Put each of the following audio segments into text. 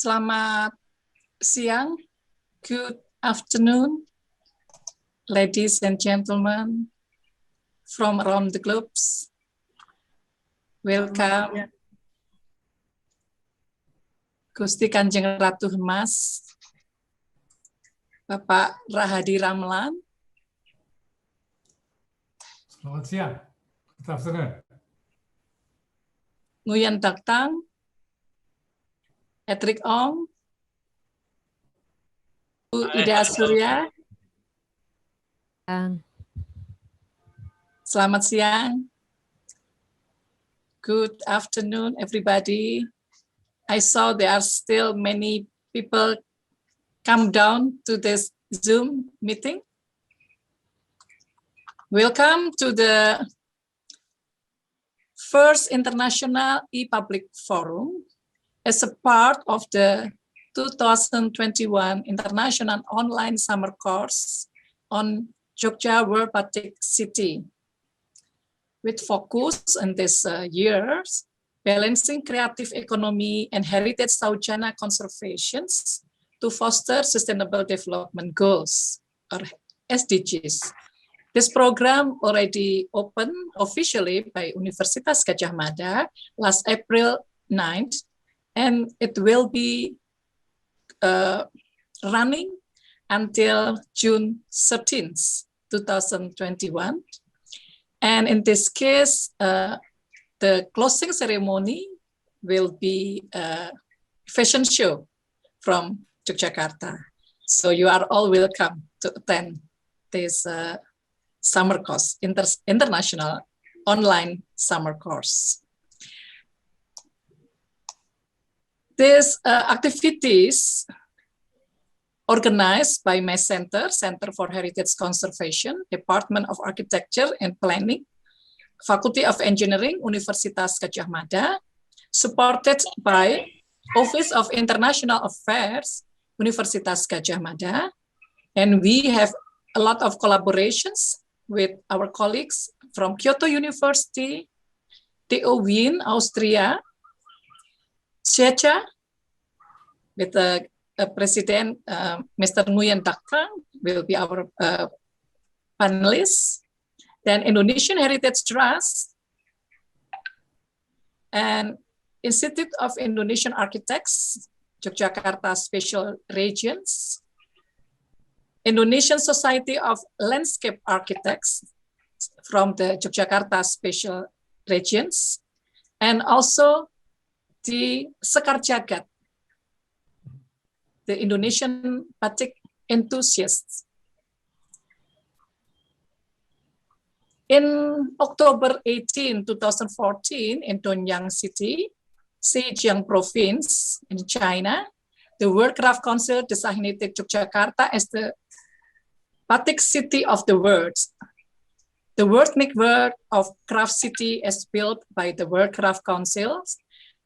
Selamat siang, good afternoon, ladies and gentlemen from around the globe. Welcome, Gusti Kanjeng Ratu Hemas, Bapak Rahadi Ramlan. Selamat siang, good afternoon. Nguyen Daktang, Edric Ong, Bu Ida Surya. Selamat siang. Good afternoon, everybody. I saw there are still many people come down to this Zoom meeting. Welcome to the first International e-Public Forum as a part of the 2021 International Online Summer Course on Jogja World Batik City, with focus on this year's balancing creative economy and heritage saujana conservations to foster sustainable development goals, or SDGs. This program already opened officially by Universitas Gadjah Mada last April 9th, and it will be running until June 13th, 2021. And in this case, the closing ceremony will be a fashion show from Yogyakarta. So you are all welcome to attend this summer course, international online summer course. These activities organized by my Center for Heritage Conservation, Department of Architecture and Planning, Faculty of Engineering, Universitas Gadjah Mada, supported by Office of International Affairs, Universitas Gadjah Mada, and we have a lot of collaborations with our colleagues from Kyoto University, TU Wien, Austria, Zhejiang, with the President, Mr. Nguyen Daktang will be our panelist. Then Indonesian Heritage Trust and Institute of Indonesian Architects, Yogyakarta Special Regions, Indonesian Society of Landscape Architects from the Yogyakarta Special Regions, and also the Sekar Jagat, the Indonesian batik enthusiasts. In October 18, 2014, in Donyang City, Zhejiang Province in China, the World Craft Council designated Yogyakarta as the Batik City of the world. The World Network of Craft City is built by the World Craft Council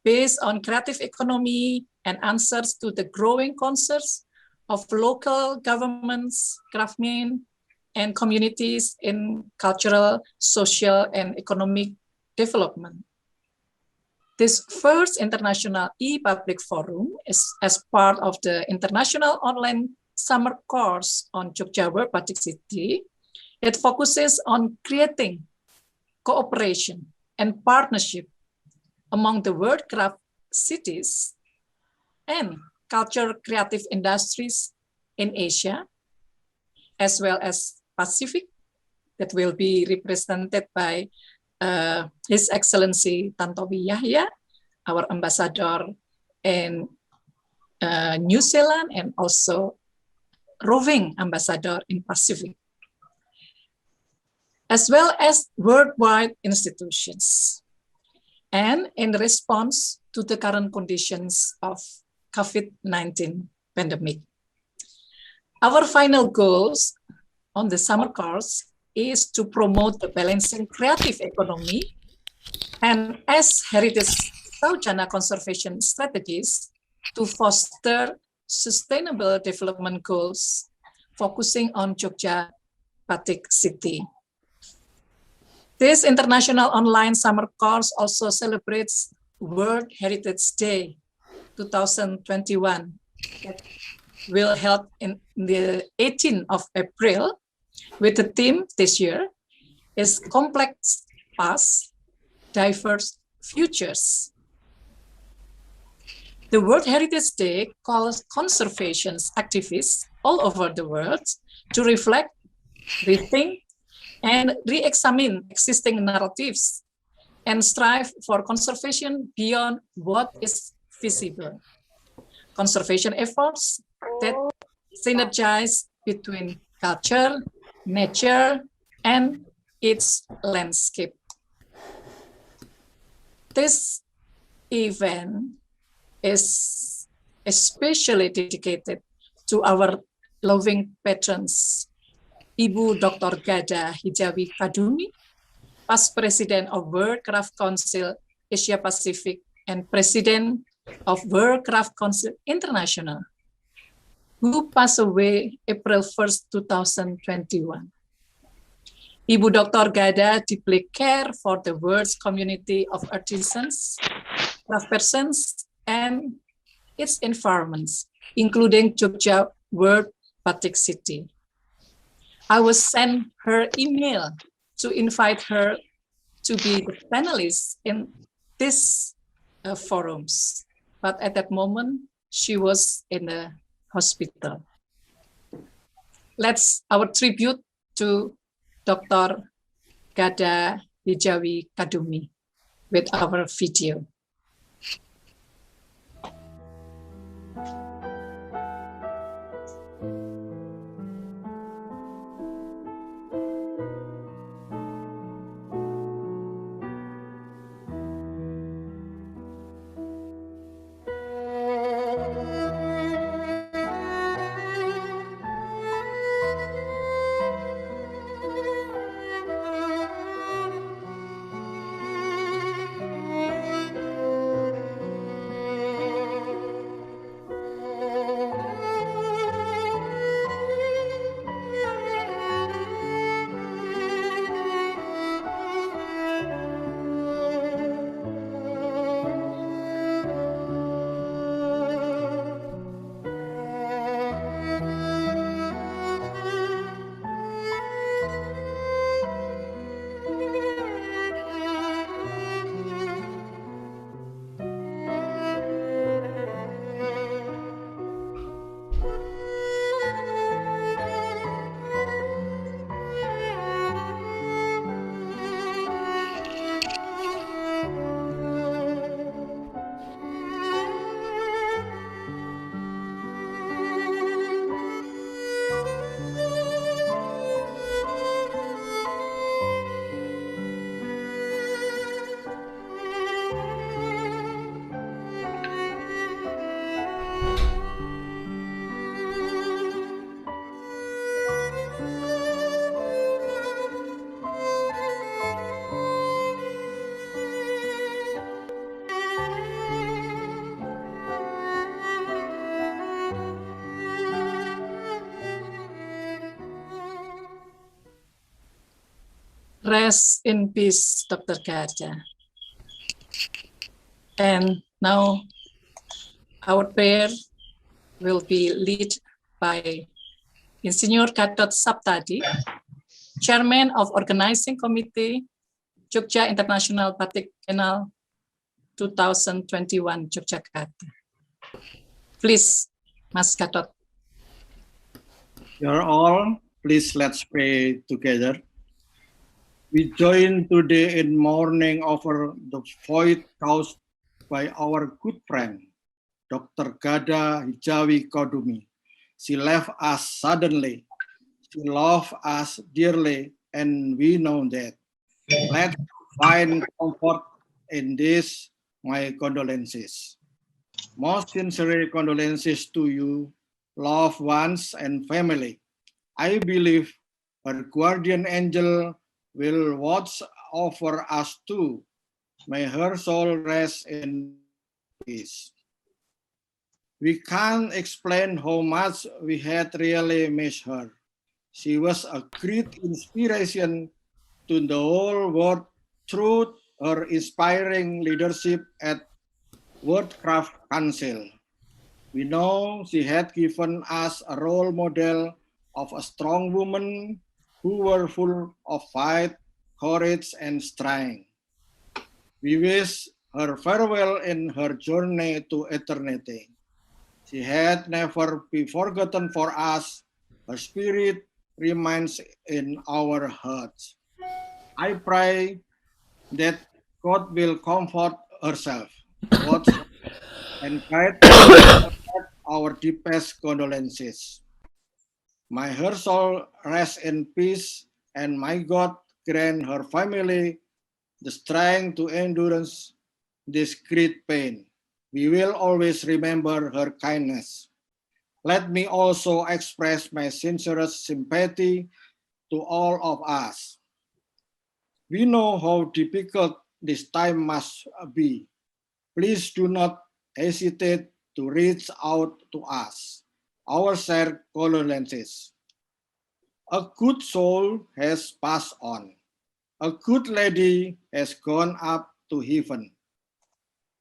based on creative economy and answers to the growing concerns of local governments, craftsmen, and communities in cultural, social, and economic development. This first international e-public forum is as part of the international online summer course on Jogja World Batik City. It focuses on creating cooperation and partnership among the world craft cities and culture creative industries in Asia, as well as Pacific, that will be represented by His Excellency Tantowi Yahya, our ambassador in New Zealand, and also roving ambassador in Pacific, as well as worldwide institutions. And in response to the current conditions of COVID-19 pandemic. Our final goals on the summer course is to promote the balancing creative economy and as heritage saujana conservation strategies to foster sustainable development goals, focusing on Jogja Batik City. This international online summer course also celebrates World Heritage Day 2021 that will held in the 18th of April with the theme this year is Complex Past, Diverse Futures. The World Heritage Day calls conservation activists all over the world to reflect, rethink, and re-examine existing narratives and strive for conservation beyond what is visible. Conservation efforts that synergize between culture, nature, and its landscape. This event is especially dedicated to our loving patrons, Ibu Dr. Gada Hijawi Kadumi, past President of World Craft Council Asia Pacific and President of World Craft Council International, who passed away April 1st, 2021. Ibu Dr. Gada deeply cared for the world's community of artisans, craftspersons, and its environments, including Jogja World Batik City. I was sent her email to invite her to be the panelist in this forums. But at that moment, she was in the hospital. Let's our tribute to Dr. Gada Hijawi Kadumi with our video. Rest in peace, Dr. Gada. And now our prayer will be led by Insinyur Gatot Saptadi, Chairman of Organizing Committee, Jogja International Batik Biennale 2021, Yogyakarta. Please, Mas Gatot. You're all, please let's pray together. We join today in mourning over the void caused by our good friend, Dr. Gada Hijawi Kadumi. She left us suddenly. She loved us dearly, and we know that. Let's find comfort in this. My condolences. Most sincere condolences to you, loved ones and family. I believe her guardian angel will watch over us too. May her soul rest in peace. We can't explain how much we had really missed her. She was a great inspiration to the whole world through her inspiring leadership at World Craft Council. We know she had given us a role model of a strong woman who were full of fight, courage, and strength. We wish her farewell in her journey to eternity. She had never been forgotten for us. Her spirit remains in our hearts. I pray that God will comfort herself, watch and guide her, our deepest condolences. May her soul rest in peace, and may God grant her family the strength to endure this great pain. We will always remember her kindness. Let me also express my sincerest sympathy to all of us. We know how difficult this time must be. Please do not hesitate to reach out to us. Our shared condolences. A good soul has passed on. A good lady has gone up to heaven.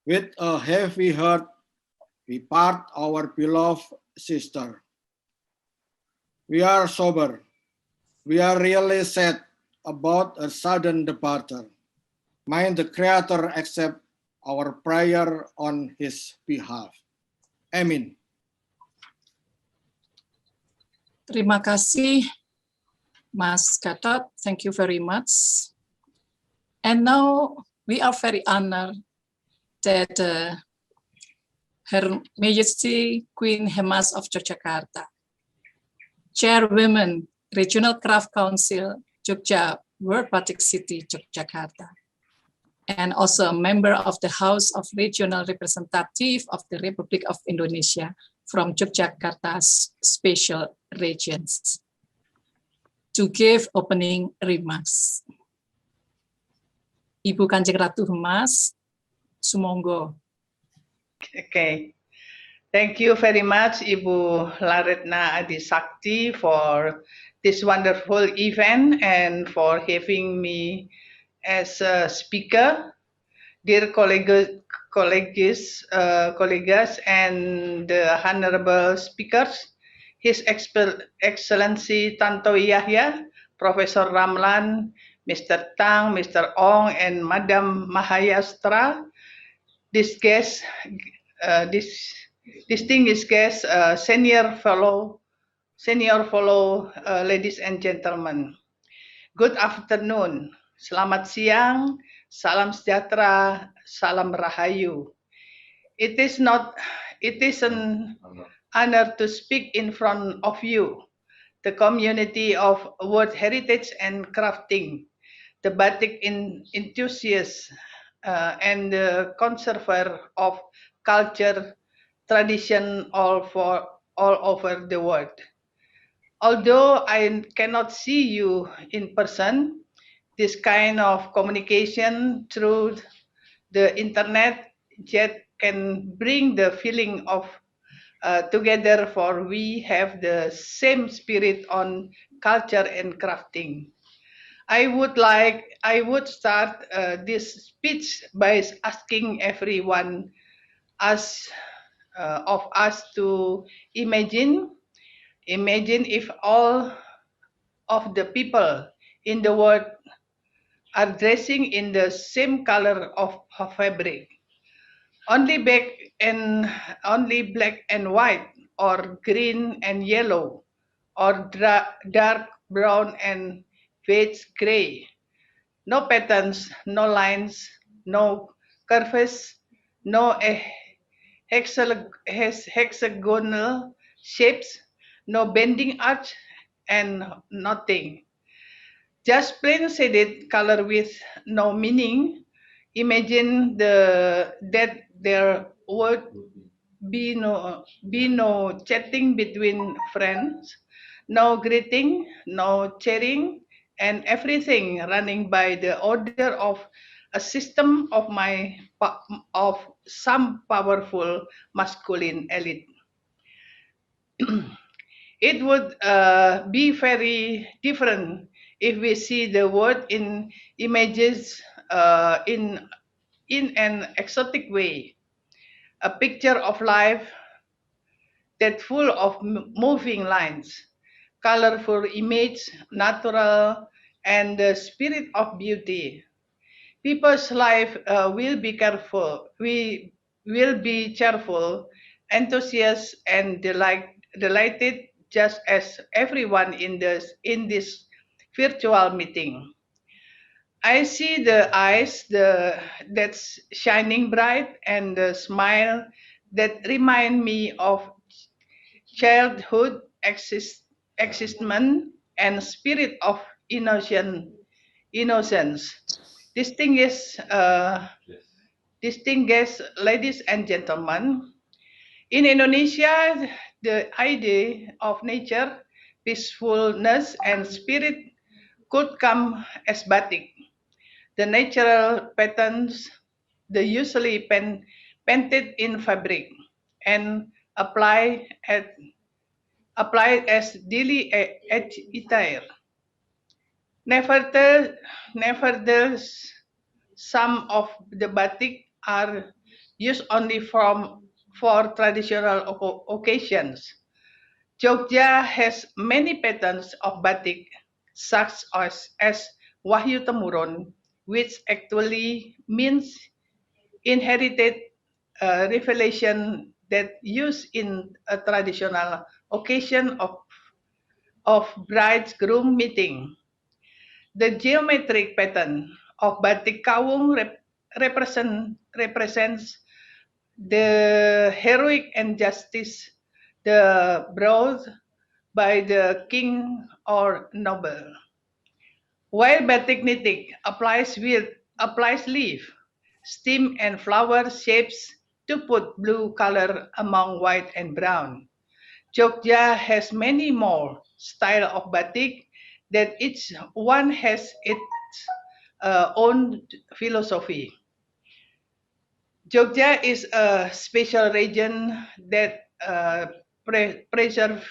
With a heavy heart, we part our beloved sister. We are sober. We are really sad about a sudden departure. May the Creator accept our prayer on His behalf. Amin. Terima kasih, Mas Gatot. Thank you very much. And now we are very honored that Her Majesty Queen Hemas of Yogyakarta, Chairwoman, Regional Craft Council, Jogja World Batik City, Yogyakarta, and also a member of the House of Regional Representative of the Republic of Indonesia from Yogyakarta's special regions, to give opening remarks. Ibu Kanjeng Ratu Hemas, sumonggo. Okay. Thank you very much, Ibu Laretna Adisakti, for this wonderful event and for having me as a speaker. Dear colleagues and honorable speakers, His Excellency Tanto Yahya, Professor Ramlan, Mr. Tang, Mr. Ong, and Madam Mahayastra, this distinguished guests, senior fellow, ladies and gentlemen. Good afternoon, selamat siang, salam sejahtera, salam rahayu. It is an honor to speak in front of you, the community of World Heritage and Crafting, the batik enthusiasts, and the conserver of culture, tradition all over the world. Although I cannot see you in person, this kind of communication through the internet yet can bring the feeling of together, for we have the same spirit on culture and crafting. I would start this speech by asking everyone of us to imagine if all of the people in the world are dressing in the same color of fabric, only black and white, or green and yellow, or dark brown and beige gray. No patterns, no lines, no curves, no hexagonal shapes, no bending arch, and nothing. Just plain shaded color with no meaning. Imagine that there would be no chatting between friends, no greeting, no cheering, and everything running by the order of a system of some powerful masculine elite. It would be very different if we see the world in images in an exotic way. a picture of life that full of moving lines, colorful image, natural, and the spirit of beauty. People's life will be careful. We will be cheerful, enthusiastic, and delighted, just as everyone in this virtual meeting. I see the eyes that's shining bright and the smile that remind me of childhood existence and spirit of innocence. Distinguished, distinguished ladies and gentlemen, in Indonesia, the idea of nature, peacefulness, and spirit could come as batik. The natural patterns, the usually painted in fabric and applied as daily attire. Nevertheless, nevertheless, some of the batik are used only for traditional occasions. Jogja has many patterns of batik, such as Wahyu Temurun, which actually means inherited revelation that used in a traditional occasion of bridegroom meeting. The geometric pattern of batik kawung represents the heroic and justice, the brought by the king or noble. While batik knitting applies leaf, stem and flower shapes to put blue color among white and brown. Jogja has many more style of batik that each one has its own philosophy. Jogja is a special region that preserve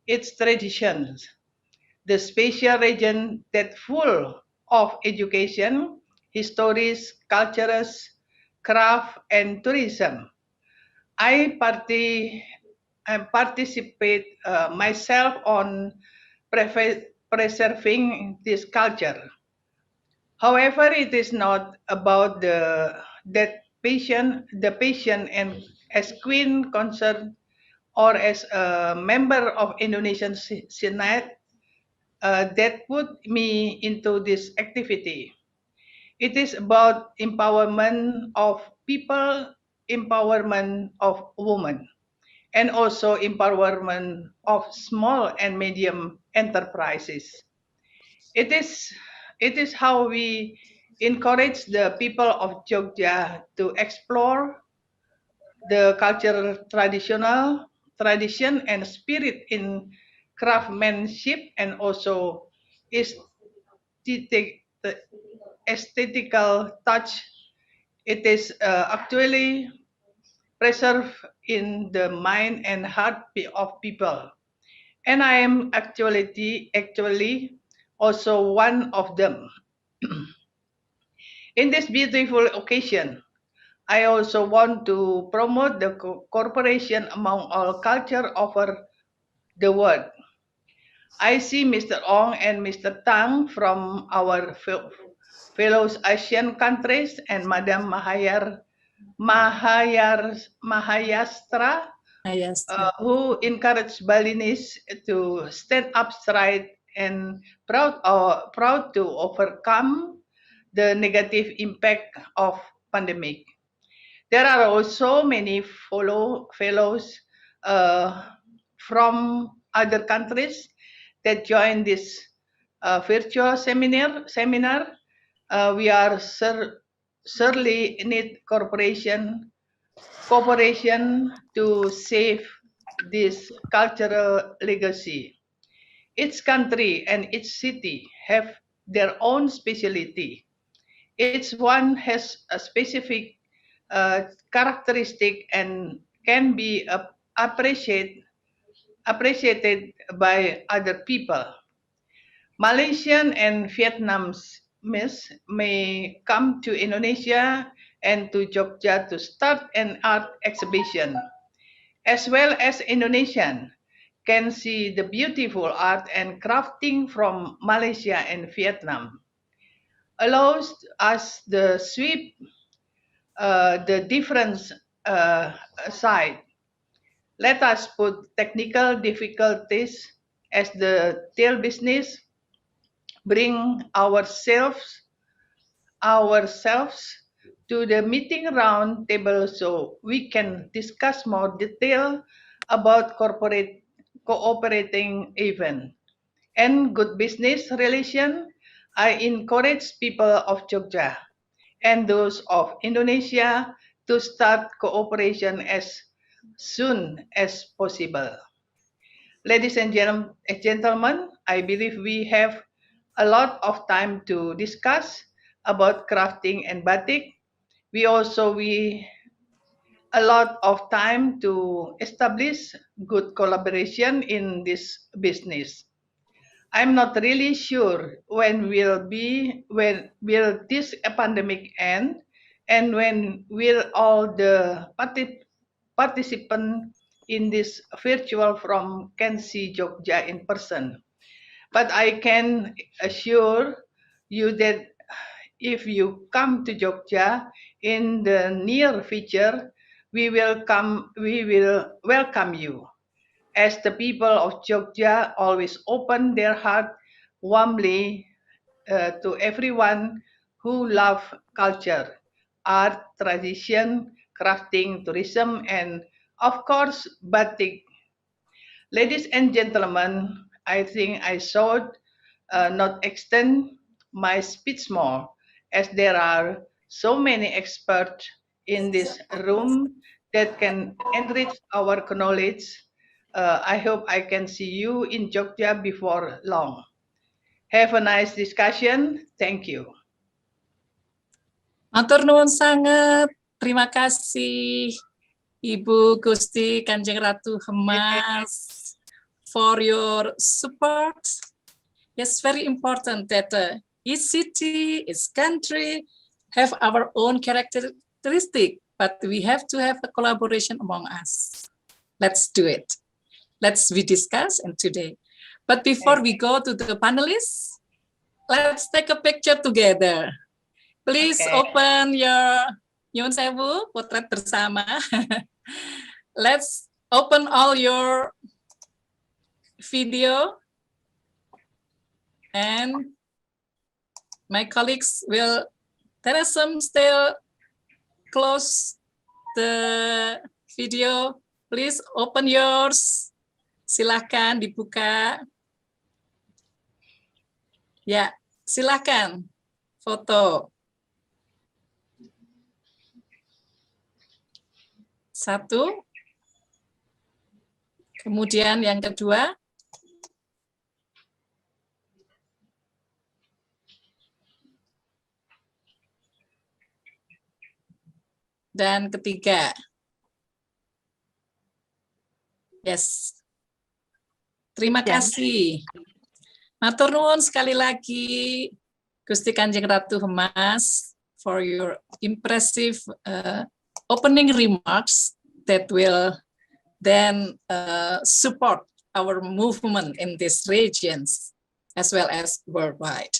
its traditions. The special region that full of education, histories, cultures, craft, and tourism. I participate myself on preserving this culture. However, it is not about the patient and as queen concerned or as a member of Indonesian Senate that put me into this activity. It is about empowerment of people, empowerment of women, and also empowerment of small and medium enterprises. It is it is how we encourage the people of Jogja to explore the cultural tradition and spirit in craftsmanship and also aesthetic, aesthetical touch. It is actually preserved in the mind and heart of people. And I am actually also one of them. In this beautiful occasion, I also want to promote the cooperation among all culture over the world. I see Mr. Ong and Mr. Tang from our fellow Asian countries and Madam Mahayastra Yes. who encourage Balinese to stand up straight and proud to overcome the negative impact of pandemic. There are also many fellows from other countries that join this virtual seminar. We are surely need cooperation to save this cultural legacy. Each country and each city have their own specialty. Each one has a specific characteristic and can be appreciated by other people. Malaysian and Vietnamese may come to Indonesia and to Jogja to start an art exhibition, as well as Indonesian can see the beautiful art and crafting from Malaysia and Vietnam. Allows us the sweep the difference aside. Let us put technical difficulties as the tail business, bring ourselves to the meeting round table so we can discuss more detail about corporate cooperating event and good business relation. I encourage people of Jogja and those of Indonesia to start cooperation as soon as possible. Ladies and gentlemen, I believe we have a lot of time to discuss about crafting and batik. We a lot of time to establish good collaboration in this business. I'm not really sure when will this pandemic end and when will all the participants in this virtual from can see Jogja in person. But I can assure you that if you come to Jogja in the near future, we will welcome you, as the people of Jogja always open their heart warmly to everyone who love culture, art, tradition, crafting, tourism, and of course, batik. Ladies and gentlemen, I think I should not extend my speech more, as there are so many experts in this room that can enrich our knowledge. I hope I can see you in Jogja before long. Have a nice discussion. Thank you. Matur nuwun sangat. Terima kasih Ibu Gusti Kanjeng Ratu Hemas for your support. It's very important that each city, each country have our own characteristic, but we have to have a collaboration among us. Let's do it. Let's we discuss and today. But before we go to the panelists, let's take a picture together. Please open your Nyun Sewu, potret bersama. Let's open all your video, and my colleagues will, there are some still close the video. Please open yours. Silakan dibuka. Ya, silakan foto. Satu. Kemudian yang kedua. Dan ketiga. Yes. Terima kasih. Matur nuwun sekali lagi Gusti Kanjeng Ratu Hemas for your impressive opening remarks that will then support our movement in these regions as well as worldwide.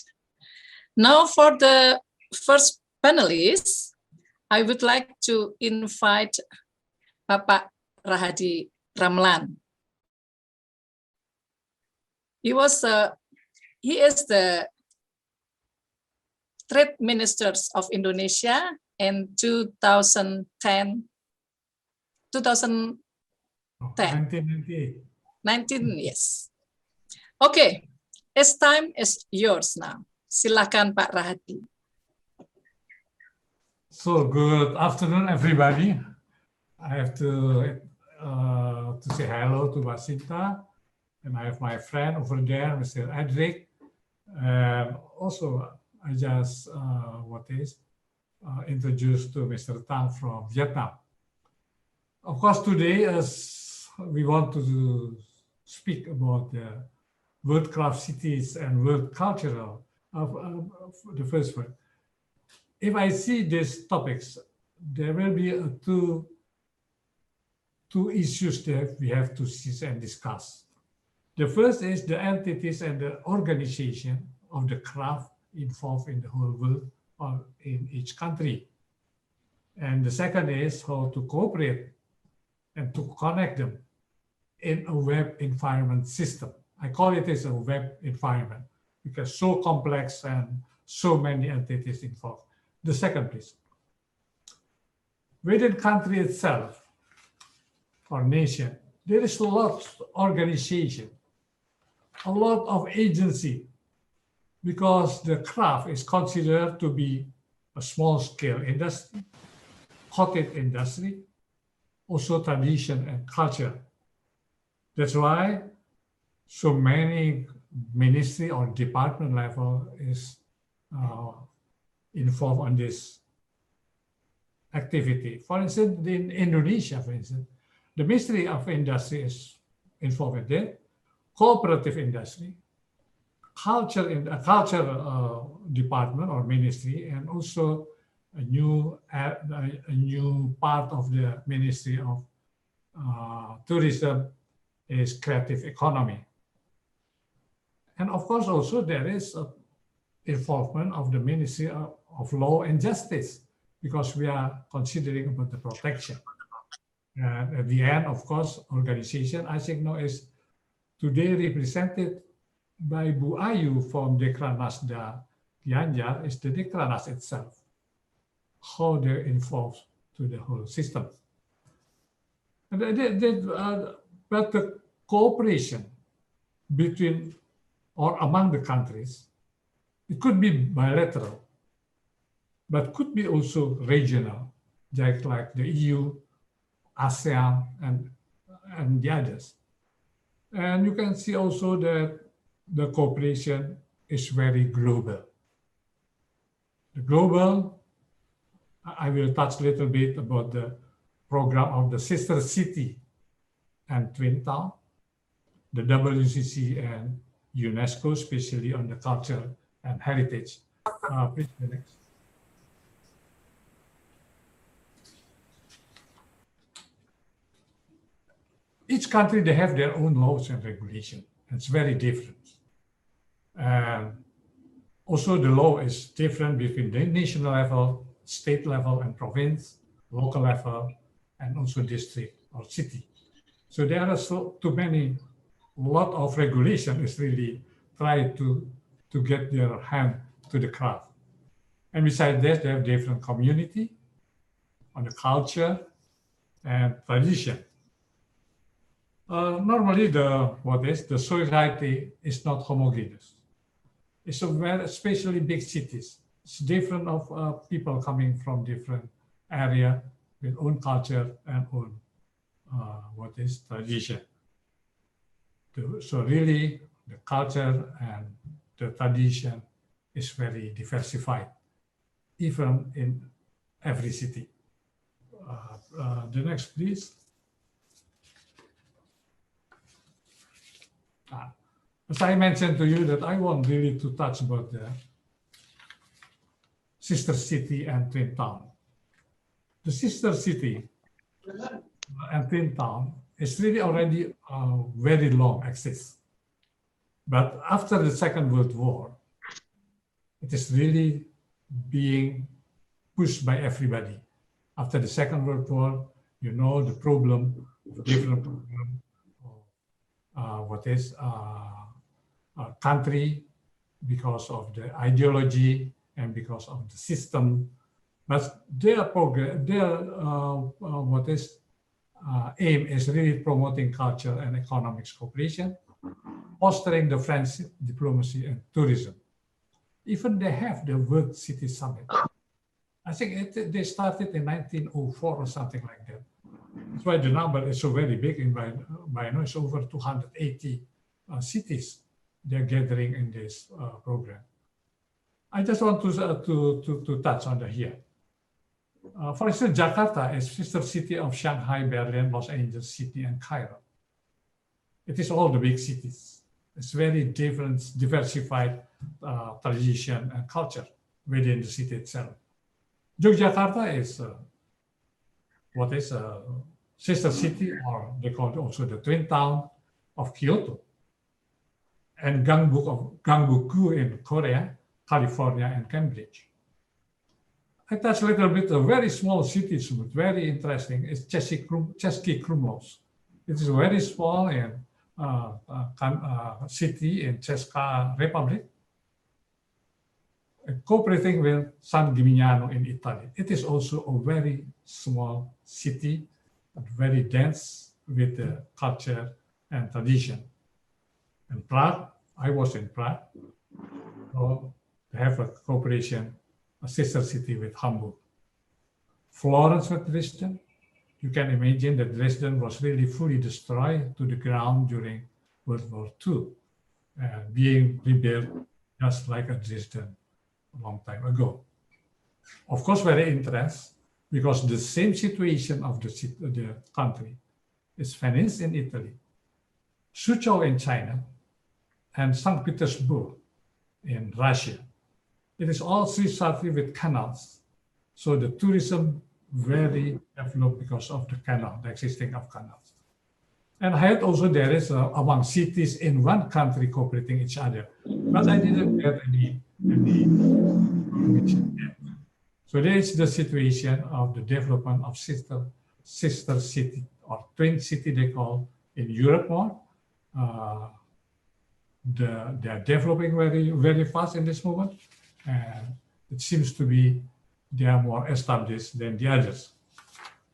Now for the first panelist, I would like to invite Bapak Rahadi Ramlan. He is the Trade Ministers of Indonesia in 2010. 19, yes. Okay, this time is yours now. Silakan Pak Rahadi. So good afternoon, everybody. I have to say hello to Basinta, and I have my friend over there, Mr. Edric, and also I just introduced to Mr. Tang from Vietnam. Of course, today, as we want to speak about the World Craft Cities and World Cultural, the first one. If I see these topics, there will be two issues that we have to see and discuss. The first is the entities and the organization of the craft involved in the whole world or in each country. And the second is how to cooperate and to connect them in a web environment system. I call it as a web environment because so complex and so many entities involved. The second, please. Within country itself or nation, there is a lot of organization, a lot of agency, because the craft is considered to be a small scale industry, cottage industry, also tradition and culture. That's why so many ministry or department level is involved on this activity. For instance, in Indonesia, for instance, the Ministry of Industry is involved in that, cooperative industry, culture in a culture department or ministry, and also a new part of the Ministry of Tourism is creative economy. And of course, also there is a involvement of the Ministry of Law and Justice, because we are considering about the protection. At the end, of course, organization, I think now is today represented by Bu Ayu from Dekranasda Gianyar, is the Dekranas itself, how they're involved to the whole system. And but the cooperation between or among the countries, it could be bilateral, but could be also regional, like the EU, ASEAN, and the others. And you can see also that the cooperation is very global. The global, I will touch a little bit about the program of the sister city and twin town, the WCC and UNESCO, especially on the culture and heritage. Please, the next. Each country, they have their own laws and regulation. It's very different. And also the law is different between the national level, state level and province, local level, and also district or city. So there are too many, lot of regulation is really try to get their hand to the craft. And besides that, they have different community on the culture and tradition. Normally, the society is not homogeneous. It's a very, especially big cities. It's different of people coming from different area with own culture and own tradition. So really, the culture and the tradition is very diversified, even in every city. The next, please. As I mentioned to you that I want really to touch about the sister city and twin town. The sister city and twin town is really already very long exists. But after the Second World War, it is really being pushed by everybody. After the Second World War, you know the problem, the different problem of country because of the ideology and because of the system. But their program, their aim is really promoting culture and economic cooperation, fostering the French diplomacy and tourism. Even they have the World City Summit. I think they started in 1904 or something like that. That's why the number is so very big. And by now it's over 280 cities they're gathering in this program. I just want to touch on that here. For instance, Jakarta is sister city of Shanghai, Berlin, Los Angeles City, and Cairo. It is all the big cities. It's very different, diversified tradition and culture within the city itself. Yogyakarta is what is a sister city, or they call it also the twin town of Kyoto, and Gangbu-ku in Korea, California, and Cambridge. I touched a little bit a very small city, but very interesting. It's Český Krumlov. It is a very small and city in Czech Republic, cooperating with San Gimignano in Italy. It is also a very small city, very dense with the culture and tradition. And Prague, I was in Prague, so they have a cooperation, a sister city with Hamburg. Florence with Dresden, you can imagine that Dresden was really fully destroyed to the ground during World War II, being rebuilt just like a Dresden a long time ago. Of course, very interesting, because the same situation of the country is Venice in Italy, Suzhou in China, and St. Petersburg in Russia. It is all three cities with canals. So the tourism very developed because of the canal, the existing of canals. And I heard also there is among cities in one country cooperating each other, but I didn't get any information yet. So there is the situation of the development of sister city or twin city they call in Europe more. They are developing very, very fast in this moment, and it seems to be they are more established than the others.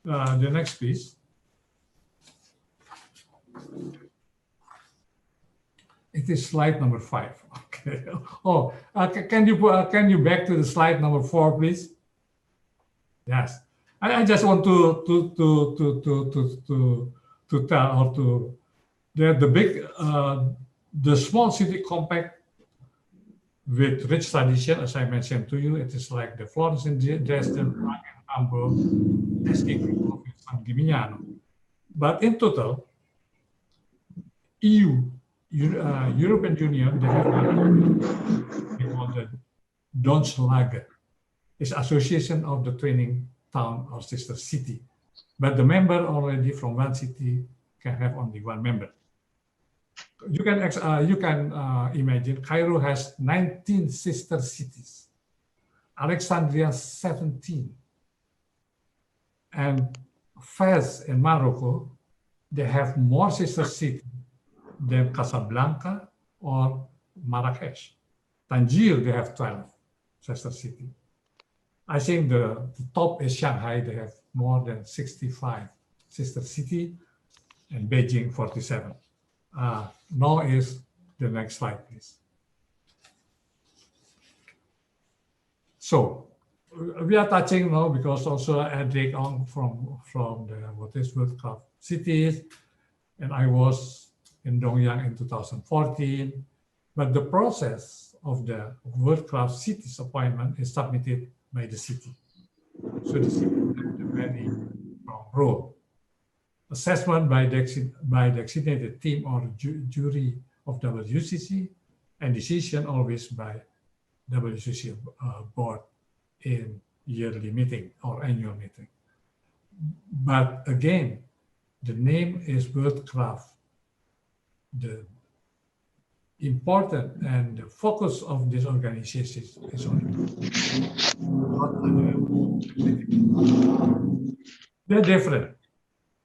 The next, please. It is slide number 5. Okay. Oh, can you back to the slide number 4, please? Yes. I just want to tell or to the big the small city compact with rich tradition, as I mentioned to you. It is like the Florence and Dresden, Prague and Hamburg, Český Krumlov and San Gimignano. But in total, European Union, they have they call the Donslager. It's association of the twinning town or sister city. But the member already from one city can have only one member. You can imagine Cairo has 19 sister cities, Alexandria 17, and Fez in Morocco, they have more sister cities than Casablanca or Marrakesh. Tangier, they have 12 sister cities. I think the top is Shanghai, they have more than 65 sister cities, and Beijing 47. Now is the next slide, please. So we are touching now because also Edric on from the what is World Craft Cities, and I was in Donyang in 2014. But the process of the World Craft Cities appointment is submitted by the city. So the city has a very strong role. Assessment by the designated team or jury of WCC, and decision always by WCC board in yearly meeting or annual meeting. But again, the name is World Craft. The important and the focus of this organization is on they're different.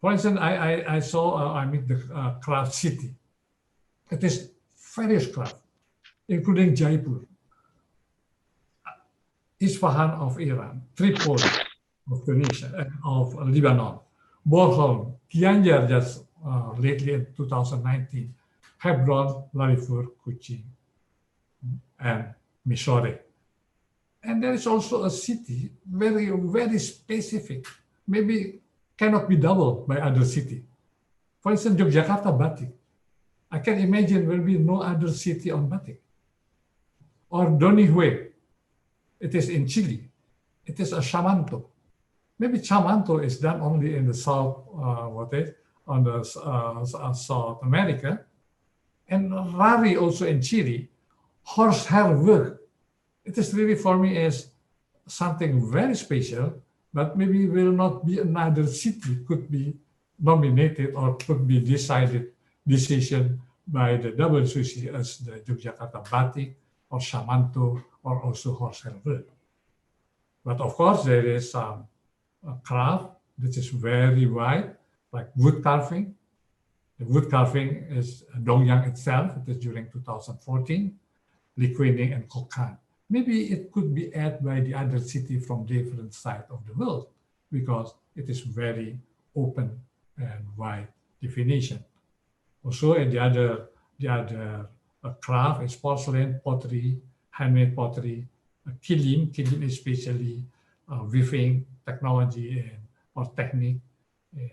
For instance, I saw I mean the craft city. It is various craft, including Jaipur, Isfahan of Iran, Tripoli of Tunisia, of Lebanon, Bornholm, Gianyar just lately in 2019, Hebron, Lalifor, Kuching, and Mysore. And there is also a city very, very specific, maybe cannot be doubled by other city. For instance, Yogyakarta Batik. I can imagine there will be no other city on Batik. Or Donyang, it is in Chile. It is a Chamanto. Maybe Chamanto is done only in the South, on the South America. And Rari also in Chile, horsehair work. It is really for me is something very special but maybe will not be another city could be nominated or could be decision by the WCC as the Yogyakarta Batik or Samanto or also Horselver. But of course, there is some craft that is very wide, like wood carving. The wood carving is Donyang itself. It is during 2014, liquining and kokan. Maybe it could be added by the other city from different side of the world because it is very open and wide definition. Also, and the other craft is porcelain, pottery, handmade pottery, kilim especially weaving technology and or technique in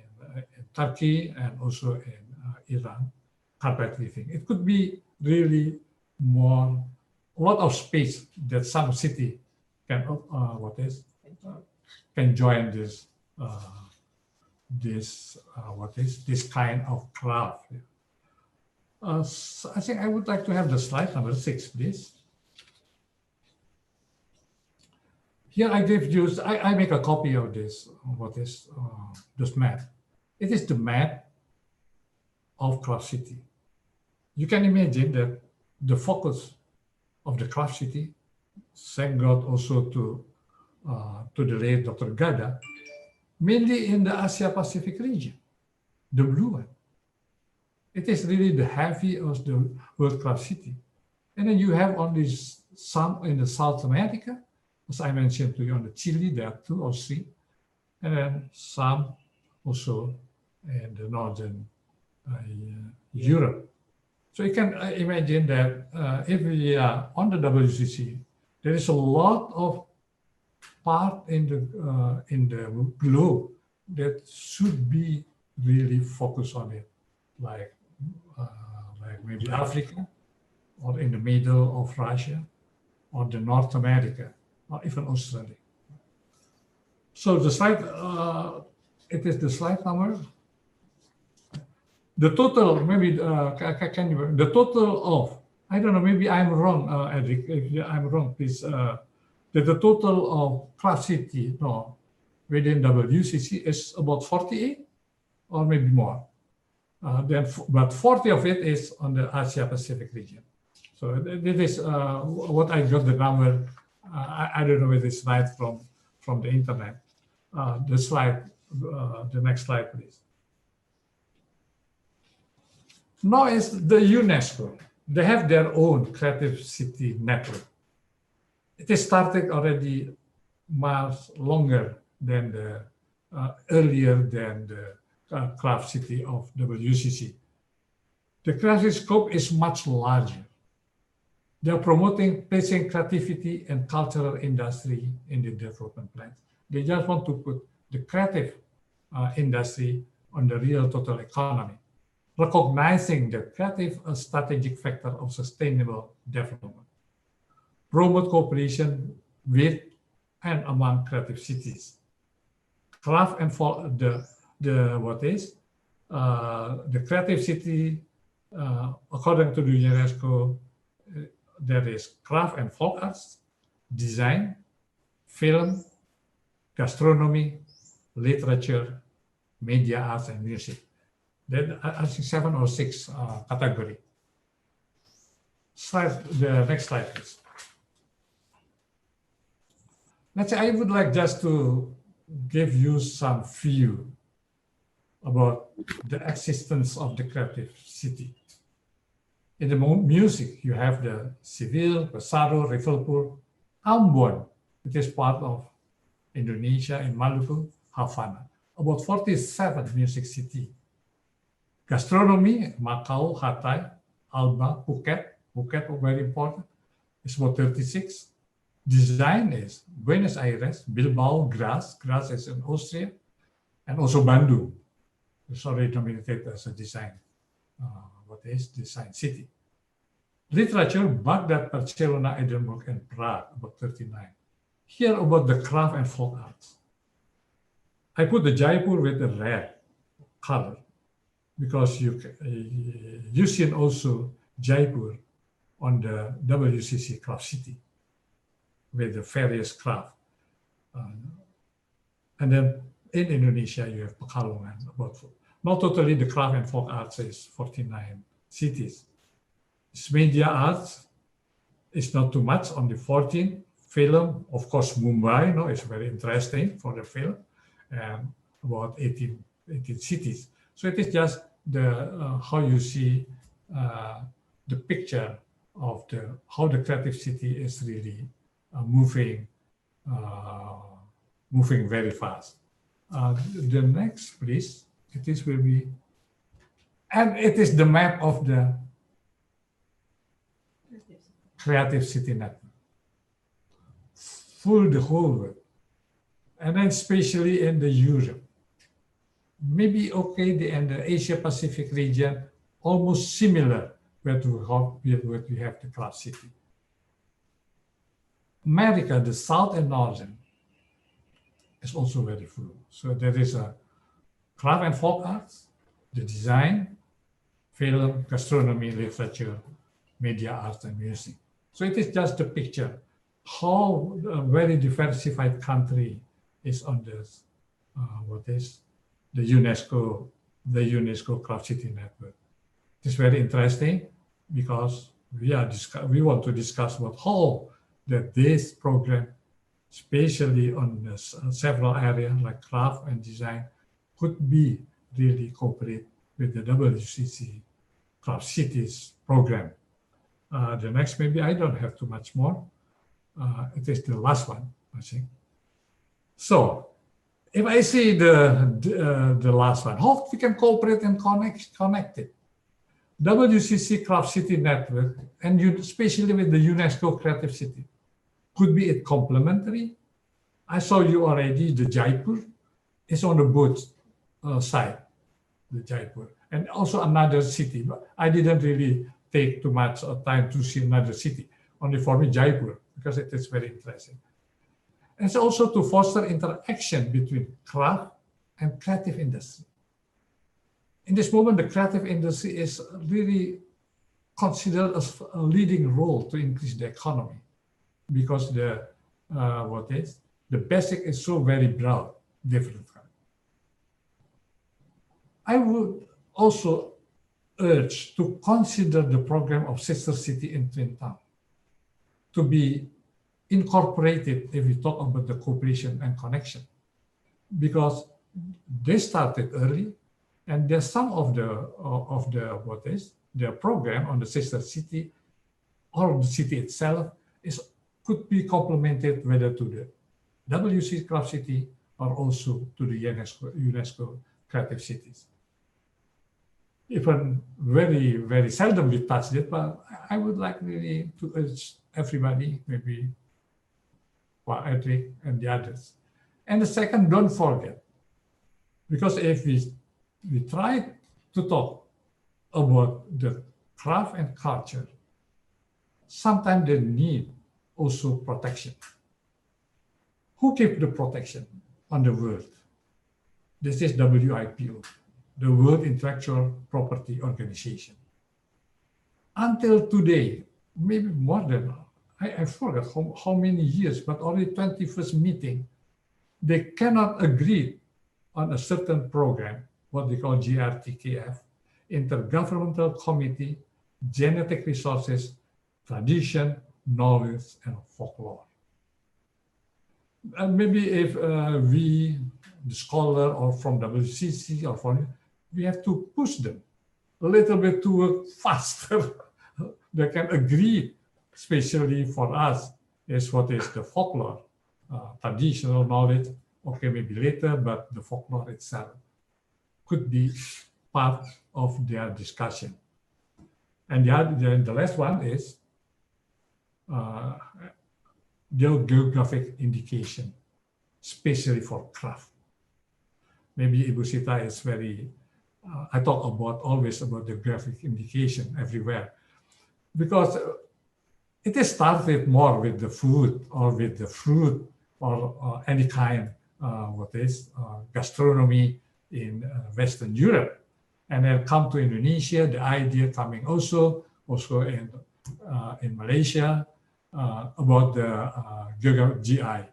Turkey and also in Iran, carpet weaving. It could be really a lot of space that some city can can join this this kind of craft. So I think I would like to have the slide number 6, please. Here I give you, I make a copy of this map. It is the map of Craft City. You can imagine that the focus of the Craft City, thank God also to the late Dr. Gada, mainly in the Asia Pacific region, the blue one. It is really the heavy of the World Craft City. And then you have only some in the South America, as I mentioned to you, on the Chile, there are 2 or 3, and then some also in the Northern Europe. So you can imagine that if we are on the WCC, there is a lot of part in the globe that should be really focused on it, like maybe Africa, or in the middle of Russia, or the North America, or even Australia. So the slide, it is the slide number. The total, maybe, the total of, I don't know, maybe I'm wrong, Edric, if I'm wrong, please, that the total of Craft City within WCC is about 48 or maybe more. But 40 of it is on the Asia Pacific region. So this is what I got the number. I don't know whether it's right from the internet. The slide, the next slide, please. Now is the UNESCO. They have their own creative city network. It is started already much longer than the earlier than the craft city of WCC. The creative scope is much larger. They are promoting placing creativity and cultural industry in the development plans. They just want to put the creative industry on the real total economy, recognizing the creative a strategic factor of sustainable development. Promote cooperation with and among creative cities. Craft and for the creative city, according to the UNESCO, there is craft and folk arts, design, film, gastronomy, literature, media arts, and music. Then I think 7 or 6 category. The next slide, please. Let's say I would like just to give you some view about the existence of the creative city. In the music, you have the Seville, Pesaro, Rivelpur, Ambon. It is part of Indonesia, in Maluku, Havana. About 47 music cities. Gastronomy, Macau, Hatay, Alba, Phuket. Phuket, very important. It's about 36. Design is Buenos Aires, Bilbao, Graz. Graz is in Austria. And also Bandung. It's already nominated as a design. Design city. Literature, Baghdad, Barcelona, Edinburgh, and Prague, about 39. Here about the craft and folk arts. I put the Jaipur with the red color because you see also Jaipur on the WCC Craft City with the various craft. And then in Indonesia, you have Pekalongan, about not totally the craft and folk arts is 49 cities. It's media arts is not too much, only 14. Film, of course, Mumbai, no, is very interesting for the film, and about 18 cities. So it is just the how you see the picture of how the creative city is really moving very fast. The next, please. It is will be, and it is the map of the creative city network. Full the whole world, and then especially in the Europe. Maybe okay, in the Asia Pacific region, almost similar with what we have the craft city. America, the South and Northern, is also very full. So there is a craft and folk arts, the design, film, gastronomy, literature, media arts, and music. So it is just a picture how a very diversified country is on this, what is the UNESCO Craft City Network. It is very interesting because we want to discuss about how this program, especially on several areas like craft and design, could be really cooperate with the WCC Craft Cities program. The next, maybe I don't have too much more. It is the last one, I think. So, if I see the last one, how we can cooperate and connect it. WCC Craft City Network, and especially with the UNESCO Creative City, could be it complementary. I saw you already, the Jaipur is on the both side, the Jaipur, and also another city. But I didn't really take too much time to see another city, only for me Jaipur, because it is very interesting. And it's also to foster interaction between craft and creative industry. In this moment, the creative industry is really considered as a leading role to increase the economy, because the basic is so very broad, different. I would also urge to consider the program of Sister City in Twin Town to be incorporated if we talk about the cooperation and connection, because they started early, and there's some of the program on the Sister City or the city itself could be complemented whether to the WC Craft City or also to the UNESCO Creative Cities. Even very, very seldom we touched it, but I would like really to urge everybody, maybe Edric and the others. And the second, don't forget, because if we try to talk about the craft and culture, sometimes they need also protection. Who keeps the protection on the world? This is WIPO, the World Intellectual Property Organization. Until today, maybe more than, I forgot how many years, but only 21st meeting, they cannot agree on a certain program, what they call GRTKF, Intergovernmental Committee, Genetic Resources, Tradition, Knowledge, and Folklore. And maybe if we, the scholar or from WCC or from, we have to push them a little bit to work faster. They can agree, especially for us, is what is the folklore, traditional knowledge. Okay, maybe later, but the folklore itself could be part of their discussion. And the last one is geographic indication, especially for craft. Maybe Ibu Sita is very, I talk about always about the graphic indication everywhere, because it is started more with the food or with the fruit or any kind, gastronomy in Western Europe. And then come to Indonesia, the idea coming also in Malaysia, about the GI.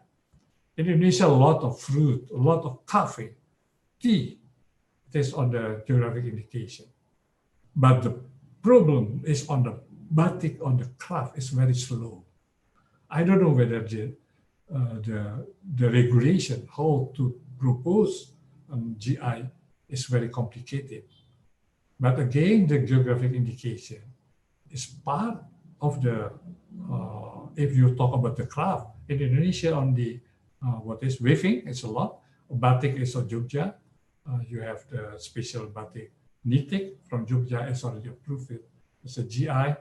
In Indonesia, a lot of fruit, a lot of coffee, tea, it is on the geographic indication. But the problem is on the batik, on the craft, is very slow. I don't know whether the regulation, how to propose GI is very complicated. But again, the geographic indication is part of the, if you talk about the craft, in Indonesia on the, what is weaving, it's a lot. Batik is on Jogja. You have the special batik knitting from Jogja is already approved. It's a GI,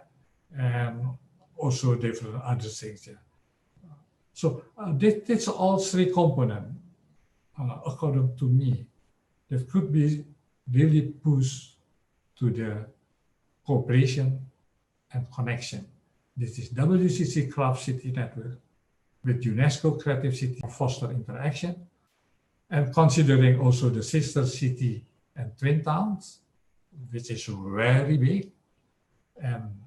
and also different other things. Yeah. So that's all three components, according to me, that could be really pushed to the cooperation and connection. This is WCC Craft City Network with UNESCO Creative City foster interaction, and considering also the sister city and twin towns, which is very big. And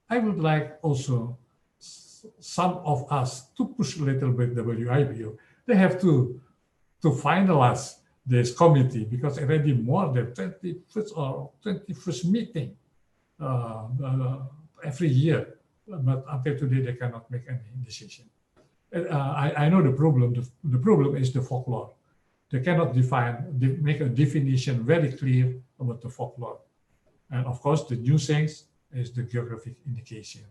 I would like also some of us to push a little bit WIBO. They have to finalize this committee, because already more than 21st or 21st meeting every year. But until today, they cannot make any decision. I know the problem. The problem is the folklore. They cannot make a definition very clear about the folklore. And of course, the new things is the geographic indication,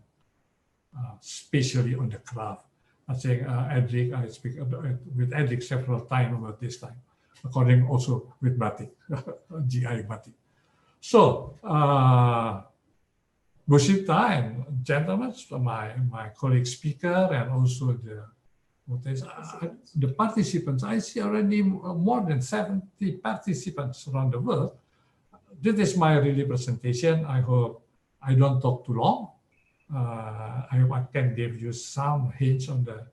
especially on the craft. I think Edric, I speak with Edric several times about this time, according also with batik, GI batik. So, Bushita and gentlemen, my colleague speaker, and also the participants, I see already more than 70 participants around the world. This is my really presentation. I hope I don't talk too long. I hope I can give you some hints on the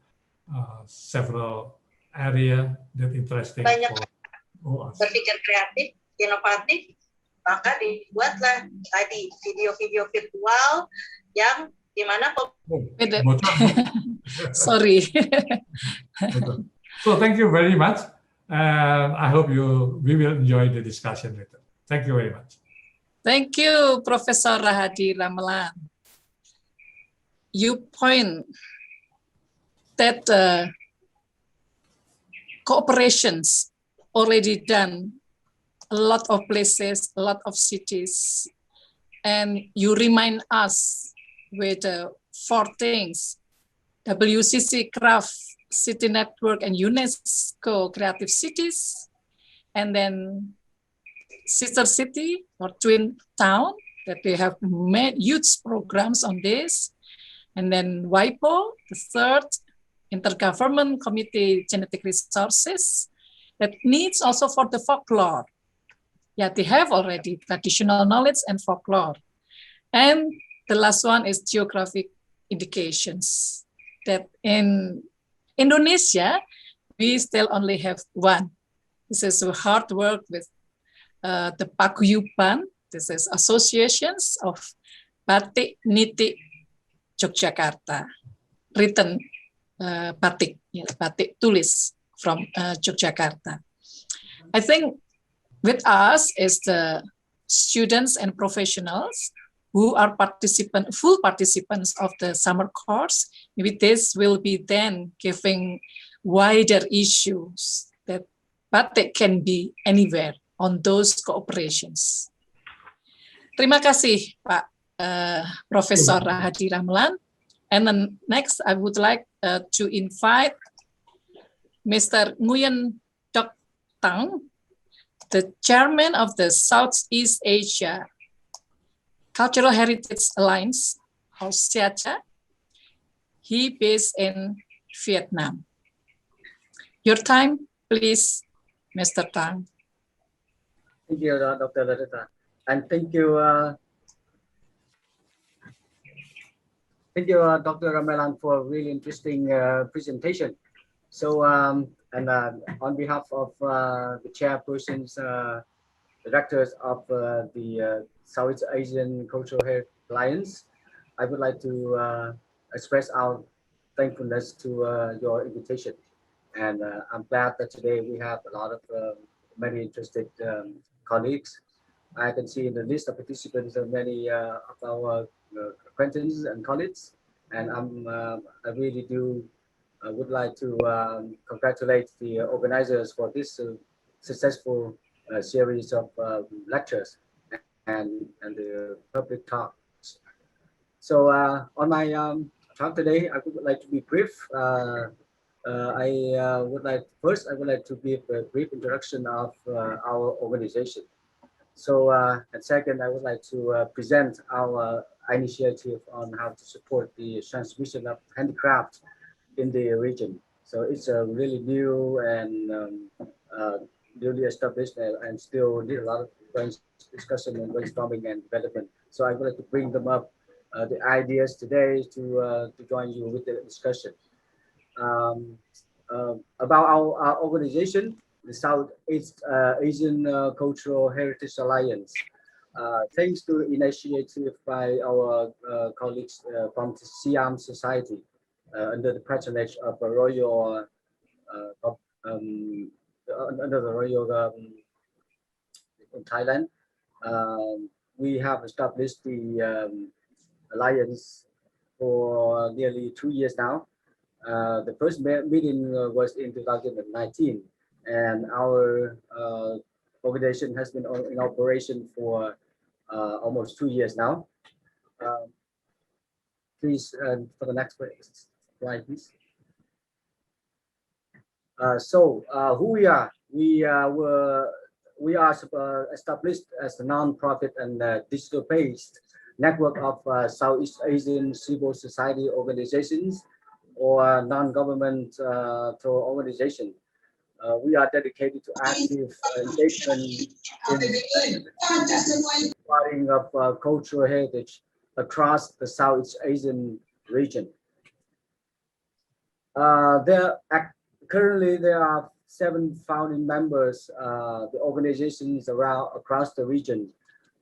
several area that interesting for us. Berpikir kreatif, inovatif, maka dibuatlah tadi video-video virtual yang dimana sorry. So thank you very much, and I hope we will enjoy the discussion later. Thank you very much. Thank you, Professor Rahadi Ramelan. You point that cooperations already done a lot of places, a lot of cities, and you remind us with 4 things: WCC Craft City Network and UNESCO Creative Cities, and then sister city or twin town that they have made huge programs on this, and then WIPO, the third, Intergovernment Committee Genetic Resources, that needs also for the folklore. Yeah, they have already traditional knowledge and folklore. And the last one is geographic indications, that in Indonesia, we still only have one. This is a hard work with the Paguyuban. This is associations of Batik Niti Yogyakarta, written batik, batik tulis from Yogyakarta. I think with us is the students and professionals who are full participants of the summer course. Maybe this will be then giving wider issues that batik can be anywhere on those cooperations. Terima kasih, Pak Profesor Rahadi Ramelan. And then next, I would like to invite Mr. Nguyen Doc Tang, the chairman of the Southeast Asia Cultural Heritage Alliance, or SEACA. He based in Vietnam. Your time, please, Mr. Tang. Thank you, Dr. Ladeta. And thank you, Dr. Ramelan, for a really interesting presentation. So, on behalf of the chairpersons, directors of the Southeast Asian Cultural Heritage Alliance, I would like to express our thankfulness to your invitation. And I'm glad that today we have a lot of many interested colleagues. I can see in the list of participants many of our acquaintances and colleagues, and I really do would like to congratulate the organizers for this successful series of lectures and the public talks. So on my talk today, I would like to be brief. I would like to give a brief introduction of our organization. So, and second, I would like to present our initiative on how to support the transmission of handicraft in the region. So it's a really new and newly established and still need a lot of discussion and brainstorming and development. So I would like to bring them up, the ideas today to join you with the discussion. Um, about our organization, the Southeast Asian Cultural Heritage Alliance. Thanks to initiative by our colleagues from the Siam Society under the patronage of a royal, under the royal in Thailand, we have established the alliance for nearly 2 years now. The first meeting was in 2019, and our organization has been in operation for almost 2 years now. Please, for the next slide, please. Who we are? We are established as a non-profit and digital-based network of Southeast Asian civil society organizations or non-government organization. We are dedicated to active engagement in spreading of cultural heritage across the Southeast Asian region. Currently there are 7 founding members, the organizations across the region.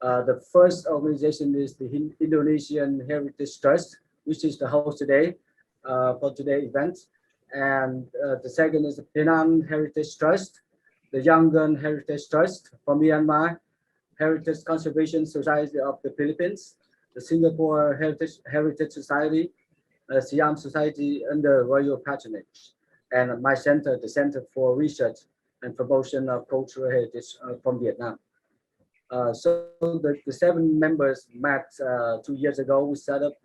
The first organization is the Indonesian Heritage Trust, which is the host today for today's event. And the second is the Penang Heritage Trust, the Yangon Heritage Trust from Myanmar, Heritage Conservation Society of the Philippines, the Singapore Heritage Society, Siam Society under royal patronage, and my center, the Center for Research and Promotion of Cultural Heritage from Vietnam. So the 7 members met 2 years ago. We set up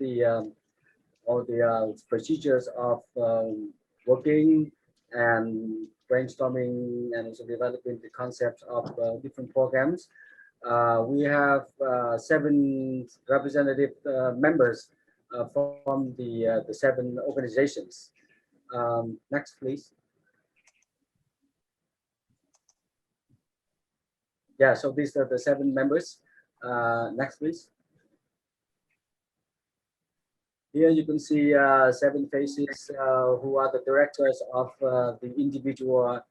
all the procedures of working and brainstorming and also developing the concepts of different programs. We have 7 representative members from the 7 organizations. Next, please. Yeah, so these are the 7 members. Next, please. Here you can see 7 faces who are the directors of the individual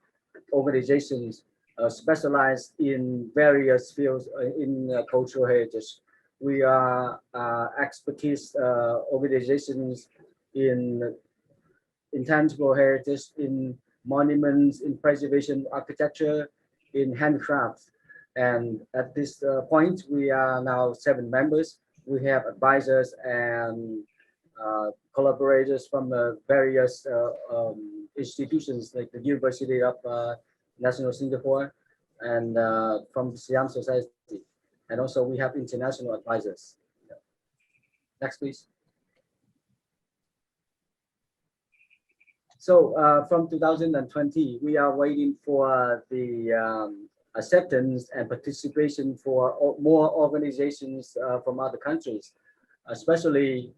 organizations specialized in various fields in cultural heritage. We are expertise organizations in intangible heritage, in monuments, in preservation architecture, in handcrafts. And at this point, we are now 7 members. We have advisors and collaborators from various institutions like the University of National Singapore and from Siam Society. And also we have international advisors. Next, please. So from 2020, we are waiting for the acceptance and participation for more organizations from other countries. Especially,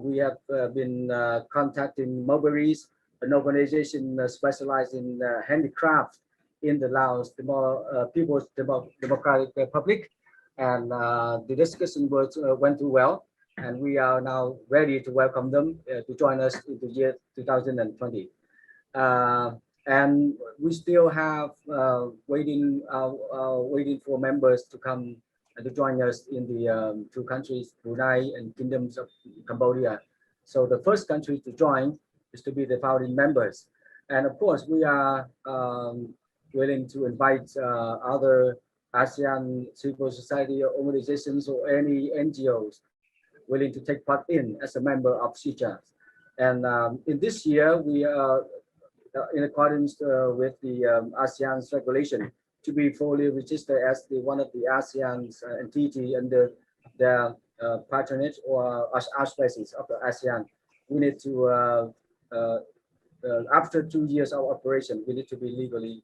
we have been contacting Mulberries, an organization specialized in handicraft in the Laos, the People's Democratic Republic, and the discussion went too well, and we are now ready to welcome them to join us in the year 2020. And we still have waiting for members to come and to join us in the 2 countries, Brunei and Kingdoms of Cambodia. So the first country to join is to be the founding members. And of course, we are willing to invite other ASEAN civil society organizations or any NGOs willing to take part in as a member of CICA. And in this year, we are in accordance with the ASEAN's regulation to be fully registered as one of the ASEAN's entity under the patronage or auspices of the ASEAN. We need to, after 2 years of operation, we need to be legally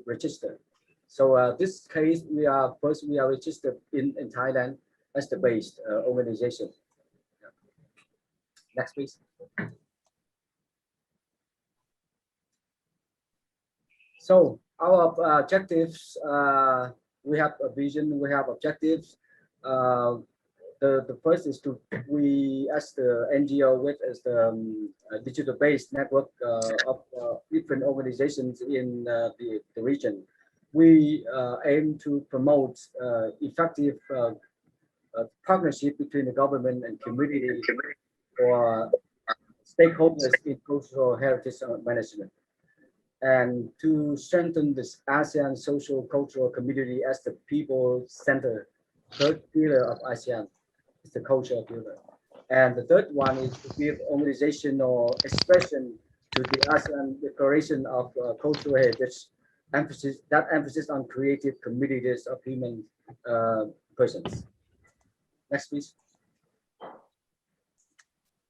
registered. So this case, we are registered in Thailand as the based organization. Next, please. So our objectives, we have a vision, we have objectives. The first is to, we as the NGO with as the digital-based network of different organizations in the region, we aim to promote effective partnership between the government and community or stakeholders in cultural heritage management, and to strengthen this ASEAN social cultural community as the people-centered third pillar of ASEAN, is the cultural pillar. And the third one is to give organizational expression to the ASEAN Declaration of Cultural Heritage, emphasis on creative communities of human persons. Next, please.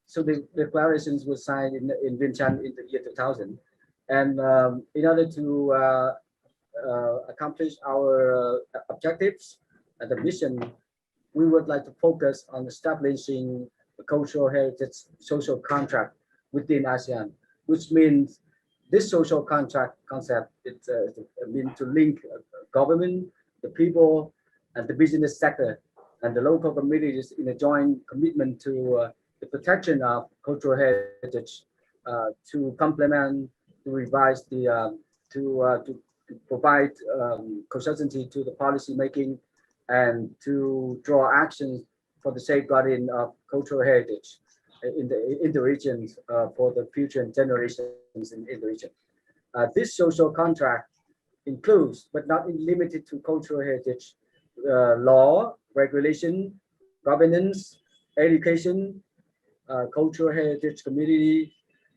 So the declarations were signed in Vientiane in the year 2000. And in order to accomplish our objectives and the mission, we would like to focus on establishing a cultural heritage social contract within ASEAN, which means this social contract concept, it means to link government, the people, and the business sector, and the local communities in a joint commitment to the protection of cultural heritage, to complement, to revise the, to provide consultancy to the policy making, and to draw actions for the safeguarding of cultural heritage in the regions for the future generations in the region. This social contract includes, but not limited to, cultural heritage law, regulation, governance, education, cultural heritage community,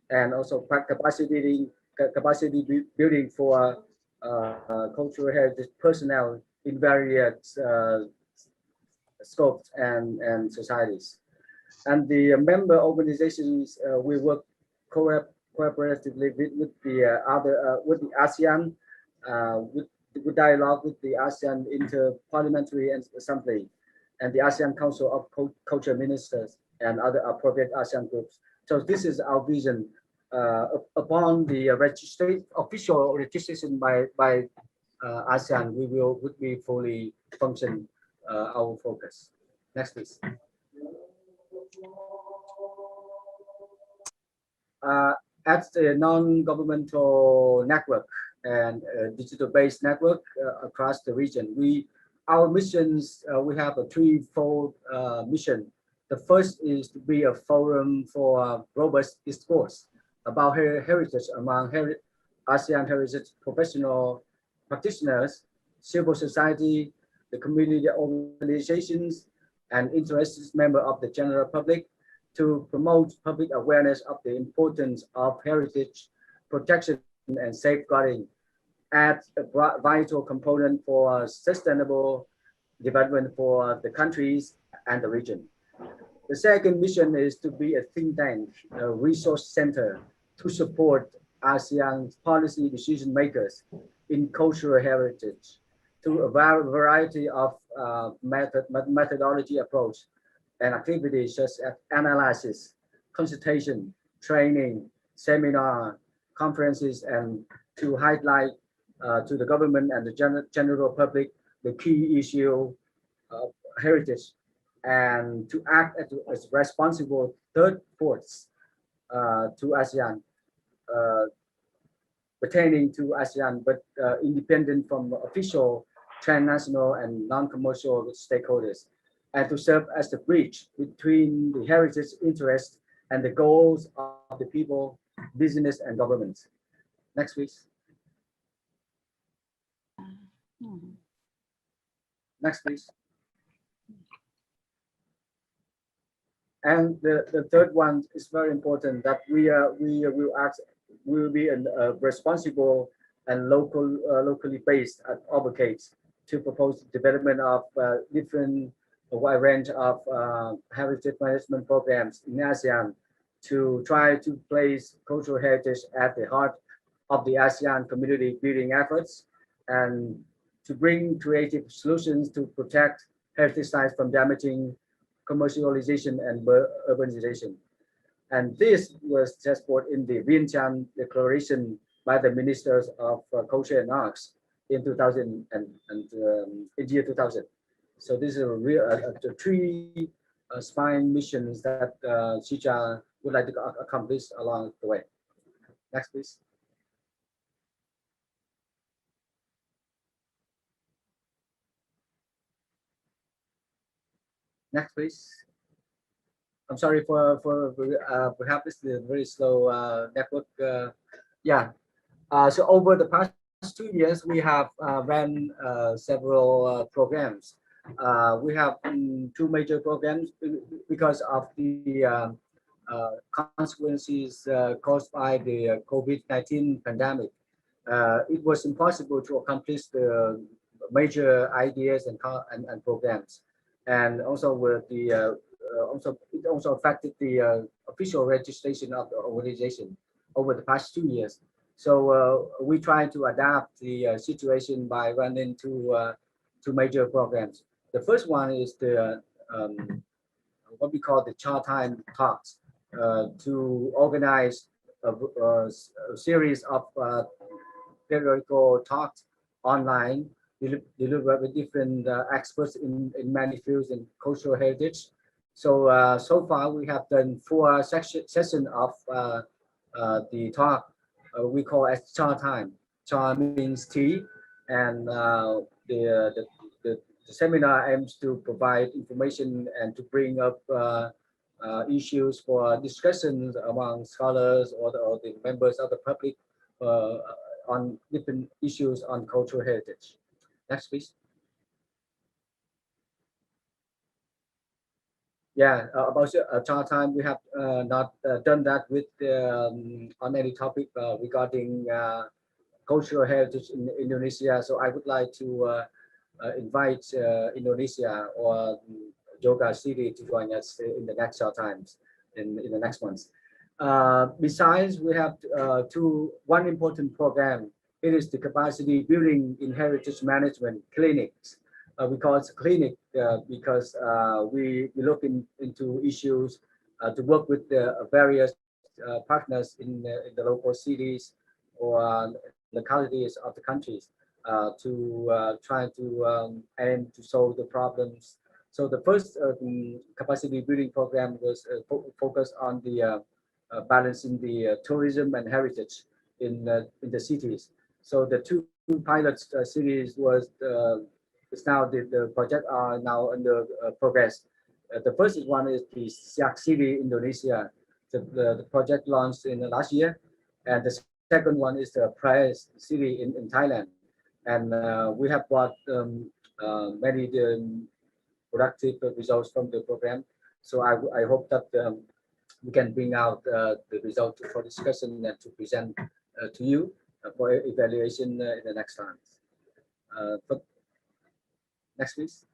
and also capacity building for cultural heritage personnel in various scopes and societies. And the member organizations, we work cooperatively with the other with the ASEAN, with dialogue with the ASEAN Inter-Parliamentary Assembly and the ASEAN Council of Culture Ministers and other appropriate ASEAN groups. So this is our vision. Upon the official registration by ASEAN, would be fully function our focus. Next, please. As a non-governmental network and digital-based network across the region, our missions, we have a threefold mission. The first is to be a forum for robust discourse about heritage among ASEAN heritage professional practitioners, civil society, the community organizations, and interested members of the general public, to promote public awareness of the importance of heritage protection and safeguarding as a vital component for sustainable development for the countries and the region. The second mission is to be a think tank, a resource center to support ASEAN's policy decision makers in cultural heritage through a variety of methodology approach and activities such as analysis, consultation, training, seminar, conferences, and to highlight to the government and the general public the key issue of heritage, and to act as responsible third force to ASEAN, pertaining to ASEAN, but independent from official, transnational, and non-commercial stakeholders, and to serve as the bridge between the heritage interests and the goals of the people, business, and government. Next, please. Next, please. And the third one is very important, that we will be responsible and locally based advocates to propose development of a wide range of heritage management programs in ASEAN to try to place cultural heritage at the heart of the ASEAN community building efforts, and to bring creative solutions to protect heritage sites from damaging commercialization and urbanization. And this was just put in the Vientiane Declaration by the Ministers of Culture and Arts in 2000 in year 2000. So this is a real three spine missions that Zhejiang would like to accomplish along the way. Next, please. Next, please. I'm sorry for perhaps the very slow network. Yeah. So over the past 2 years, we have ran several programs. We have 2 major programs because of the consequences caused by the COVID-19 pandemic. It was impossible to accomplish the major ideas and programs, and also with the it also affected the official registration of the organization over the past 2 years. So we try to adapt the situation by running 2 major programs. The first one is the what we call the Cha Time Talks, to organize a series of periodical talks online, delivered with different experts in many fields in cultural heritage. So so far we have done 4 sessions of the talk. We call it Cha Time. Cha means tea, and the seminar aims to provide information and to bring up issues for discussions among scholars or the members of the public on different issues on cultural heritage. Next, please. Yeah, about Cha Time, we have not done that with on any topic regarding cultural heritage in Indonesia. So I would like to invite Indonesia or Jogja City to join us in the next short times in the next months. Besides, we have one important program. It is the capacity building in heritage management clinics. We call it clinic because we look into issues to work with the various partners in the local cities or localities of the countries to try to aim to solve the problems. So the first capacity building program was focused on the balancing the tourism and heritage in the cities. So the 2 pilot cities was now the project are now under progress. The first one is the Siak City, Indonesia. The project launched in the last year, and the second one is the Praes City in Thailand. And we have got many productive results from the program. So I hope that we can bring out the result for discussion and to present to you for evaluation in the next time. Next, please.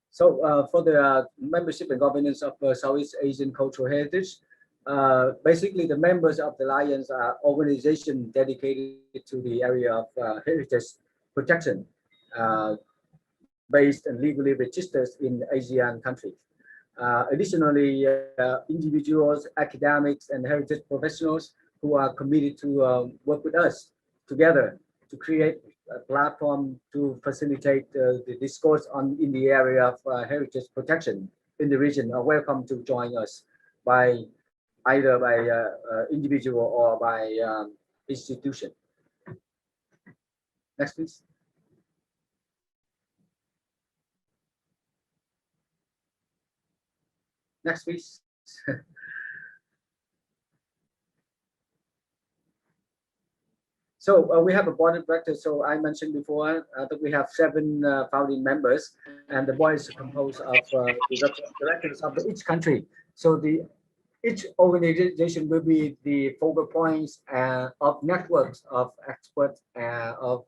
So for the membership and governance of Southeast Asian cultural heritage, basically the members of the Alliance are organizations dedicated to the area of heritage protection, based and legally registered in Asian countries. Additionally, individuals, academics, and heritage professionals who are committed to work with us together to create a platform to facilitate the discourse in the area of heritage protection in the region are welcome to join us by either by individual or by institution. Next, please. Next, please. So we have a board of directors. So I mentioned before that we have 7 founding members, and the board is composed of the directors of each country. So each organization will be the focal points of networks of experts of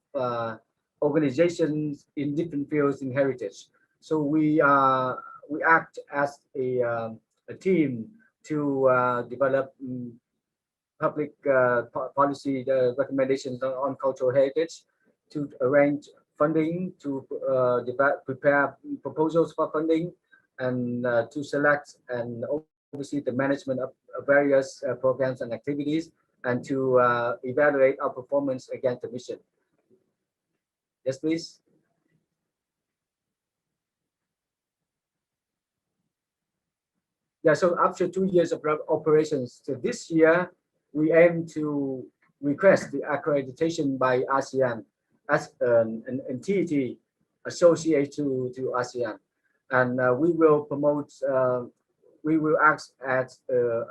organizations in different fields in heritage. So we act as a team to develop public policy recommendations on cultural heritage, to arrange funding, to prepare proposals for funding, and to select and oversee the management of various programs and activities, and to evaluate our performance against the mission. Yes, please. Yeah, so after 2 years of operations, so this year we aim to request the accreditation by ASEAN as an entity associated to ASEAN, and we will promote. We will act as a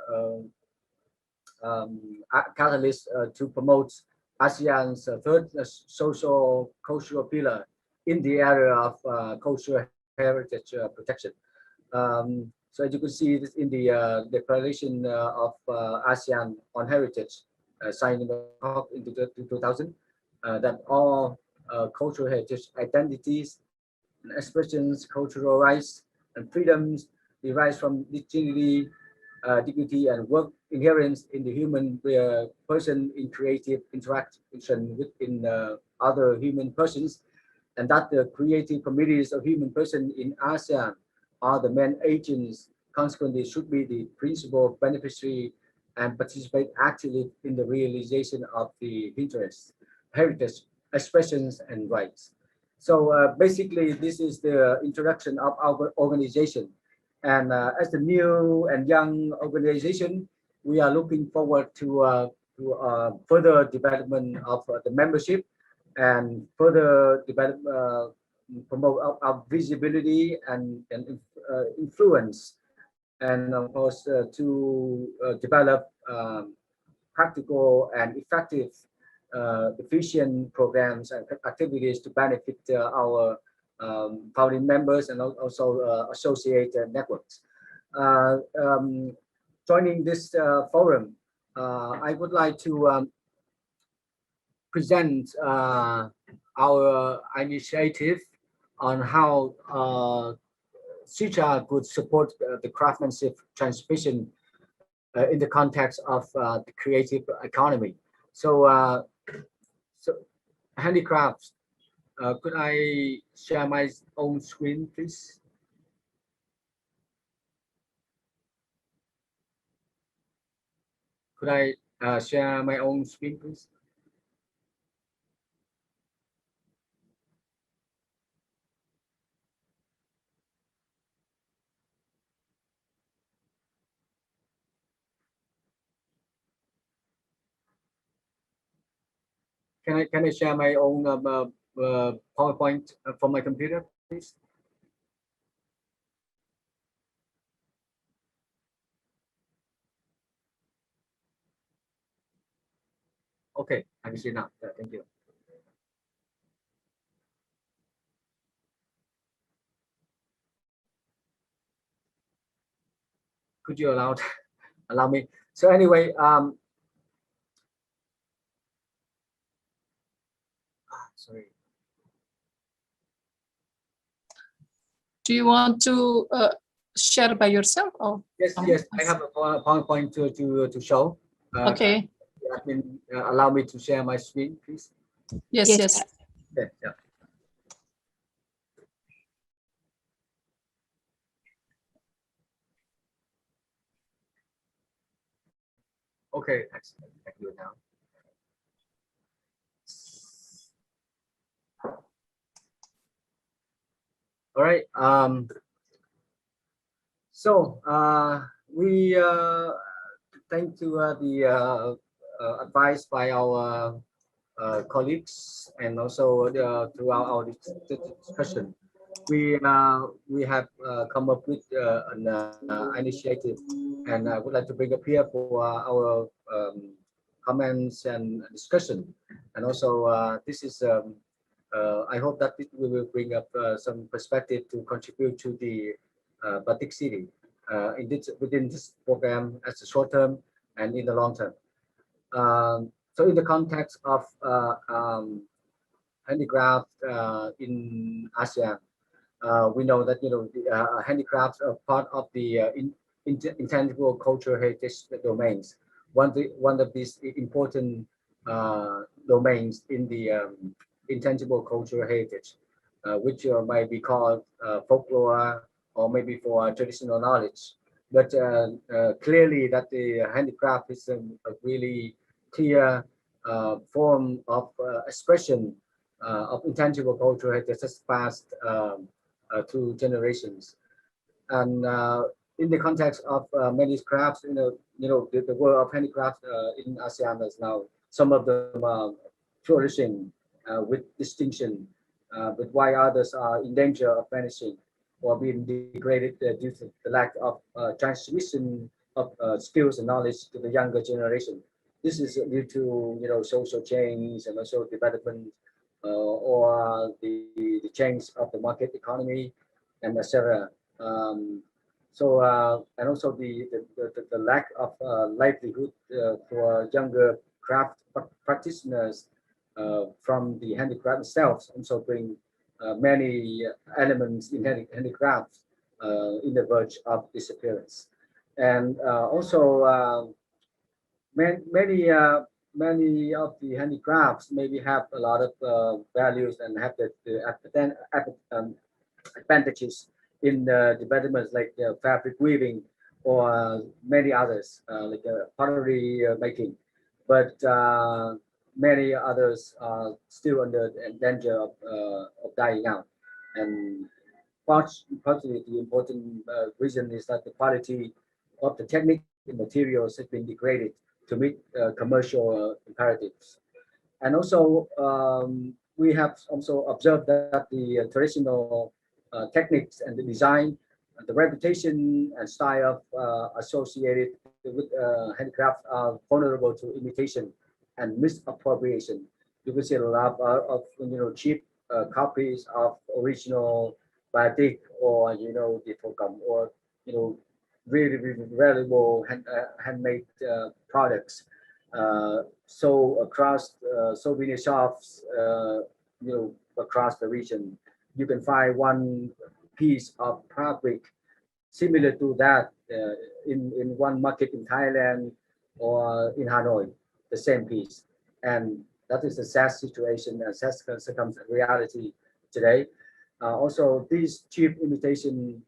catalyst to promote ASEAN's third social cultural pillar in the area of cultural heritage protection. So as you can see this in the declaration of ASEAN on heritage signed in Bangkok in 2000, that all cultural heritage identities and expressions, cultural rights and freedoms derives from dignity, and work inherent in the human person in creative interaction within other human persons, and that the creative communities of human person in ASEAN are the main agents, consequently should be the principal beneficiary and participate actively in the realization of the interests, heritage, expressions, and rights. So basically, this is the introduction of our organization. And as the new and young organization, we are looking forward to further development of the membership and further promote our visibility and influence, and of course to develop practical and effective efficient programs and activities to benefit our founding members and also associated networks. Joining this forum, I would like to present our initiative on how Zhejiang could support the craftsmanship transmission in the context of the creative economy. So, handicrafts. Could I share my own screen, please? Could I share my own screen, please? Can I share my own PowerPoint from my computer, please? Okay, I can see now. Yeah, thank you. Could you allow me? So anyway, sorry. Do you want to share by yourself? Or Yes, I have a PowerPoint to show. Okay. Allow me to share my screen, please. Yes. Okay, yeah. Okay, excellent. Thank you now. All right. So we thank to the advice by our colleagues, and also throughout our discussion, we have come up with an initiative, and I would like to bring up here for our comments and discussion. And also, this is I hope that we will bring up some perspective to contribute to the Batik City within this program as a short term and in the long term. So in the context of handicraft in ASEAN, we know that the handicrafts are part of the intangible cultural heritage domains. One of these important domains in the intangible cultural heritage, which might be called folklore or maybe for traditional knowledge. But clearly that the handicraft is a really clear form of expression of intangible cultural heritage that's passed through generations. And in the context of many crafts, the world of handicraft in ASEAN is now, some of them are flourishing with distinction, but while others are in danger of vanishing or being degraded due to the lack of transmission of skills and knowledge to the younger generation. This is due to social change and also development or the change of the market economy and etc. And also the lack of livelihood for younger craft practitioners from the handicraft itself also bring many elements in handicrafts in the verge of disappearance. And also many of the handicrafts maybe have a lot of values and have the advantages in the developments like fabric weaving or many others like pottery making, but many others are still under danger of dying out. And partly the important reason is that the quality of the technique and materials has been degraded to meet commercial imperatives. And also we have also observed that the traditional techniques and the design, and the reputation and style associated with handicraft are vulnerable to imitation and misappropriation. You can see a lot of cheap copies of original batik or the tokam or really valuable handmade products. So across souvenir shops, across the region, you can find one piece of fabric similar to that in one market in Thailand or in Hanoi, the same piece. And that is a sad situation, a sad reality today. Also, these cheap imitation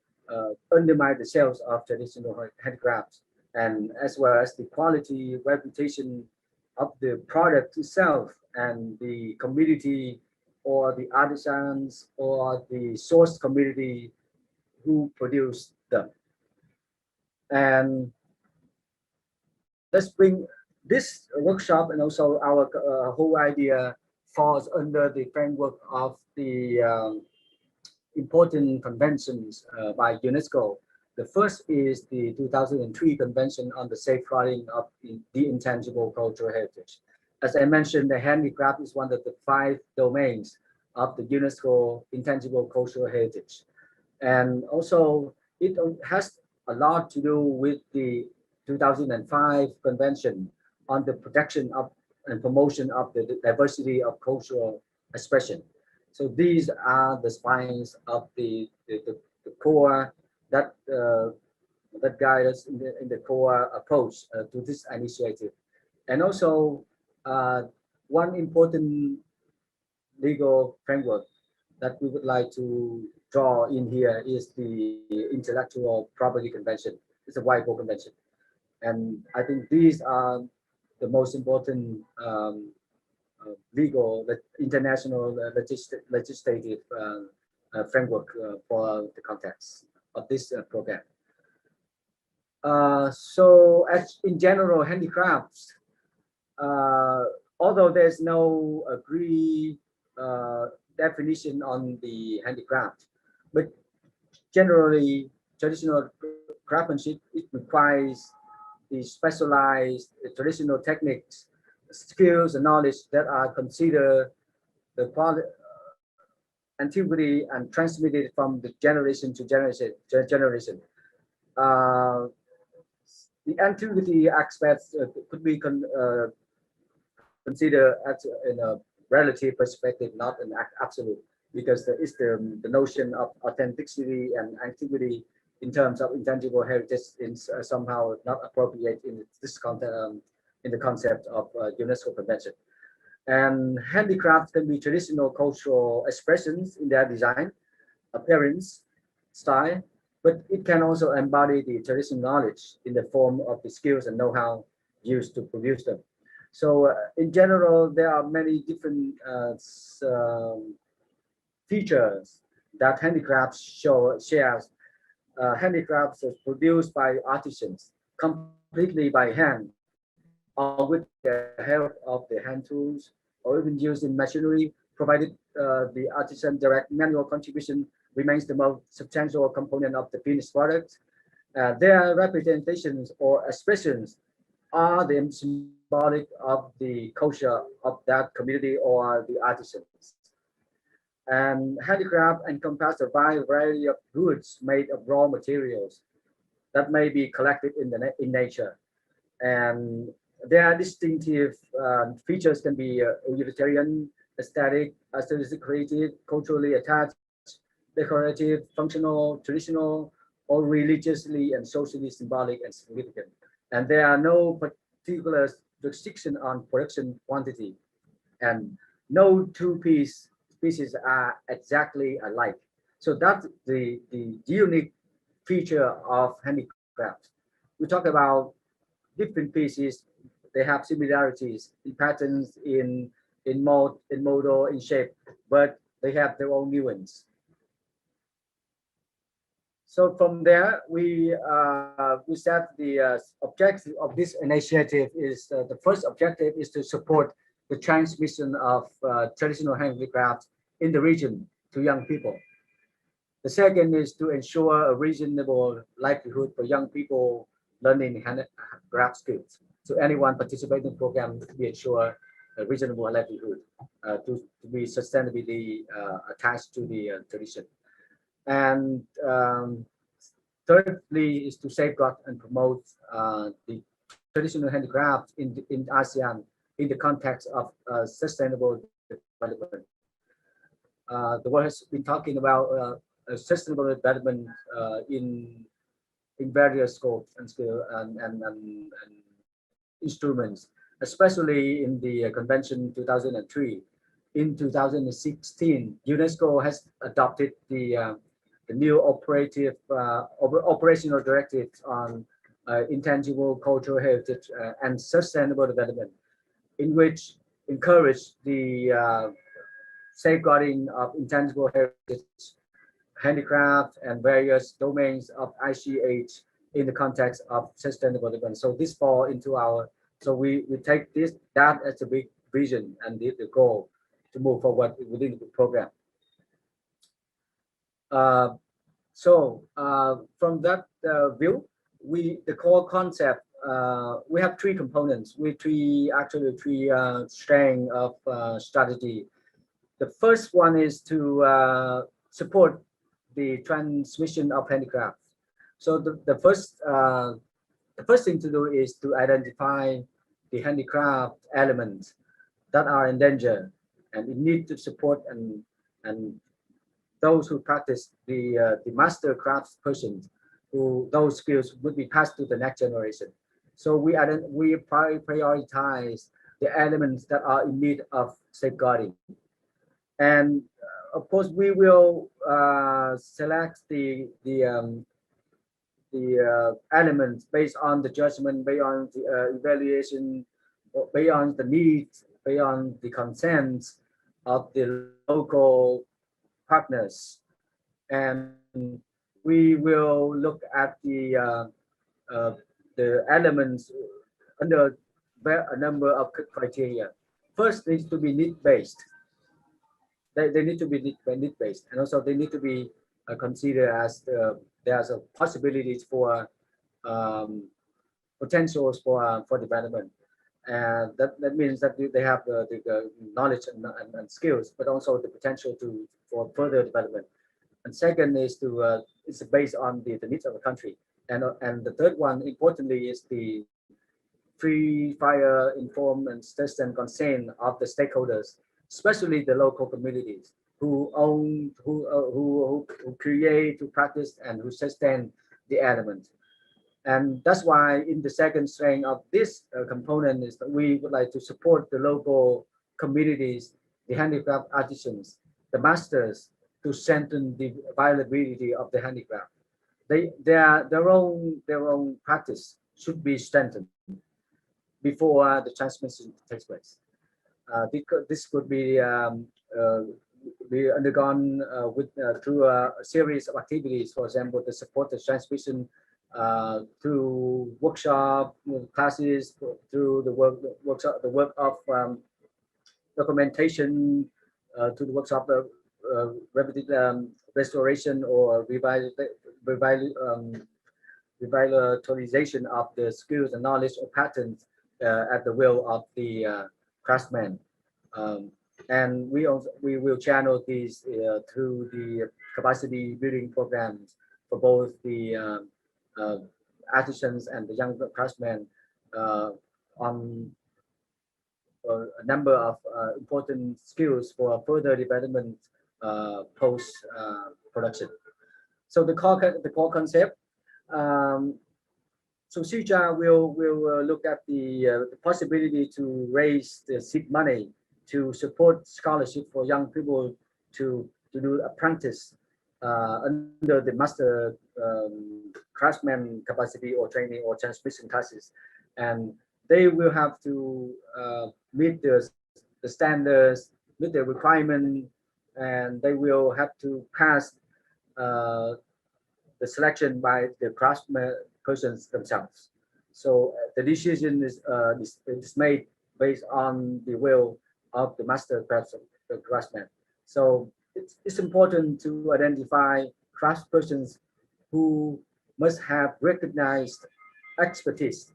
undermine the sales of traditional handicrafts, and as well as the quality reputation of the product itself and the community or the artisans or the source community who produce them. And let's bring this workshop and also our whole idea falls under the framework of the important conventions by UNESCO. The first is the 2003 Convention on the Safeguarding of the Intangible Cultural Heritage. As I mentioned, the handicraft is one of the 5 domains of the UNESCO Intangible Cultural Heritage. And also it has a lot to do with the 2005 Convention on the protection of and promotion of the diversity of cultural expression. So these are the spines of the core that guide us in the core approach to this initiative. And also one important legal framework that we would like to draw in here is the Intellectual Property Convention. It's a WIPO convention. And I think these are the most important legal, international legislative framework for the context of this program. So as in general, handicrafts, although there's no agreed definition on the handicraft, but generally traditional craftsmanship, it requires the specialized traditional techniques skills and knowledge that are considered the quality, antiquity and transmitted from the generation to generation. The antiquity aspects could be considered as in a relative perspective, not an absolute, because there is the notion of authenticity and antiquity in terms of intangible heritage is somehow not appropriate in this context, in the concept of UNESCO Convention. And handicrafts can be traditional cultural expressions in their design, appearance, style, but it can also embody the traditional knowledge in the form of the skills and know-how used to produce them. So in general, there are many different features that handicrafts shares. Handicrafts is produced by artisans completely by hand, or with the help of the hand tools, or even used in machinery, provided the artisan direct manual contribution remains the most substantial component of the finished product. Their representations or expressions are the symbolic of the culture of that community or the artisans. And handicraft encompasses a wide variety of goods made of raw materials that may be collected in nature. And their distinctive features can be utilitarian, aesthetic, creative, culturally attached, decorative, functional, traditional, or religiously and socially symbolic and significant. And there are no particular restriction on production quantity, and no two pieces are exactly alike. So that's the unique feature of handicraft. We talk about different pieces. They have similarities in patterns, in model, in shape, but they have their own nuance. So from there, we set the objective of this initiative is the first objective is to support the transmission of traditional handicrafts in the region to young people. The second is to ensure a reasonable livelihood for young people learning handicraft skills. So anyone participating in the program to be ensure a reasonable livelihood to be sustainably attached to the tradition. And thirdly is to safeguard and promote the traditional handicraft in ASEAN in the context of sustainable development. The world has been talking about sustainable development in various scopes and scale and instruments, especially in the Convention 2003. In 2016, UNESCO has adopted the new operational directives on intangible cultural heritage and sustainable development, in which encourage the safeguarding of intangible heritage, handicraft, and various domains of ICH in the context of sustainable development. So this fall into our, so we take that as a big vision and the goal to move forward within the program. From that view, the core concept, we have three components. Actually three strengths of strategy. The first one is to support the transmission of handicraft. So the first thing to do is to identify the handicraft elements that are in danger and in need to support and those who practice the master craftspersons, who those skills would be passed to the next generation. So we prioritize the elements that are in need of safeguarding, and of course we will select the elements based on the judgment, based on the evaluation, based on the needs, based on the consents of the local partners, and we will look at the elements under a number of criteria. First needs to be need-based. They need to be need-based, and also they need to be considered as there's a possibilities for potentials for development. And that means that they have the knowledge and skills, but also the potential for further development. And second is it's based on the needs of the country. And the third one, importantly, is the free, fair, informed, and consistent consent of the stakeholders, especially the local communities who own, who create, who practice, and who sustain the element. And that's why in the second strand of this component is that we would like to support the local communities, the handicraft artisans, the masters, to strengthen the viability of the handicraft. Their own practice should be strengthened before the transmission takes place. This could be undergone through a series of activities, for example, to support the transmission through workshop classes, through the work of documentation, to the workshop of restoration or revitalization of the skills and knowledge or patterns at the will of the craftsmen. And we will channel these through the capacity building programs for both the artisans and the young craftsmen on a number of important skills for further development post production. So the core concept. So Zhejiang will look at the possibility to raise the seed money to support scholarship for young people to do apprentice under the master craftsman capacity or training or transmission classes, and they will have to meet the standards, meet the requirement, and they will have to pass the selection by the craftsmen persons themselves. So the decision is made based on the will of the master craftsman. So it's important to identify craftspersons who must have recognized expertise,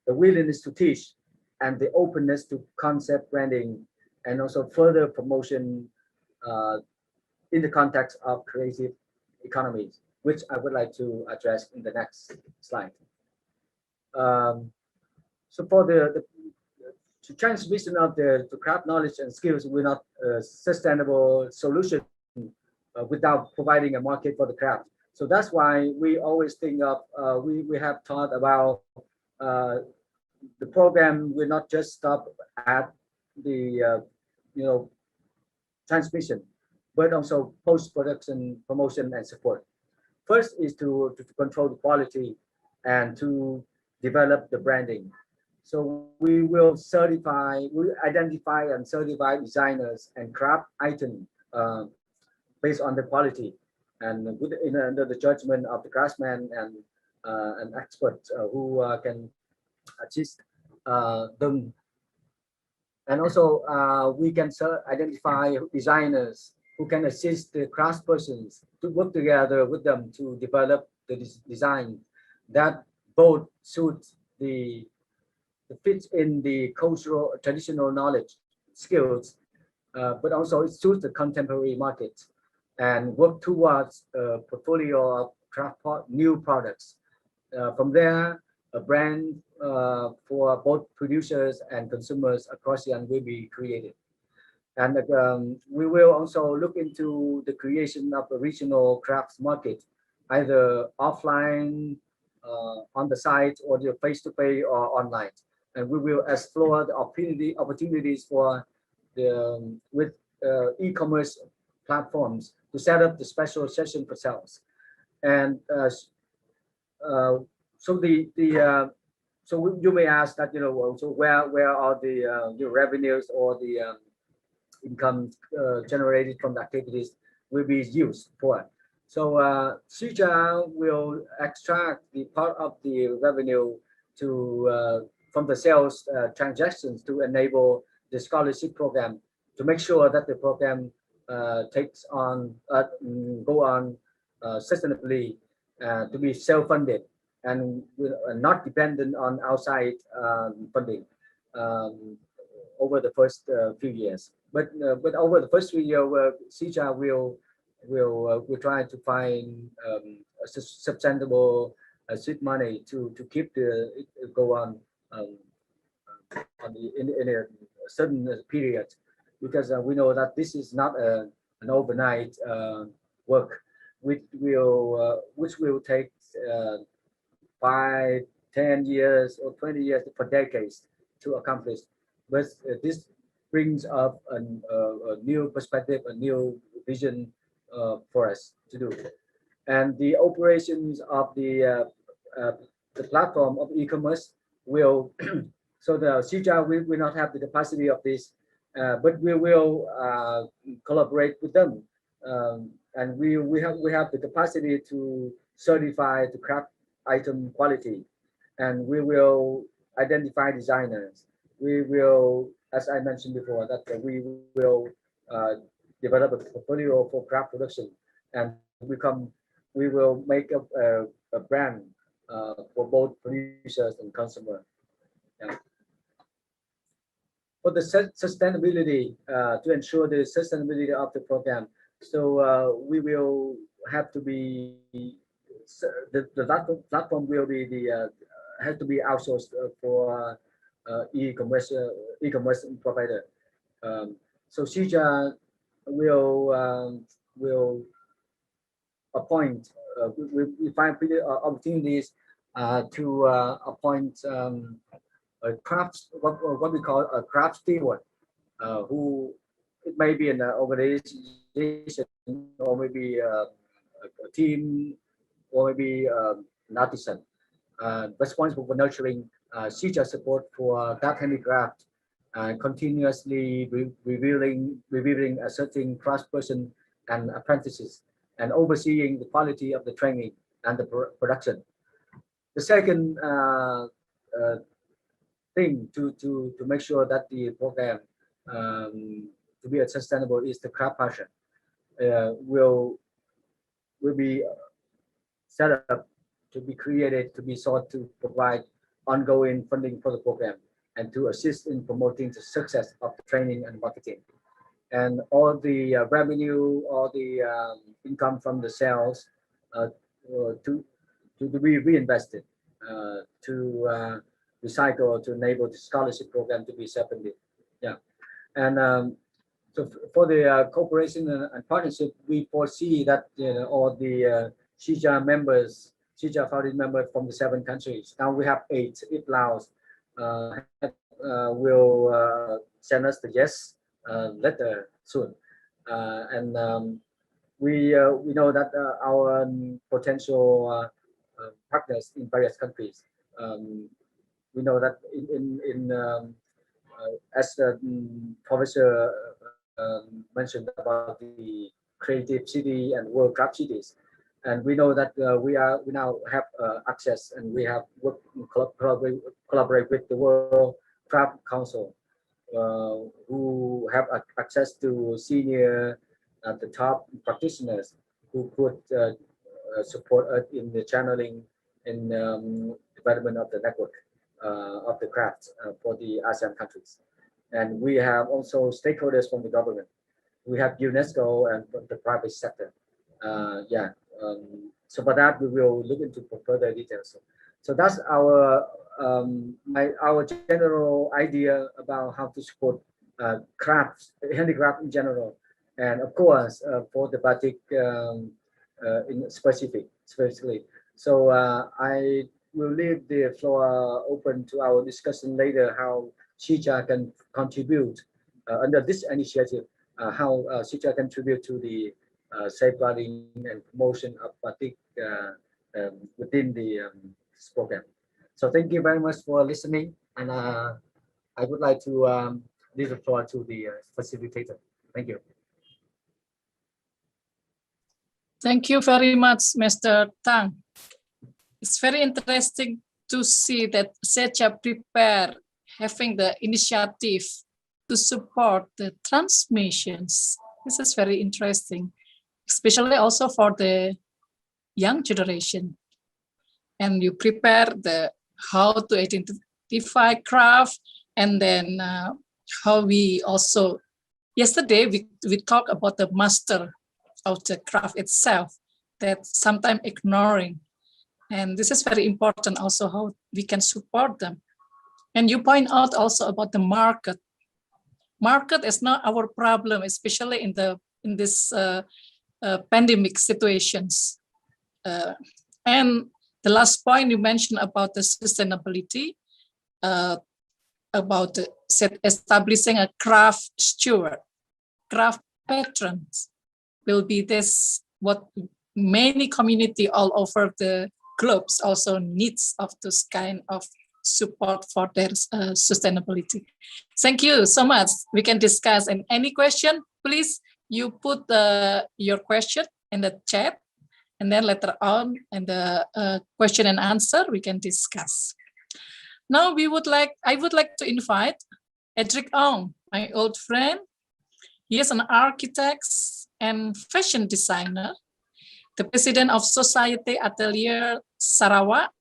the willingness to teach, and the openness to concept branding, and also further promotion in the context of creative economies, which I would like to address in the next slide. So for the transmission of the craft knowledge and skills, we're not a sustainable solution without providing a market for the craft. So that's why we always think of, we have thought about the program will not just stop at the transmission, but also post-production promotion and support. First is to control the quality and to develop the branding. So we will identify and certify designers and craft items based on the quality and under the judgment of the craftsman and an expert who can assist them. And also we can identify designers who can assist the craftspersons to work together with them to develop the design that both suits the fits in the cultural traditional knowledge skills, but also it suits the contemporary market, and work towards a portfolio of new products. From there, a brand for both producers and consumers across the will be created. And we will also look into the creation of a regional crafts market, either offline on the site or the face-to-face or online. And we will explore the opportunities for the with e-commerce platforms to set up the special session for sales. And so so you may ask that, so where are the revenues or the income generated from the activities will be used for. So Zhejiang will extract the part of the revenue to from the sales transactions to enable the scholarship program, to make sure that the program go on sustainably, to be self-funded and not dependent on outside funding. over the first few years. But over the first 3 years, Zhejiang will try to find a sustainable seed money to keep it go on in a certain period, because we know that this is not an overnight work, which will take 5, 10 years or 20 years for decades to accomplish. But this brings up a new perspective, a new vision for us to do. And the operations of the platform of e-commerce will so the Zhejiang will not have the capacity of this, but we will collaborate with them, and we have the capacity to certify the craft item quality, and we will identify designers. We will, as I mentioned before, that we will develop a portfolio for craft production, and we will make a brand for both producers and consumer. Yeah. For the sustainability, to ensure the sustainability of the program, so we will have to be the platform will be has to be outsourced for e-commerce provider. So Zhejiang will appoint. We find opportunities to appoint what we call a craft steward, who it may be an organization or maybe a team or maybe an artisan, responsible for nurturing Zhejiang support for that handicraft, continuously revealing asserting craftsperson and apprentices, and overseeing the quality of the training and the production. The second thing to make sure that the program to be sustainable is the craft passion. Will be set up to be created, to be sought to provide ongoing funding for the program and to assist in promoting the success of the training and marketing. And all the revenue, all the income from the sales to be reinvested, to recycle, to enable the scholarship program to be self-funded. Yeah, and so for the cooperation and partnership, we foresee that all the Zhejiang members, Zhejiang founding members from the 7 countries. Now we have 8. If Laos will send us the yes letter soon, and we know that our potential partners in various countries. We know that as Professor mentioned about the creative city and world craft cities, and we know that we now have access, and we have collaborate with the World Craft Council, who have access to senior the top practitioners who could support us in the channeling in development of the network of the crafts for the ASEAN countries. And we have also stakeholders from the government. We have UNESCO and the private sector. So for that, we will look into further details. So that's our our general idea about how to support crafts, handicraft in general, and of course for the batik in specifically. So I will leave the floor open to our discussion later, how Zhejiang can contribute under this initiative, how Zhejiang contribute to the safeguarding and promotion of batik within the program. So thank you very much for listening, and I would like to leave the floor to the facilitator. Thank you. Thank you very much, Mr. Tang. It's very interesting to see that Zhejiang prepare having the initiative to support the transmissions. This is very interesting, especially also for the young generation. And you prepare the how to identify craft And then how we also, yesterday we talked about the master of the craft itself that sometimes ignoring. And this is very important also how we can support them. And you point out also about the market. Market is not our problem, especially in this pandemic situations. And the last point you mentioned about the sustainability, about establishing a craft steward, craft patrons will be this what many community all over the globes also needs of this kind of support for their sustainability. Thank you so much. We can discuss, and any question, please you put your question in the chat, and then later on in the question and answer we can discuss. Now I would like to invite Edric Ong, my old friend. He is an architect and fashion designer, the president of Society Atelier Sarawak,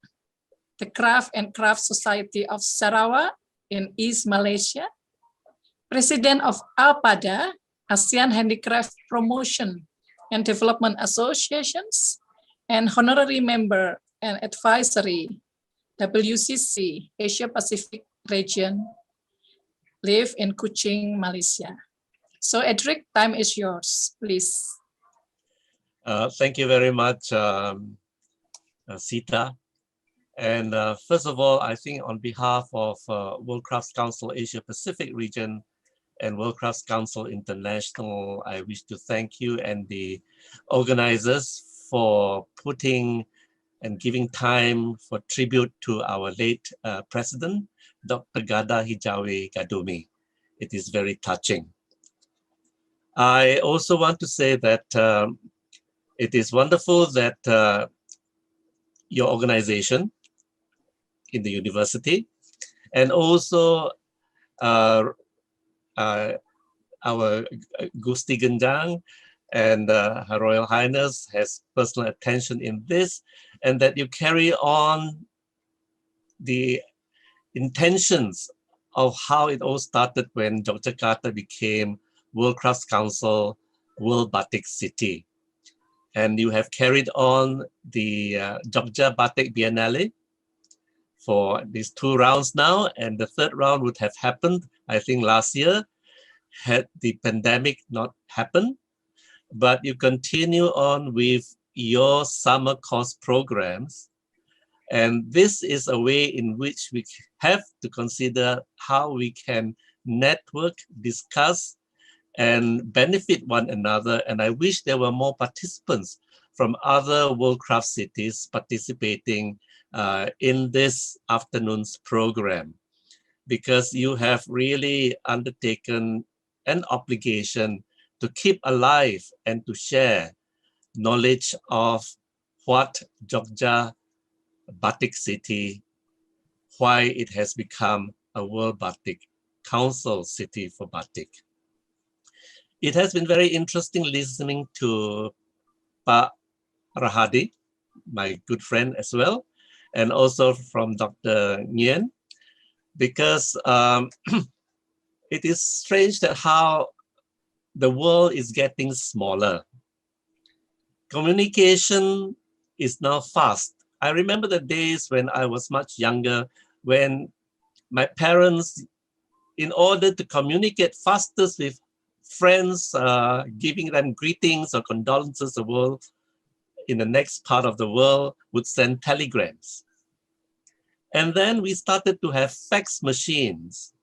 the Craft and Craft Society of Sarawak in East Malaysia, president of APADA, ASEAN Handicraft Promotion and Development Associations, and honorary member and advisory WCC Asia Pacific region, live in Kuching, Malaysia. So Edric, time is yours, please. Thank you very much, Sita. And first of all, I think on behalf of World Crafts Council Asia Pacific region and World Crafts Council International, I wish to thank you and the organizers for putting and giving time for tribute to our late president, Dr. Gada Hijawi Gadumi. It is very touching. I also want to say that it is wonderful that your organization in the university and also our Gusti Genjang and Her Royal Highness has personal attention in this, and that you carry on the intentions of how it all started when Yogyakarta became World Crafts Council World Batik City. And you have carried on the Jogja Batik Biennale for these 2 rounds now, and the 3rd round would have happened, I think, last year, had the pandemic not happened. But you continue on with your summer course programs. And this is a way in which we have to consider how we can network, discuss, and benefit one another. And I wish there were more participants from other World Craft cities participating in this afternoon's program, because you have really undertaken an obligation to keep alive and to share knowledge of what Jogja Batik City, why it has become a World Batik Council city for batik. It has been very interesting listening to Pak Rahadi, my good friend as well, and also from Dr. Nguyen, because it is strange that how the world is getting smaller. Communication is now fast. I remember the days when I was much younger, when my parents, in order to communicate fastest with friends, giving them greetings or condolences of the world in the next part of the world, would send telegrams. And then we started to have fax machines.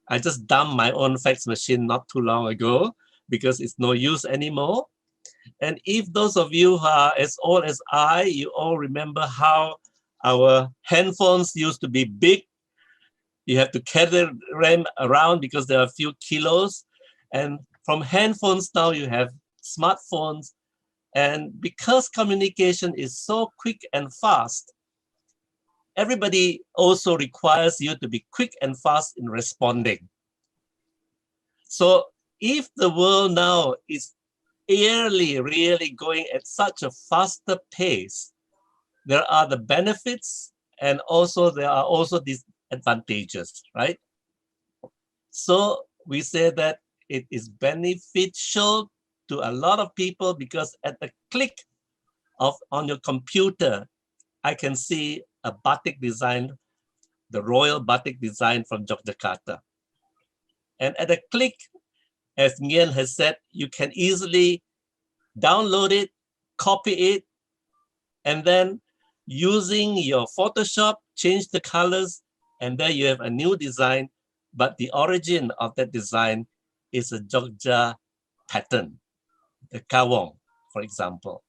I just dumped my own fax machine not too long ago because it's no use anymore. And if those of you who are as old as I, you all remember how our handphones used to be big. You have to carry them around because there are a few kilos. And from handphones now you have smartphones. And because communication is so quick and fast, everybody also requires you to be quick and fast in responding. So if the world now is really going at such a faster pace, there are the benefits and also there are also disadvantages, right? So we say that it is beneficial to a lot of people because at the click of on your computer, I can see a batik design, the royal batik design from Yogyakarta. And at a click, as Nguyen has said, you can easily download it, copy it, and then using your Photoshop, change the colors, and there you have a new design. But the origin of that design is a Jogja pattern, the Kawong, for example.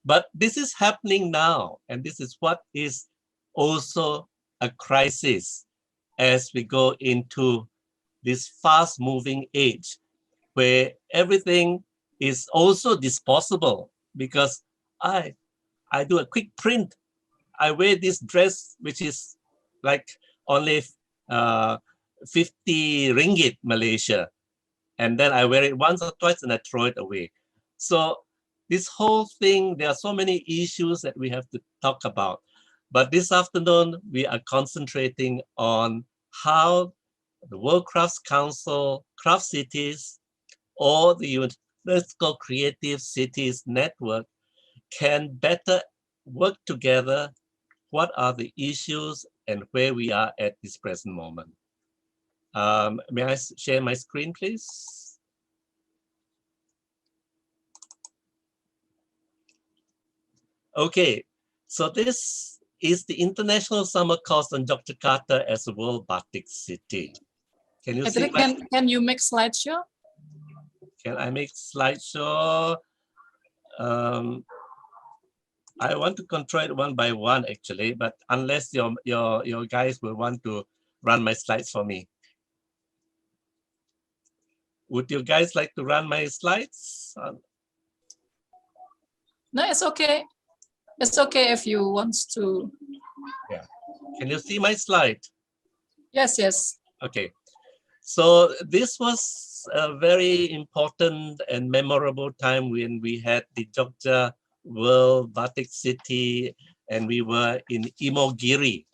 But this is happening now, and this is what is also a crisis as we go into this fast-moving age where everything is also disposable, because I do a quick print. I wear this dress, which is like only 50 ringgit Malaysia. And then I wear it once or twice and I throw it away. So this whole thing, there are so many issues that we have to talk about. But this afternoon, we are concentrating on how the World Crafts Council, Craft Cities, or the UNESCO Creative Cities Network can better work together. What are the issues and where we are at this present moment? May I share my screen, please? Okay, so this is the International Summer Course on Yogyakarta as a World Batik City. Can you see? Can you make slideshow? Can I make slideshow? I want to control it one by one actually, but unless your guys will want to run my slides for me. Would you guys like to run my slides? No, it's okay. It's okay if you want to. Yeah. Can you see my slide? Yes, yes. Okay. So this was a very important and memorable time when we had the Jogja World Batik City and we were in Imogiri,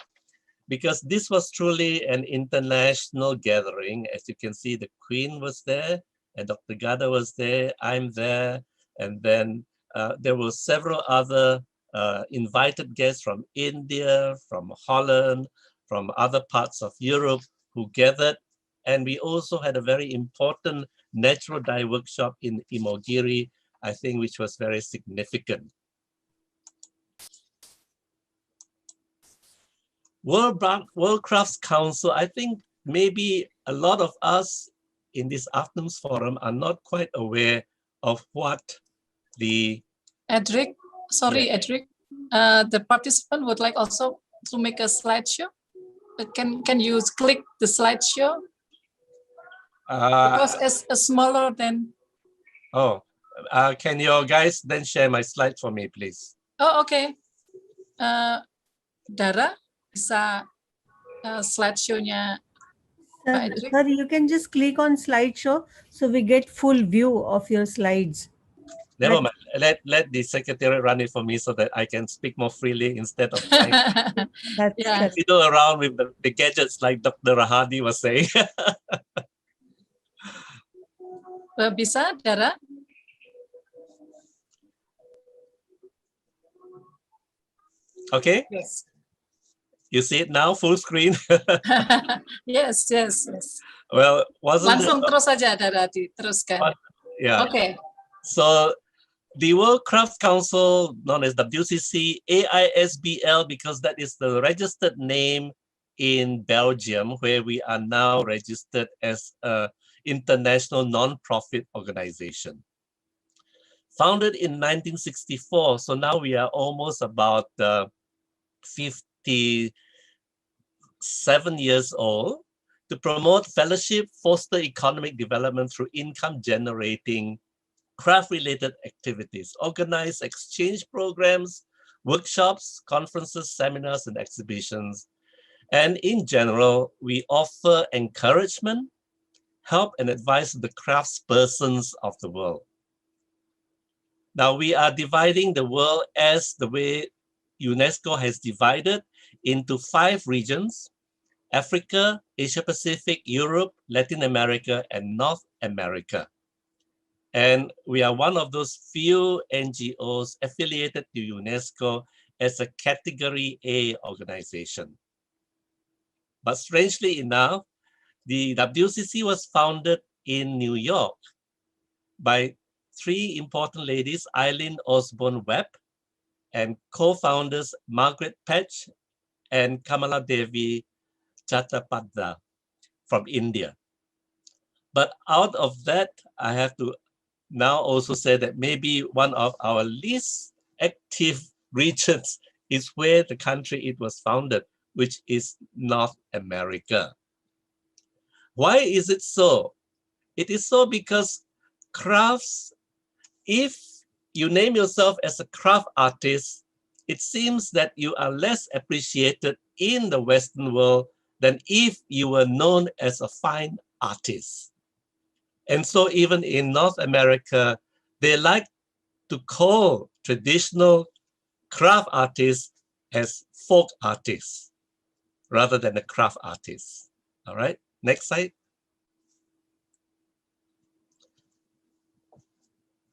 because this was truly an international gathering. As you can see, the Queen was there and Dr. Gada was there, I'm there, and then there were several other invited guests from India, from Holland, from other parts of Europe who gathered. And we also had a very important natural dye workshop in Imogiri, I think, which was very significant. World Crafts Council, I think maybe a lot of us in this afternoon's forum are not quite aware of what the... Edric, sorry, yeah. Edric, the participant would like also to make a slideshow. Can you click the slideshow? Because it's smaller than... Oh, can you guys then share my slide for me, please? Oh, okay. Dara, bisa slideshow-nya Pak Edric? Sir, you can just click on slideshow so we get full view of your slides. Never mind. Let the secretary run it for me so that I can speak more freely instead of trying to fiddle around with the gadgets like Dr. Rahadi was saying. Bisa, Dara? Okay. Yes. You see it now, full screen? Yes. Well, langsung terus saja, Dara, diteruskan. Yeah. Okay. So the World Crafts Council, known as WCC, AISBL, because that is the registered name in Belgium, where we are now registered as an international non-profit organization. Founded in 1964, so now we are almost about 57 years old, to promote fellowship, foster economic development through income-generating craft-related activities, organize exchange programs, workshops, conferences, seminars, and exhibitions. And in general, we offer encouragement, help, and advice to the craftspersons of the world. Now, we are dividing the world as the way UNESCO has divided into 5 regions. Africa, Asia Pacific, Europe, Latin America, and North America. And we are one of those few NGOs affiliated to UNESCO as a Category A organization. But strangely enough, the WCC was founded in New York by three important ladies, Eileen Osborne Webb, and co-founders Margaret Patch and Kamala Devi Chattopadhyay from India. But out of that, I have to now also say that maybe one of our least active regions is where the country it was founded, which is North America. Why is it so? It is so because crafts, if you name yourself as a craft artist, it seems that you are less appreciated in the Western world than if you were known as a fine artist. And so even in North America, they like to call traditional craft artists as folk artists rather than a craft artist. All right, next slide.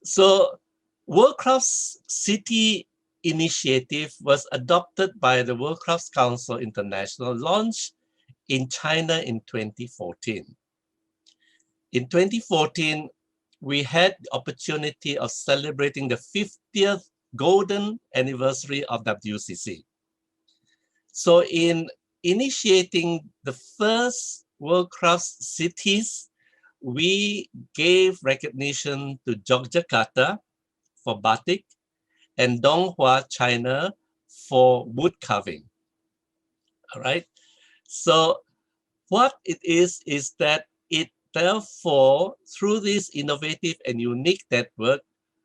So World Crafts City initiative was adopted by the World Crafts Council International, launched in China in 2014. In 2014, we had the opportunity of celebrating the 50th golden anniversary of WCC. So in initiating the first World Crafts Cities, we gave recognition to Yogyakarta for batik and Donghua, China for wood carving. All right. So what it is that it therefore, through this innovative and unique network,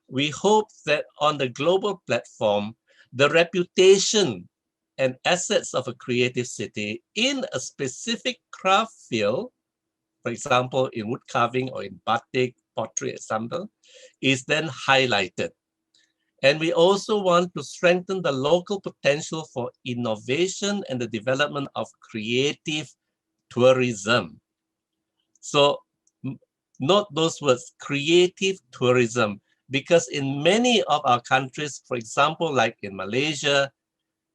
we hope that on the global platform, the reputation and assets of a creative city in a specific craft field, for example, in wood carving or in batik, pottery example, is then highlighted. And we also want to strengthen the local potential for innovation and the development of creative tourism. So note those words, creative tourism, because in many of our countries, for example, like in Malaysia,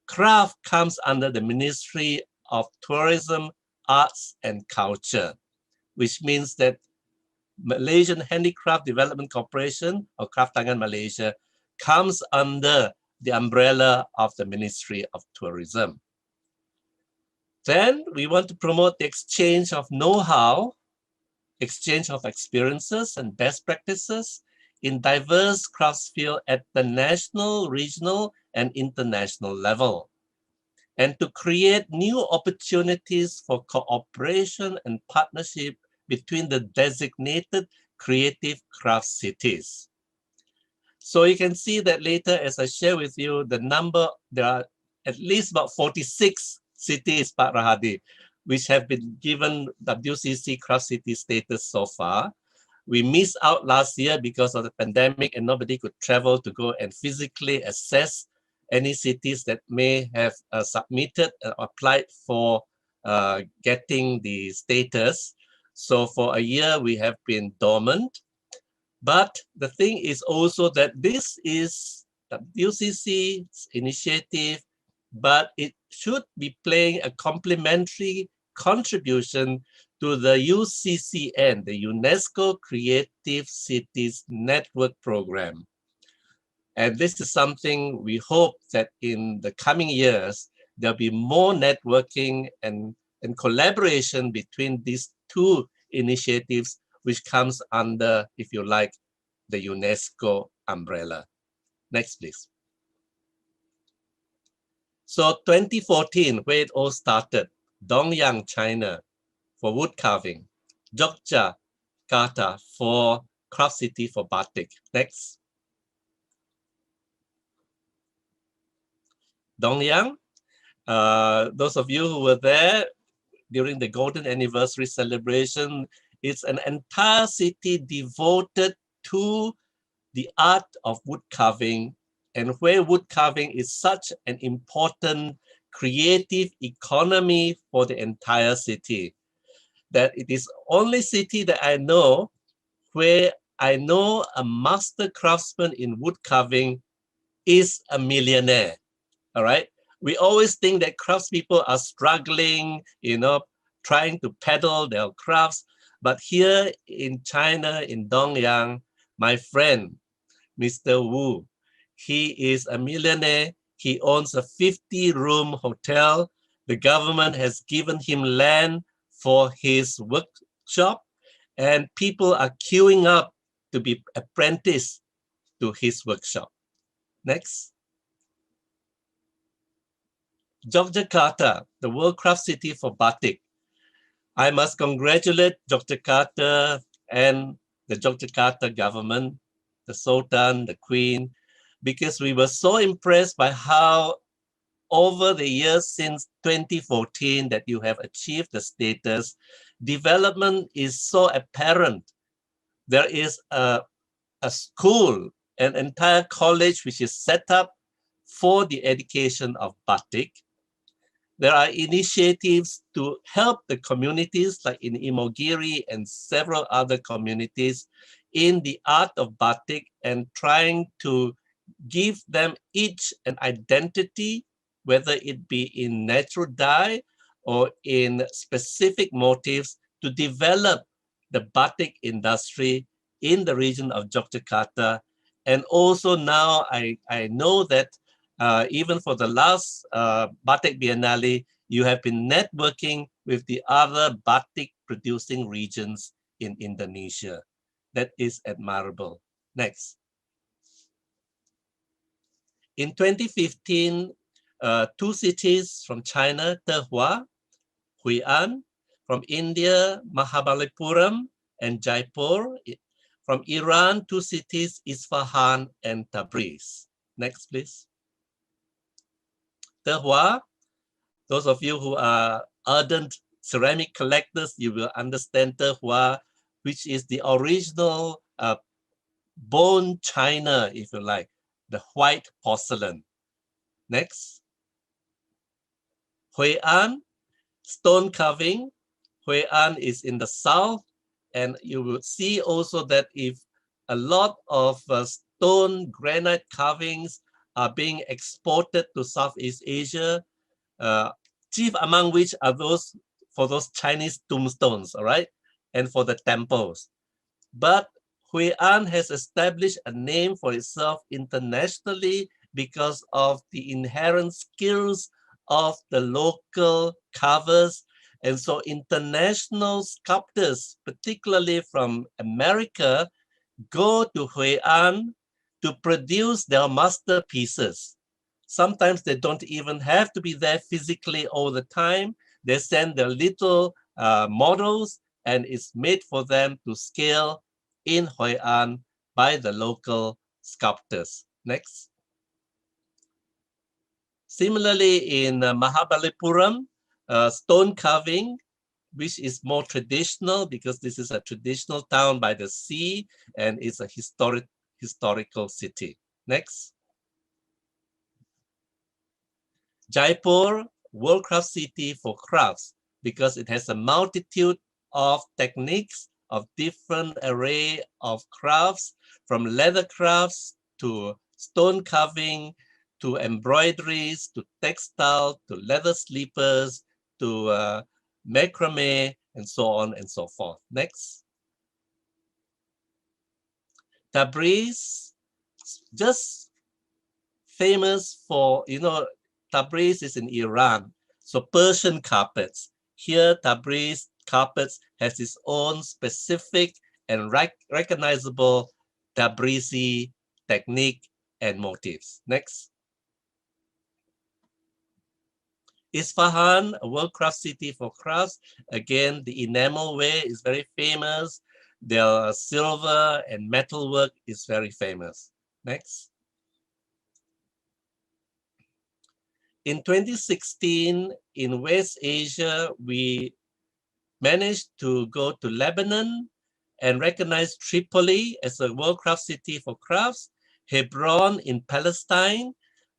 craft comes under the Ministry of Tourism, Arts and Culture, which means that Malaysian Handicraft Development Corporation or Kraftangan Malaysia comes under the umbrella of the Ministry of Tourism. Then we want to promote the exchange of know-how, exchange of experiences and best practices in diverse crafts fields at the national, regional, and international level, and to create new opportunities for cooperation and partnership between the designated creative craft cities. So you can see that later as I share with you the number, there are at least about 46 cities, Pak Rahadi, which have been given WCC Craft City status so far. We missed out last year because of the pandemic and nobody could travel to go and physically assess any cities that may have submitted or applied for getting the status. So for a year, we have been dormant. But the thing is also that this is WCC's initiative, but it should be playing a complementary contribution to the UCCN, the UNESCO Creative Cities Network Program. And this is something we hope that in the coming years, there'll be more networking and collaboration between these two initiatives, which comes under, if you like, the UNESCO umbrella. Next, please. So 2014, where it all started, Donyang, China for wood carving, Jogjakarta for craft city for batik. Next. Donyang, those of you who were there during the golden anniversary celebration, it's an entire city devoted to the art of wood carving, and where wood carving is such an important creative economy for the entire city. That it is only city that I know where I know a master craftsman in wood carving is a millionaire. All right. We always think that craftspeople are struggling, trying to peddle their crafts. But here in China, in Donyang, my friend, Mr. Wu, he is a millionaire. He owns a 50-room hotel. The government has given him land for his workshop, and people are queuing up to be apprenticed to his workshop. Next. Yogyakarta, the world craft city for batik. I must congratulate Yogyakarta and the Yogyakarta government, the Sultan, the Queen, because we were so impressed by how over the years since 2014 that you have achieved the status, development is so apparent. There is a school, an entire college which is set up for the education of batik. There are initiatives to help the communities like in Imogiri and several other communities in the art of batik and trying to give them each an identity, whether it be in natural dye or in specific motifs to develop the batik industry in the region of Yogyakarta. And also now I know that even for the last Batik Biennale, you have been networking with the other batik producing regions in Indonesia. That is admirable. Next. In 2015, 2 cities from China, Tehua, Hui'an, from India, Mahabalipuram and Jaipur, from Iran, 2 cities, Isfahan and Tabriz. Next, please. Tehua, those of you who are ardent ceramic collectors, you will understand Tehua, which is the original bone china, if you like, the white porcelain. Next. Hui'an, stone carving. Hui'an is in the south, and you will see also that if a lot of stone granite carvings are being exported to Southeast Asia, chief among which are those for those Chinese tombstones, all right, and for the temples. But Hui'an has established a name for itself internationally because of the inherent skills of the local carvers. And so international sculptors, particularly from America, go to Hui'an to produce their masterpieces. Sometimes they don't even have to be there physically all the time. They send their little models and it's made for them to scale in Hui'an by the local sculptors. Next. Similarly, in Mahabalipuram, stone carving, which is more traditional because this is a traditional town by the sea and it's a historical city. Next. Jaipur, world craft city for crafts because it has a multitude of techniques of different array of crafts, from leather crafts to stone carving, to embroideries, to textile, to leather sleepers, to macrame, and so on and so forth. Next. Tabriz, just famous for, Tabriz is in Iran, so Persian carpets. Here, Tabriz carpets has its own specific and recognizable Tabrizi technique and motifs. Next. Isfahan, a world craft city for crafts. Again, the enamel ware is very famous. Their silver and metal work is very famous. Next. In 2016, in West Asia, we managed to go to Lebanon and recognize Tripoli as a world craft city for crafts, Hebron in Palestine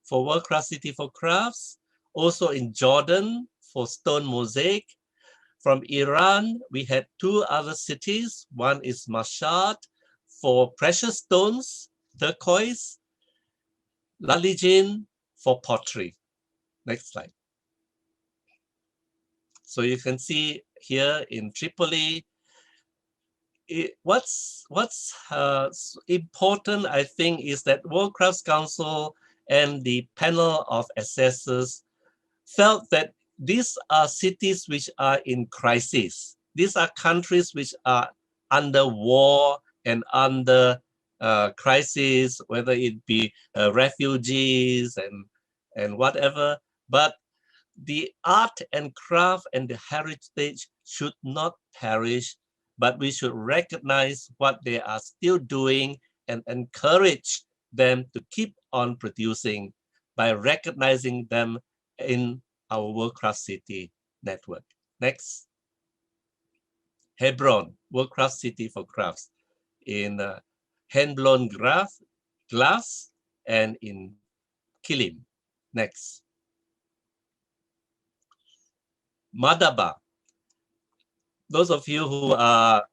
for world craft city for crafts, Also in Jordan for stone mosaic. From Iran, we had 2 other cities. One is Mashhad for precious stones, turquoise, Lalijin for pottery. Next slide. So you can see here in Tripoli, what's important, I think, is that World Crafts Council and the panel of assessors felt that these are cities which are in crisis. These are countries which are under war and under crisis, whether it be refugees and whatever. But the art and craft and the heritage should not perish, but we should recognize what they are still doing and encourage them to keep on producing by recognizing them in our World Craft City network. Next. Hebron, World Craft City for crafts in hand-blown glass and in Kilim. Next. Madaba. Those of you who are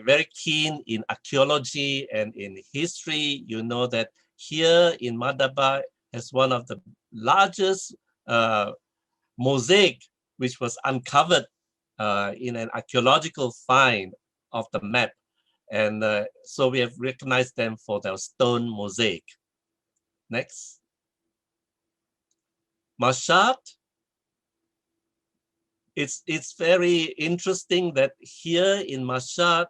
very keen in archaeology and in history, you know that here in Madaba is one of the largest mosaic which was uncovered in an archaeological find of the map. And so we have recognized them for their stone mosaic. Next. Mashhad. It's very interesting that here in Mashhad,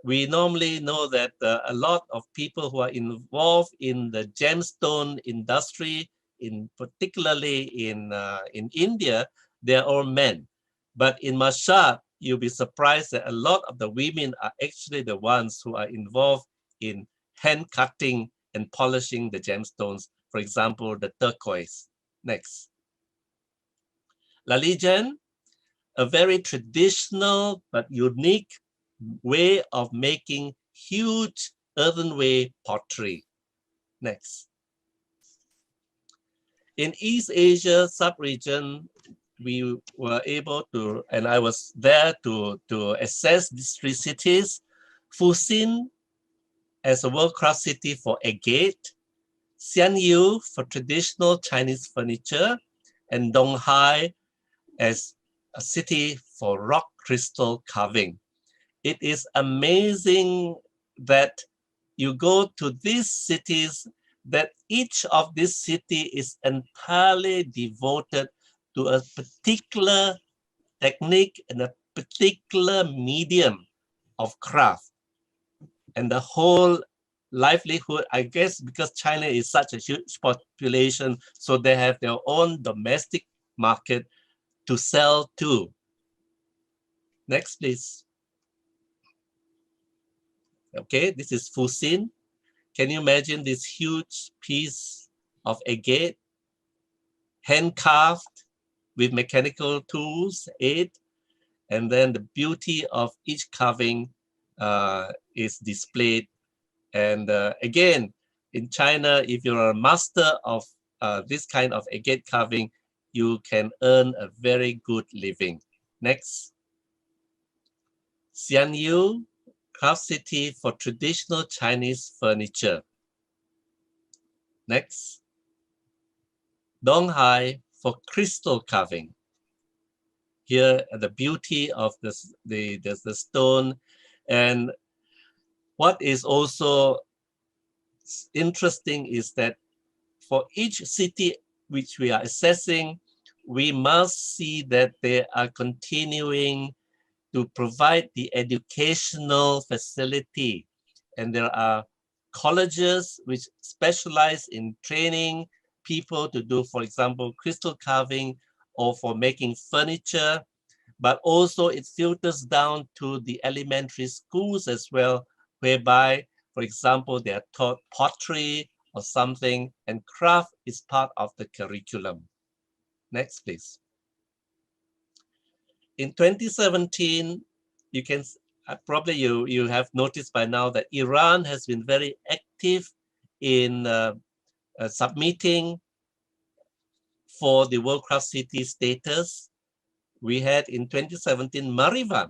we normally know that a lot of people who are involved in the gemstone industry, particularly in India, they're all men. But in Mashhad, you'll be surprised that a lot of the women are actually the ones who are involved in hand cutting and polishing the gemstones. For example, the turquoise. Next. Lalijan, a very traditional but unique way of making huge earthenware pottery. Next. In East Asia sub-region, we were able to, and I was there to assess these 3 cities. Fuxin as a World Craft City for agate, Xianyu for traditional Chinese furniture, and Donghai as a city for rock crystal carving. It is amazing that you go to these cities, that each of these cities is entirely devoted to a particular technique and a particular medium of craft. And the whole livelihood, I guess, because China is such a huge population, so they have their own domestic market to sell to. Next, please. Okay, this is Fuxin. Can you imagine this huge piece of agate, hand-carved with mechanical tools, and then the beauty of each carving is displayed. And again, in China, if you're a master of this kind of agate carving, you can earn a very good living. Next. Xianyu, Craft City for traditional Chinese furniture. Next. Donghai for crystal carving. Here, the beauty of the stone. And what is also interesting is that for each city which we are assessing, we must see that they are continuing to provide the educational facility. And there are colleges which specialize in training people to do, for example, crystal carving or for making furniture, but also it filters down to the elementary schools as well, whereby, for example, they are taught pottery or something, and craft is part of the curriculum. Next, please. In 2017, you can probably you have noticed by now that Iran has been very active in submitting for the World Craft City status, we had in 2017 Marivan,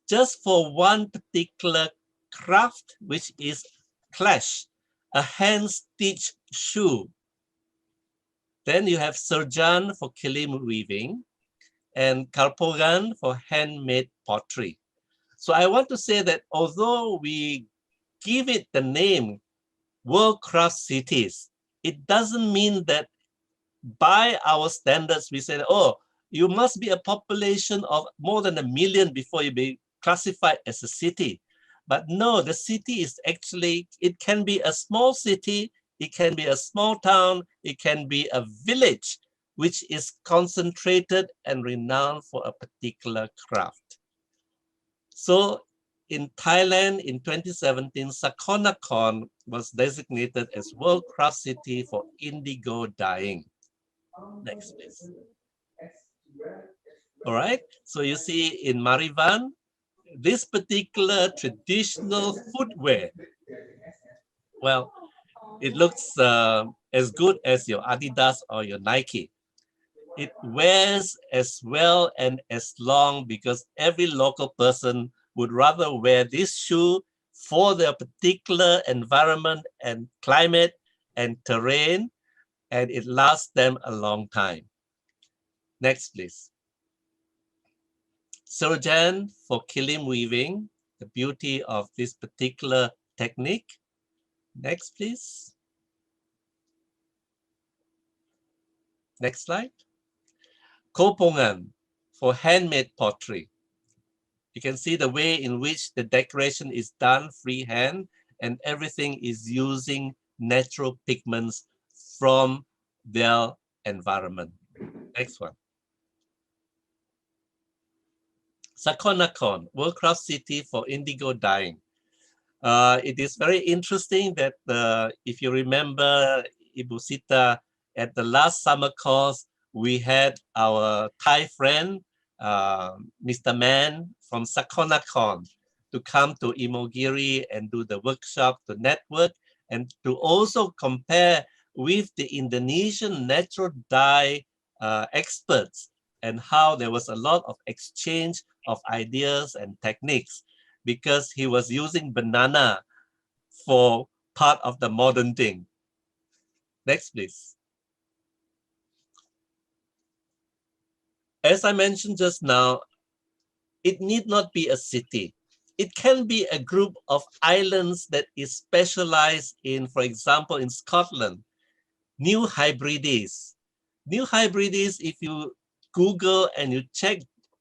just for one particular craft, which is clash, a hand-stitched shoe. Then you have Serjan for kilim weaving and Kalpogan for handmade pottery. So I want to say that although we give it the name World Craft Cities, it doesn't mean that by our standards we say, oh, you must be a population of more than 1 million before you be classified as a city. But no, the city is actually, it can be a small city, it can be a small town, it can be a village which is concentrated and renowned for a particular craft. So in Thailand in 2017, Sakonnakhon was designated as World Craft City for indigo dyeing. Next, please. All right, so you see in Marivan, this particular traditional footwear, well, it looks as good as your Adidas or your Nike. It wears as well and as long because every local person would rather wear this shoe for their particular environment and climate and terrain, and it lasts them a long time. Next, please. Serjan for kilim weaving, the beauty of this particular technique. Next, please. Next slide. Kopongan for handmade pottery. You can see the way in which the decoration is done freehand and everything is using natural pigments from their environment. Next one. Sakonnakhon, World Craft City for indigo dyeing. It is very interesting that if you remember, Ibu Sita, at the last summer course, we had our Thai friend, Mr. Man from Sakonnakhon, to come to Imogiri and do the workshop to network and to also compare with the Indonesian natural dye experts and how there was a lot of exchange of ideas and techniques because he was using banana for part of the modern thing. Next, please. As I mentioned just now, it need not be a city. It can be a group of islands that is specialized in, for example, in Scotland, New Hebrides. New Hebrides, if you Google and you check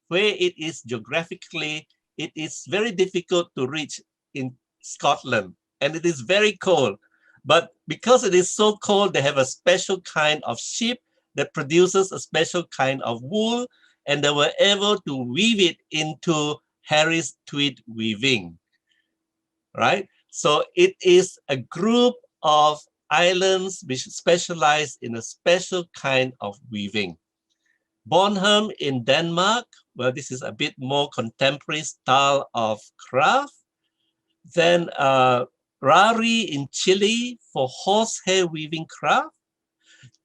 where it is geographically, it is very difficult to reach in Scotland and it is very cold. But because it is so cold, they have a special kind of sheep that produces a special kind of wool, and they were able to weave it into Harris tweed weaving, right? So it is a group of islands which specialize in a special kind of weaving. Bornholm in Denmark, well, this is a bit more contemporary style of craft. Then Rari in Chile for horsehair weaving craft.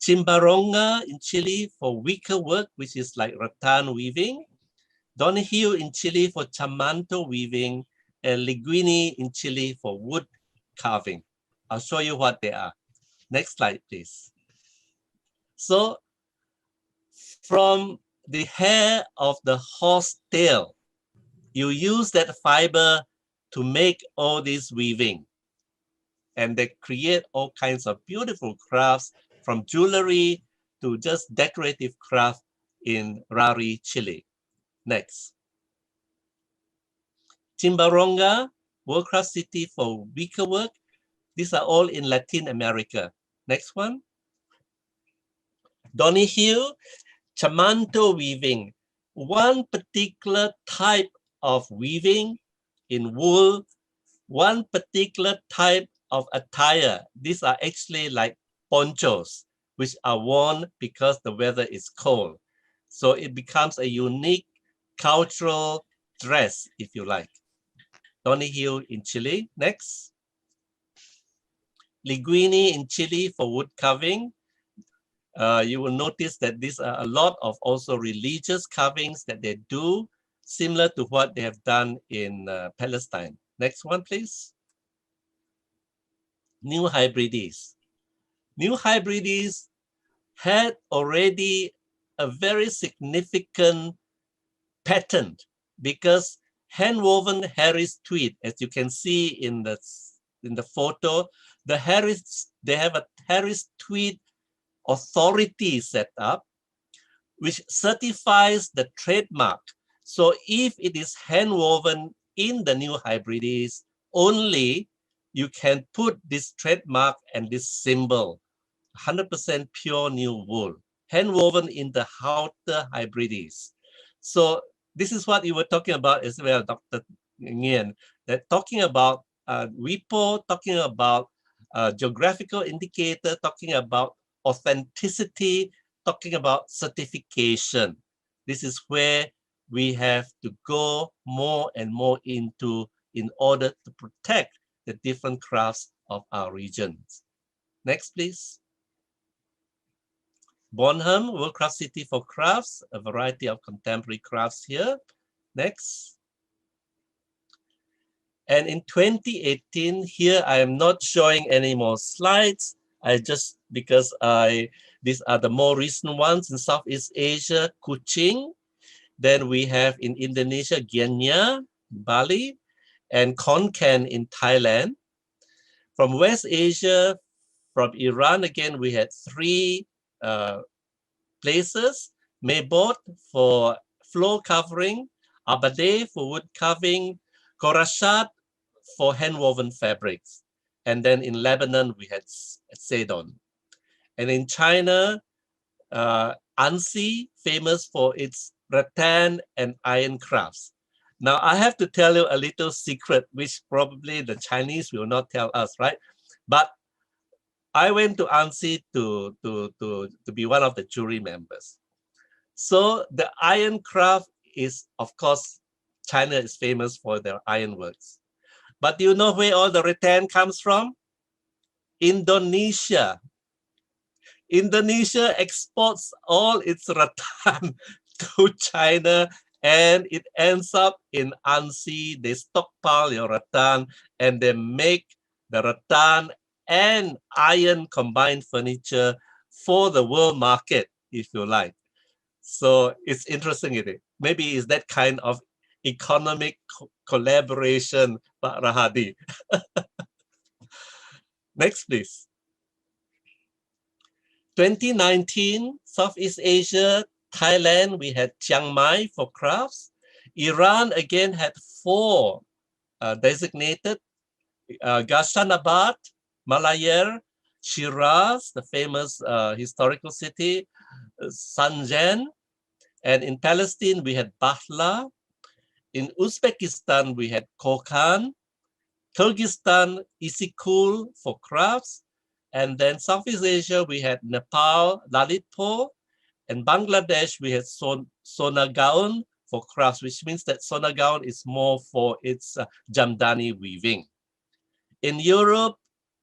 Chimbaronga in Chile for wicker work, which is like rattan weaving. Donyang in Chile for chamanto weaving, and Liguini in Chile for wood carving. I'll show you what they are. Next slide, please. So from the hair of the horse tail, you use that fiber to make all this weaving. And they create all kinds of beautiful crafts from jewelry to just decorative craft in Rari, Chile. Next. Chimbaronga, World Craft City for wicker work. These are all in Latin America. Next one. Donyang, chamanto weaving. One particular type of weaving in wool, one particular type of attire. These are actually like ponchos, which are worn because the weather is cold. So it becomes a unique cultural dress, if you like. Donyang in Chile. Next. Liguini in Chile for wood carving. You will notice that these are a lot of also religious carvings that they do, similar to what they have done in Palestine. Next one, please. New Hebrides. New Hebrides had already a very significant pattern because hand-woven Harris tweed, as you can see in the photo, they have a Harris tweed authority set up, which certifies the trademark. So if it is hand-woven in the New Hebrides only, you can put this trademark and this symbol, 100% pure new wool, hand-woven in the Outer Hebrides. So this is what you were talking about as well, Dr. Nguyen, that talking about WIPO, talking about geographical indicator, talking about authenticity, talking about certification. This is where we have to go more and more into in order to protect the different crafts of our regions. Next, please. Bonham, World Craft City for Crafts, a variety of contemporary crafts here. Next. And in 2018, here I am not showing any more slides. Because these are the more recent ones in Southeast Asia, Kuching. Then we have in Indonesia, Gianyar, Bali, and Konkan in Thailand. From West Asia, from Iran, again, we had 3 places: Mebot for floor covering, Abade for wood carving, Korashat for hand-woven fabrics. And then in Lebanon, we had Sedon. And in China, Ansi, famous for its rattan and iron crafts. Now, I have to tell you a little secret, which probably the Chinese will not tell us, right? But I went to Ansi to be one of the jury members. So the iron craft is, of course, China is famous for their ironworks. But do you know where all the rattan comes from? Indonesia. Indonesia exports all its rattan to China, and it ends up in Ansi. They stockpile your rattan and they make the rattan and iron combined furniture for the world market, if you like. So it's interesting, isn't it? Maybe it's that kind of economic collaboration, Pak Rahadi. Next, please. 2019, Southeast Asia, Thailand, we had Chiang Mai for crafts. Iran, again, had 4 designated. Ghaznabat, Malayer, Shiraz, the famous historical city, Sanjan. And in Palestine, we had Bahla. In Uzbekistan, we had Kokand. Kyrgyzstan, Isikul for crafts. And then Southeast Asia, we had Nepal, Lalitpur. And Bangladesh, we had Sonagaon for crafts, which means that Sonagaon is more for its Jamdani weaving. In Europe,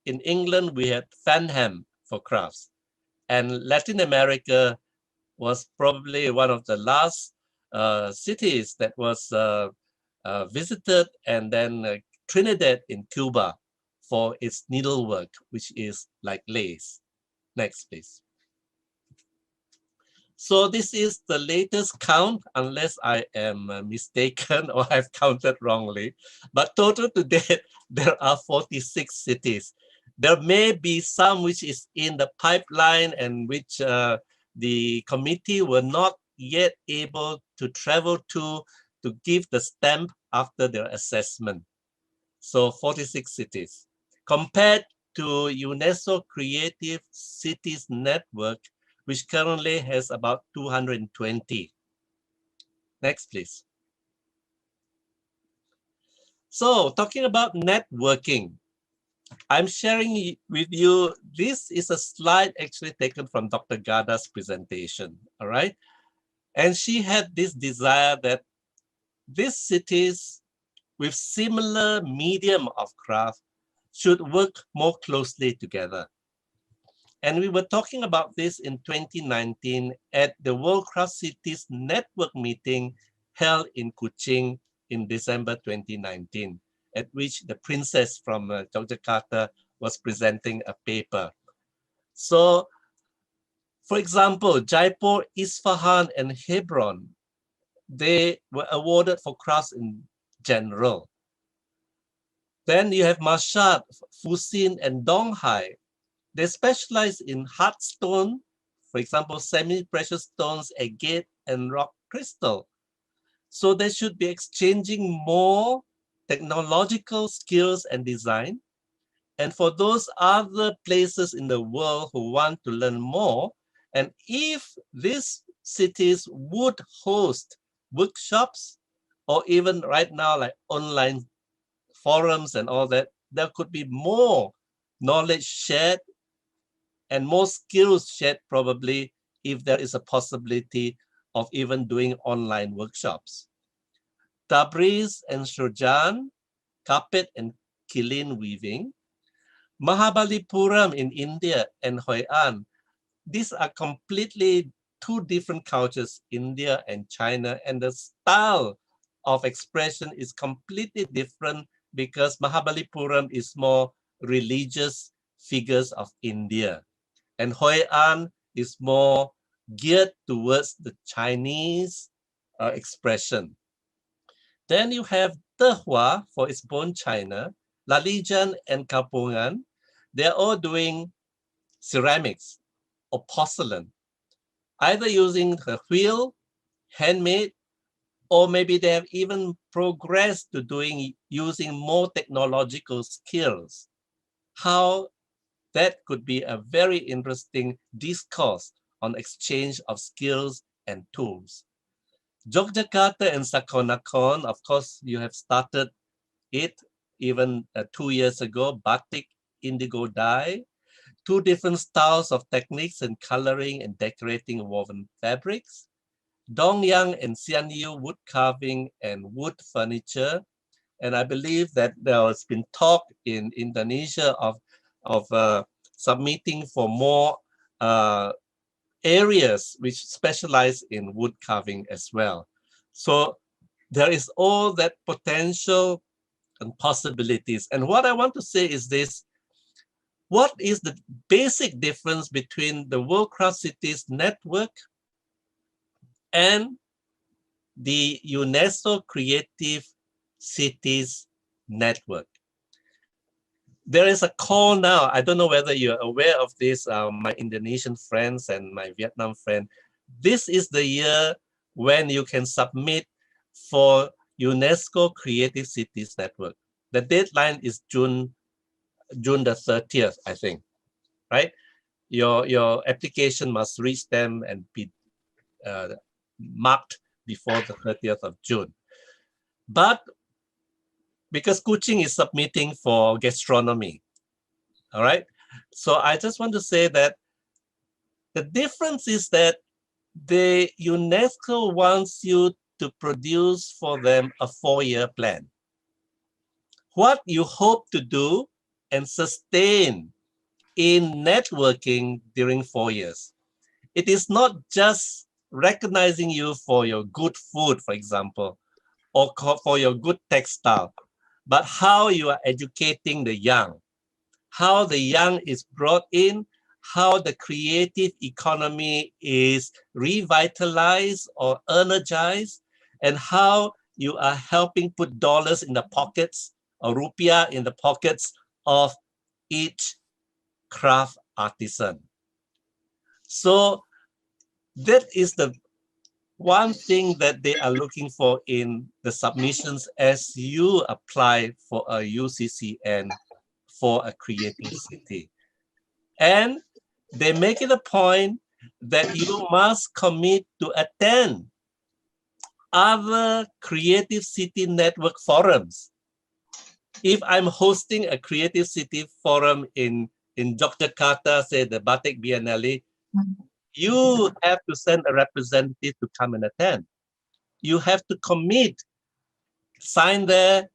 in England, we had Farnham for crafts. And Latin America was probably one of the last cities that was visited, and then Trinidad in Cuba for its needlework, which is like lace. Next, please. So this is the latest count, unless I am mistaken or I've counted wrongly. But total to date, there are 46 cities. There may be some which is in the pipeline and which the committee were not yet able to travel to give the stamp after their assessment. So 46 cities. Compared to UNESCO Creative Cities Network, which currently has about 220. Next, please. So talking about networking, I'm sharing with you, this is a slide actually taken from Dr. Gada's presentation, all right? And she had this desire that these cities with similar medium of craft should work more closely together. And we were talking about this in 2019 at the World Craft Cities Network meeting held in Kuching in December 2019, at which the princess from Yogyakarta was presenting a paper. So, for example, Jaipur, Isfahan, and Hebron, they were awarded for crafts in general. Then you have Mashhad, Fusin, and Donghai. They specialize in hard stone, for example, semi-precious stones, agate, and rock crystal. So they should be exchanging more technological skills and design. And for those other places in the world who want to learn more, and if these cities would host workshops, or even right now, like online forums and all that, there could be more knowledge shared and more skills shared probably if there is a possibility of even doing online workshops. Tabriz and Shurjan, carpet and kilin weaving. Mahabalipuram in India and Hoi An. These are completely two different cultures, India and China, and the style of expression is completely different because Mahabalipuram is more religious figures of India, and Hoi An is more geared towards the Chinese expression. Then you have Tehua for its Bone China, Lalijan and Kapungan. They're all doing ceramics or porcelain, either using a wheel, handmade, or maybe they have even progressed to using more technological skills. How that could be a very interesting discourse on exchange of skills and tools. Jogjakarta and Sakonakon, of course, you have started it even 2 years ago, batik, indigo dye, two different styles of techniques in coloring and decorating woven fabrics. Donyang and Sianyu, wood carving and wood furniture. And I believe that there has been talk in Indonesia of submitting for more areas which specialize in wood carving as well. So there is all that potential and possibilities. And what I want to say is this: what is the basic difference between the World Craft Cities Network and the UNESCO Creative Cities Network? There is a call now. I don't know whether you're aware of this, my Indonesian friends and my Vietnam friend. This is the year when you can submit for UNESCO Creative Cities Network. The deadline is June the 30th, I think, right? Your application must reach them and be marked before the 30th of June. But because Kuching is submitting for gastronomy, all right? So I just want to say that the difference is that the UNESCO wants you to produce for them a 4-year plan. What you hope to do and sustain in networking during 4 years. It is not just recognizing you for your good food, for example, or for your good textile, but how you are educating the young, how the young is brought in, how the creative economy is revitalized or energized, and how you are helping put dollars in the pockets or rupiah in the pockets of each craft artisan. So that is the one thing that they are looking for in the submissions as you apply for a UCCN for a creative city. And they make it a point that you must commit to attend other creative city network forums. If I'm hosting a creative city forum in Jogjakarta, say the Batik Biennale, you have to send a representative to come and attend. You have to commit, sign there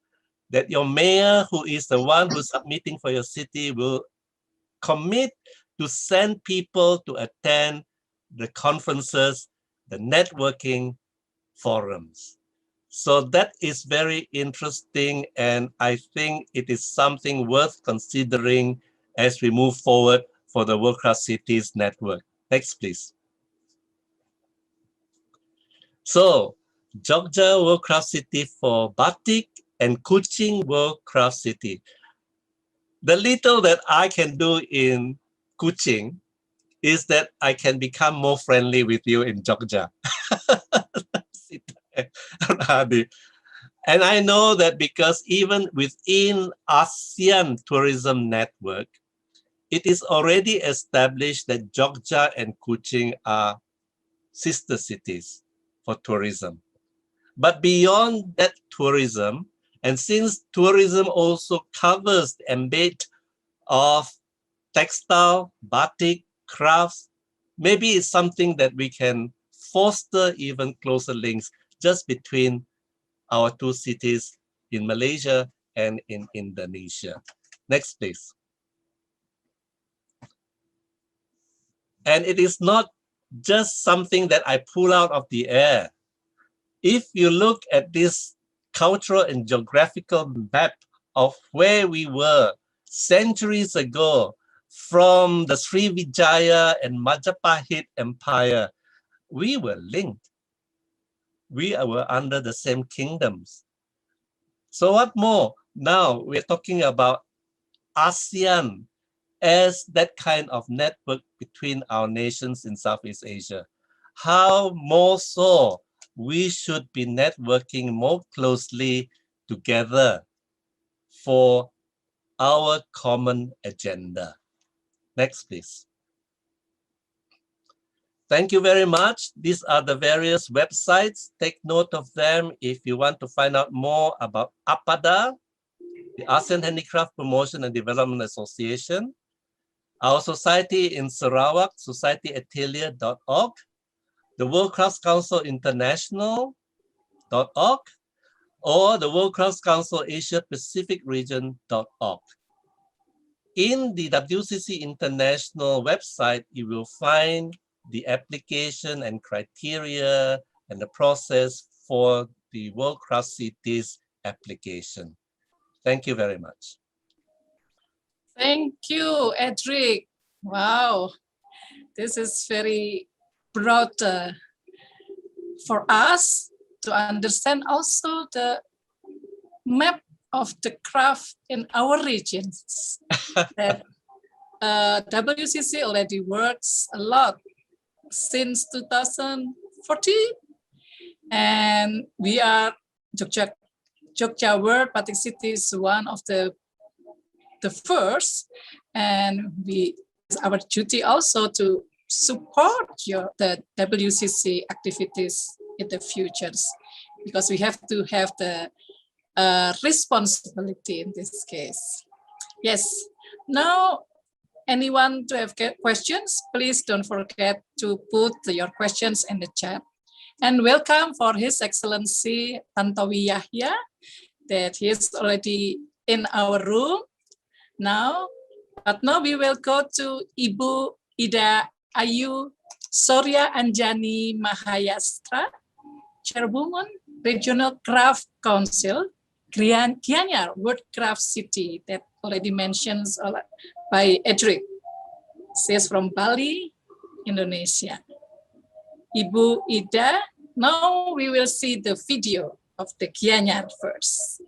that your mayor, who is the one who's submitting for your city, will commit to send people to attend the conferences, the networking forums. So that is very interesting, and I think it is something worth considering as we move forward for the World Craft Cities network. Next, please. So, Jogja World Craft City for Batik and Kuching World Craft City. The little that I can do in Kuching is that I can become more friendly with you in Jogja. And I know that because even within ASEAN Tourism Network, it is already established that Jogja and Kuching are sister cities for tourism. But beyond that tourism, and since tourism also covers the ambit of textile, batik, crafts, maybe it's something that we can foster even closer links just between our two cities in Malaysia and in Indonesia. Next, please. And it is not just something that I pull out of the air. If you look at this cultural and geographical map of where we were centuries ago from the Srivijaya and Majapahit Empire, we were linked. We were under the same kingdoms. So what more? Now we're talking about ASEAN as that kind of network between our nations in Southeast Asia. How more so we should be networking more closely together for our common agenda. Next, please. Thank you very much. These are the various websites. Take note of them if you want to find out more about APADA, the ASEAN Handicraft Promotion and Development Association, our society in Sarawak, societyatelier.org, the World Crafts Council International.org, or the World Crafts Council Asia Pacific Region.org. In the WCC International website, you will find the application and criteria and the process for the World Craft Cities application. Thank you very much. Thank you, Edric. Wow, this is very broad for us to understand also the map of the craft in our regions. That WCC already works a lot since 2014, and we are Jogja World Batik City is one of the first, and it's our duty also to support the WCC activities in the futures, because we have to have the responsibility in this case. Yes. Now, anyone to have questions, please don't forget to put your questions in the chat. And welcome for His Excellency Tantowi Yahya, that he is already in our room now. But now we will go to Ibu Ida Ayu Surya Anjani Mahayastra, Chairwoman, Regional Craft Council, Gianyar World Craft City, that already mentioned by Edric. She's from Bali, Indonesia. Ibu Ida, now we will see the video of the Gianyar first.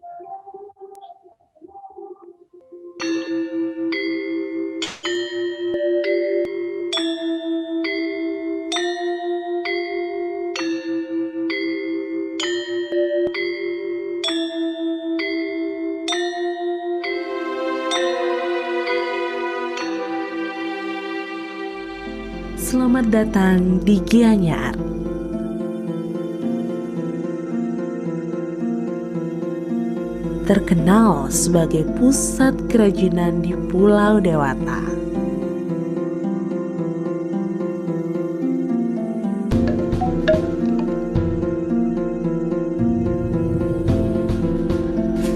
Selamat datang di Gianyar. Terkenal sebagai pusat kerajinan di Pulau Dewata.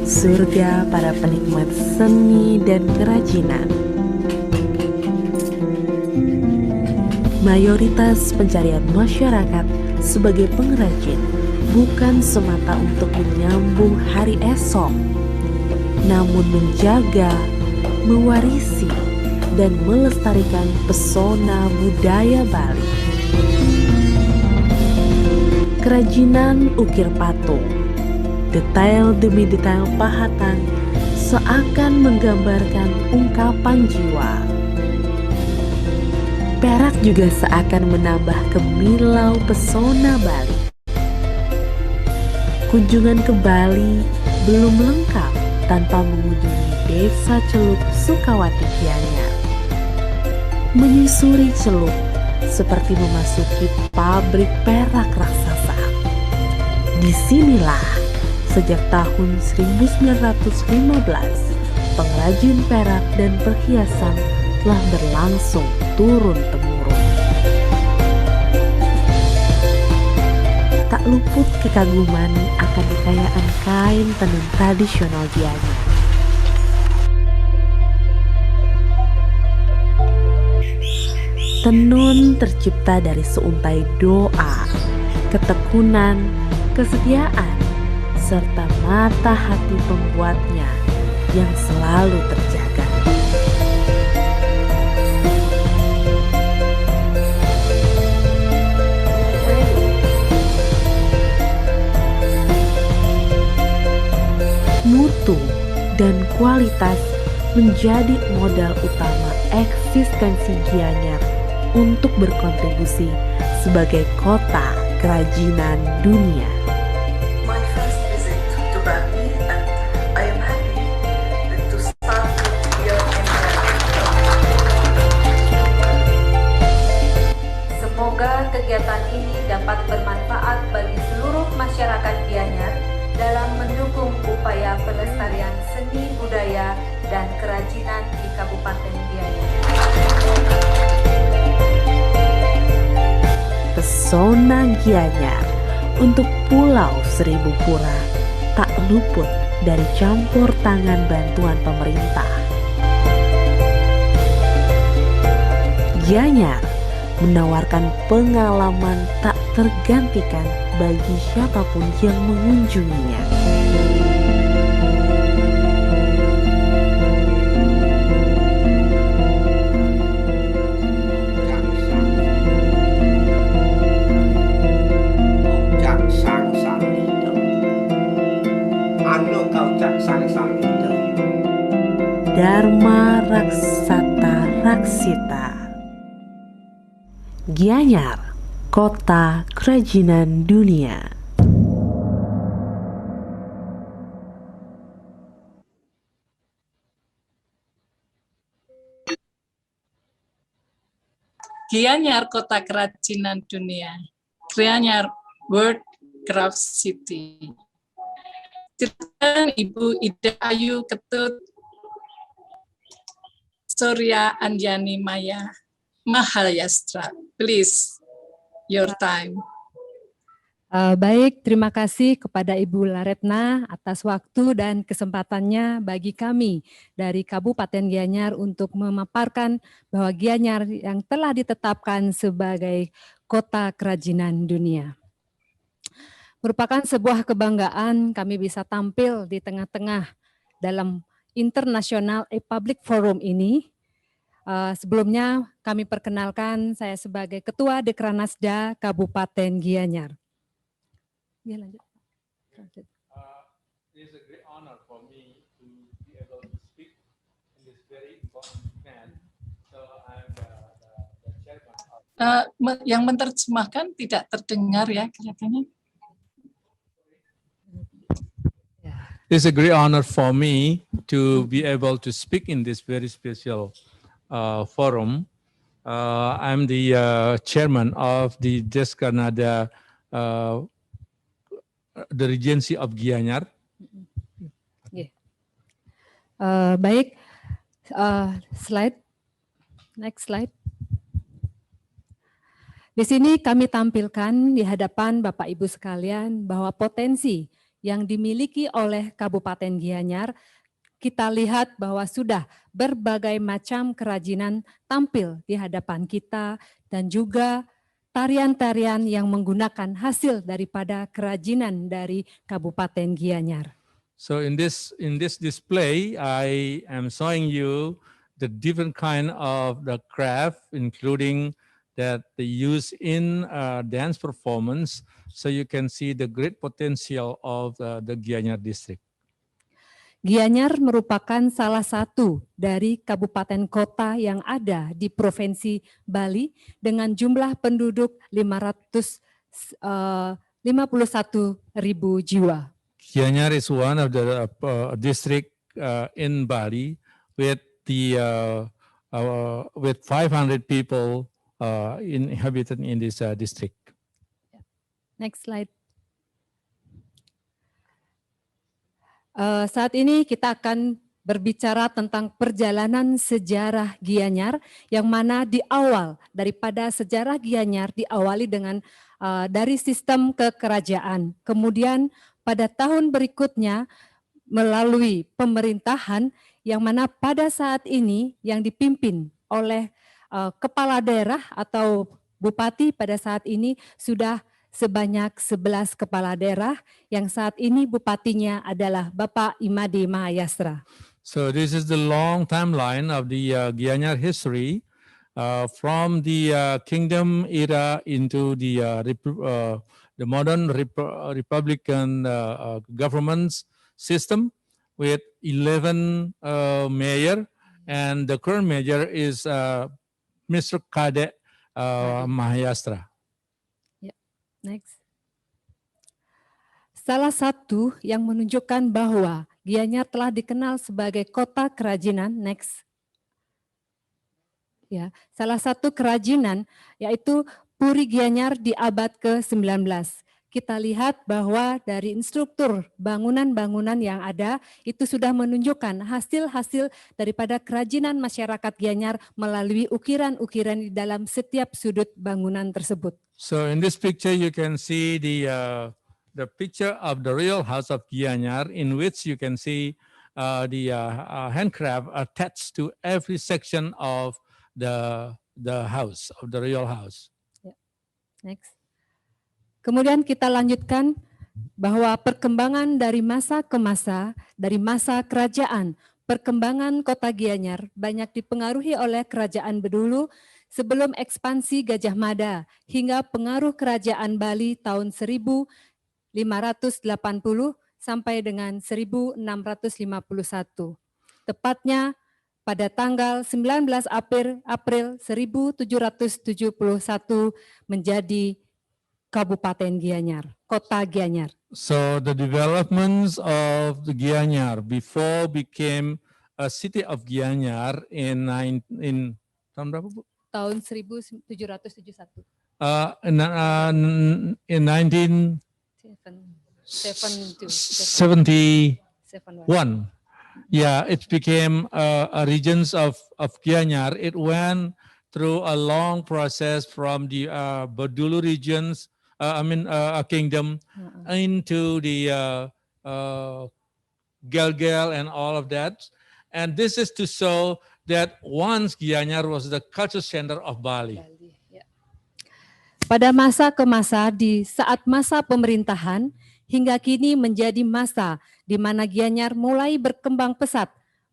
Surga para penikmat seni dan kerajinan. Mayoritas pencarian masyarakat sebagai pengrajin bukan semata untuk menyambung hari esok, namun menjaga, mewarisi, dan melestarikan pesona budaya Bali. Kerajinan ukir patung, detail demi detail pahatan seakan menggambarkan ungkapan jiwa. Perak juga seakan menambah kemilau pesona Bali. Kunjungan ke Bali belum lengkap tanpa mengunjungi Desa Celup Sukawati Gianyar. Menyusuri Celup seperti memasuki pabrik perak raksasa. Disinilah sejak tahun 1915 pengrajin perak dan perhiasan telah berlangsung turun-temurun. Tak luput kekaguman akan kekayaan kain tenun tradisional Gianyar. Tenun tercipta dari seuntai doa, ketekunan, kesetiaan, serta mata hati pembuatnya yang selalu terjaga. Mutu dan kualitas menjadi modal utama eksistensi Gianyar untuk berkontribusi sebagai kota kerajinan dunia. My first visit to Bali, and I am happy to start here in Semoga kegiatan ini dapat bermanfaat bagi seluruh masyarakat Gianyar dalam mendukung upaya pelestarian seni budaya dan kerajinan di Kabupaten Gianyar. Pesona Gianyar untuk Pulau Seribu Pura tak luput dari campur tangan bantuan pemerintah. Gianyar menawarkan pengalaman tak tergantikan bagi siapapun yang mengunjunginya. Dharma Raksata Raksita. Gianyar, kota kerajinan dunia. Gianyar, kota kerajinan dunia. Gianyar, World Craft City. Ceritakan Ibu Ida Ayu Ketut Surya Anjani Maya Mahalyastra. Please, your time. Baik, terima kasih kepada Ibu Laretna atas waktu dan kesempatannya bagi kami dari Kabupaten Gianyar untuk memaparkan bahwa Gianyar yang telah ditetapkan sebagai kota kerajinan dunia. Merupakan sebuah kebanggaan kami bisa tampil di tengah-tengah dalam International Public Forum ini. Sebelumnya kami perkenalkan saya sebagai Ketua Dekranasda Kabupaten Gianyar. Ya, lanjut. It's a great honor for me to be able to speak in this very important event. So I'm the chairman of... Yang menerjemahkan tidak terdengar ya kelihatannya. It's a great honor for me to be able to speak in this very special forum. I'm the chairman of the Deskanada, the Regency of Gianyar. Baik, slide, next slide. Di sini kami tampilkan di hadapan Bapak Ibu sekalian bahwa potensi yang dimiliki oleh Kabupaten Gianyar kita lihat bahwa sudah berbagai macam kerajinan tampil di hadapan kita dan juga tarian-tarian yang menggunakan hasil daripada kerajinan dari Kabupaten Gianyar. So in this display, I am showing you the different kind of the craft, including that they use in dance performance, so you can see the great potential of the Gianyar district. Gianyar merupakan salah satu dari kabupaten kota yang ada di Provinsi Bali dengan jumlah penduduk 551.000 jiwa. Gianyar is one of the district in Bali with 500 people inhabited in this district. Next slide. Saat ini kita akan berbicara tentang perjalanan sejarah Gianyar yang mana di awal daripada sejarah Gianyar diawali dengan dari sistem kekerajaan. Kemudian pada tahun berikutnya melalui pemerintahan yang mana pada saat ini yang dipimpin oleh kepala daerah atau bupati pada saat ini sudah sebanyak 11 kepala daerah yang saat ini bupatinya adalah Bapak Imade Mahayastra. So this is the long timeline of the Gianyar history from the kingdom era into the modern republican government system with 11 mayor, and the current mayor is Mr. Kade Mahayastra. Next. Salah satu yang menunjukkan bahwa Gianyar telah dikenal sebagai kota kerajinan. Next. Ya, salah satu kerajinan yaitu Puri Gianyar di abad ke-19. Kita lihat bahwa dari instruktur bangunan-bangunan yang ada itu sudah menunjukkan hasil-hasil daripada kerajinan masyarakat Gianyar melalui ukiran-ukiran di dalam setiap sudut bangunan tersebut. So in this picture you can see the picture of the real house of Gianyar, in which you can see the handcraft attached to every section of the house, of the real house. Next. Kemudian kita lanjutkan bahwa perkembangan dari masa ke masa, dari masa kerajaan, perkembangan kota Gianyar banyak dipengaruhi oleh kerajaan Bedulu sebelum ekspansi Gajah Mada hingga pengaruh kerajaan Bali tahun 1580 sampai dengan 1651. Tepatnya pada tanggal 19 April 1771 menjadi Kabupaten Gianyar, Kota Gianyar. So the developments of the Gianyar before became a city of Gianyar in tahun berapa, Bu? Tahun 1771. In 1971. Yeah, it became a regions of Gianyar. It went through a long process from the Bedulu regions, kingdom, into the Gelgel and all of that. And this is to show that once Gianyar was the culture center of Bali. Pada masa ke masa, di saat masa pemerintahan, hingga kini menjadi masa di mana Gianyar mulai berkembang pesat,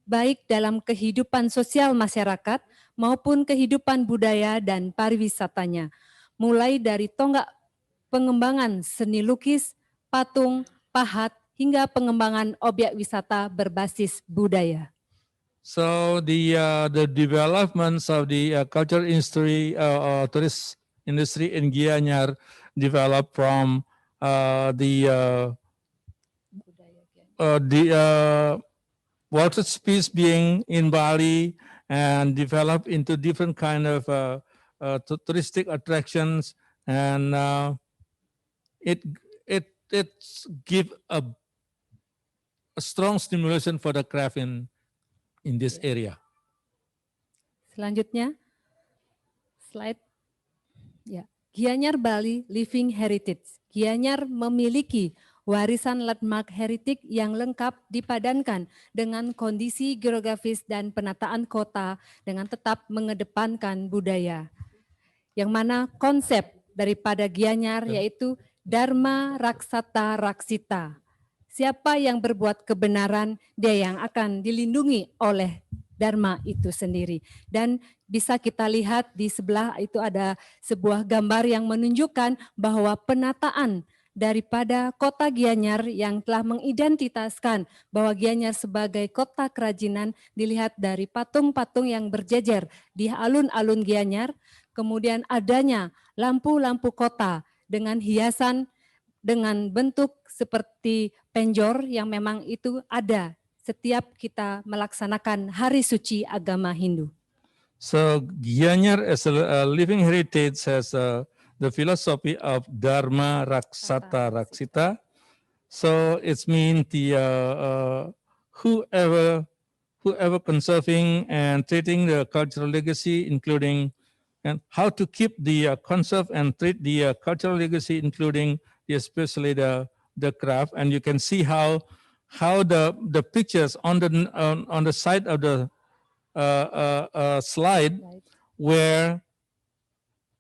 baik dalam kehidupan sosial masyarakat maupun kehidupan budaya dan pariwisatanya, mulai dari tonggak pengembangan seni lukis, patung, pahat, hingga pengembangan objek wisata berbasis budaya. So the developments of the culture industry, tourist industry in Gianyar developed from the water space being in Bali and developed into different kind of touristic attractions, and it give a strong stimulation for the craft in this area. Selanjutnya, slide. Ya, Gianyar Bali Living Heritage. Gianyar memiliki warisan landmark heritage yang lengkap dipadankan dengan kondisi geografis dan penataan kota dengan tetap mengedepankan budaya. Yang mana konsep daripada Gianyar yaitu Dharma Raksata Raksita. Siapa yang berbuat kebenaran, dia yang akan dilindungi oleh Dharma itu sendiri. Dan bisa kita lihat di sebelah itu ada sebuah gambar yang menunjukkan bahwa penataan daripada kota Gianyar yang telah mengidentitaskan bahwa Gianyar sebagai kota kerajinan dilihat dari patung-patung yang berjejer di alun-alun Gianyar, kemudian adanya lampu-lampu kota dengan hiasan dengan bentuk seperti penjor yang memang itu ada setiap kita melaksanakan hari suci agama Hindu. So Gianyar as a living heritage has the philosophy of Dharma Raksata Raksita. So it's mean the whoever conserving and treating the cultural legacy, including and how to keep the conserve and treat the cultural legacy, including especially the craft. And you can see how the pictures on the side of the slide, where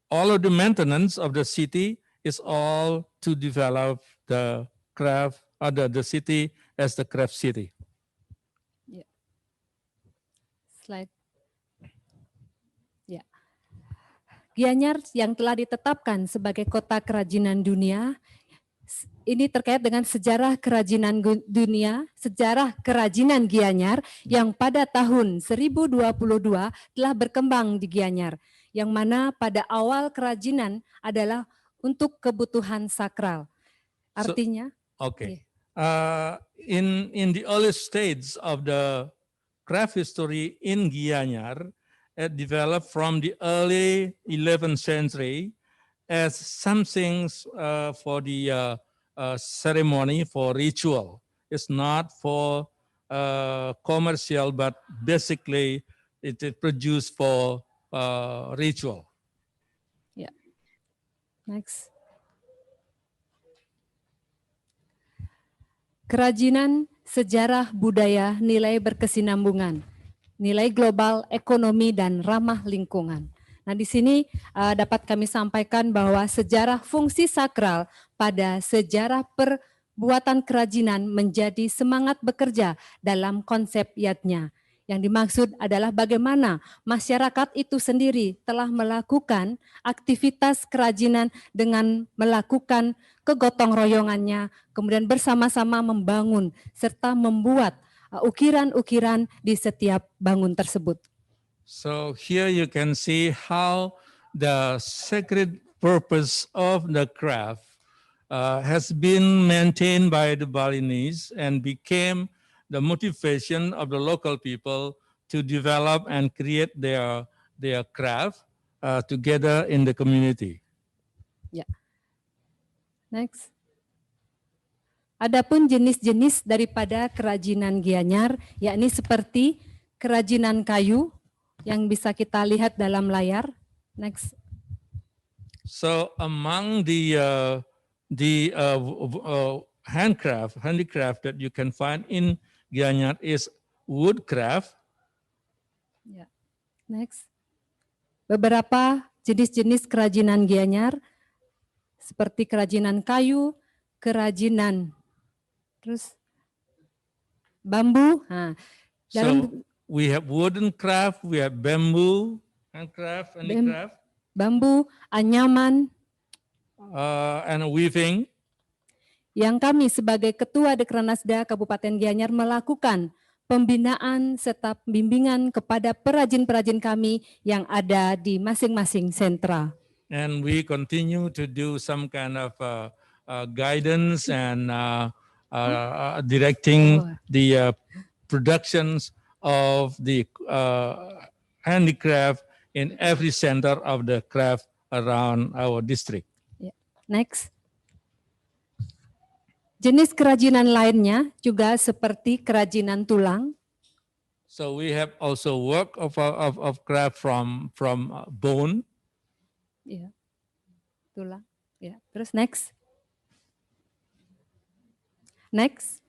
all of the maintenance of the city is all to develop the craft, the city as the craft city. Yeah. Slide. Ya. Gianyar yang telah ditetapkan sebagai kota kerajinan dunia, ini terkait dengan sejarah kerajinan dunia, sejarah kerajinan Gianyar yang pada tahun 1022 telah berkembang di Gianyar, yang mana pada awal kerajinan adalah untuk kebutuhan sakral. Artinya, okay. In the early stage of the craft history in Gianyar, it developed from the early 11th century as something for the ceremony, for ritual. It's not for commercial, but basically it is produced for ritual. Yeah. Next. Kerajinan, sejarah, budaya, nilai berkesinambungan, nilai global, ekonomi, dan ramah lingkungan. Nah, di sini dapat kami sampaikan bahwa sejarah fungsi sakral pada sejarah perbuatan kerajinan menjadi semangat bekerja dalam konsep yatnya. Yang dimaksud adalah bagaimana masyarakat itu sendiri telah melakukan aktivitas kerajinan dengan melakukan kegotong royongannya, kemudian bersama-sama membangun serta membuat ukiran-ukiran di setiap bangun tersebut. So here you can see how the sacred purpose of the craft has been maintained by the Balinese and became the motivation of the local people to develop and create their craft together in the community. Ya. Next. Adapun jenis-jenis daripada kerajinan Gianyar, yakni seperti kerajinan kayu yang bisa kita lihat dalam layar. Next. So among the handicraft that you can find in Gianyar is woodcraft. Ya. Next. Beberapa jenis-jenis kerajinan Gianyar seperti kerajinan kayu, kerajinan terus bambu. Nah, so we have wooden craft, we have bamboo handcraft, handicraft, bambu, anyaman, and weaving. Yang kami sebagai Ketua Dekranasda Kabupaten Gianyar melakukan pembinaan serta bimbingan kepada perajin-perajin kami yang ada di masing-masing sentra. And we continue to do some kind of guidance and directing the productions of the handicraft in every center of the craft around our district. Yeah. Next. Jenis kerajinan lainnya juga seperti kerajinan tulang. So we have also work of craft from bone. Ya, tulang. Ya, terus next. Next.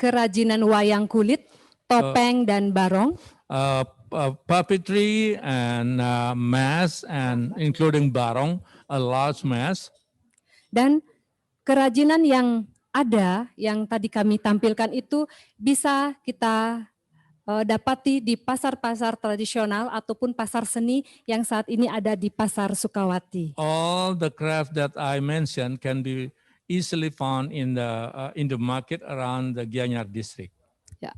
Kerajinan wayang kulit, topeng dan barong. Puppetry and mask, and including barong, a large mask. Dan kerajinan yang ada, yang tadi kami tampilkan itu bisa kita dapati di pasar-pasar tradisional ataupun pasar seni yang saat ini ada di Pasar Sukawati. All the craft that I mentioned can be easily found in the market around the Gianyar district. Ya.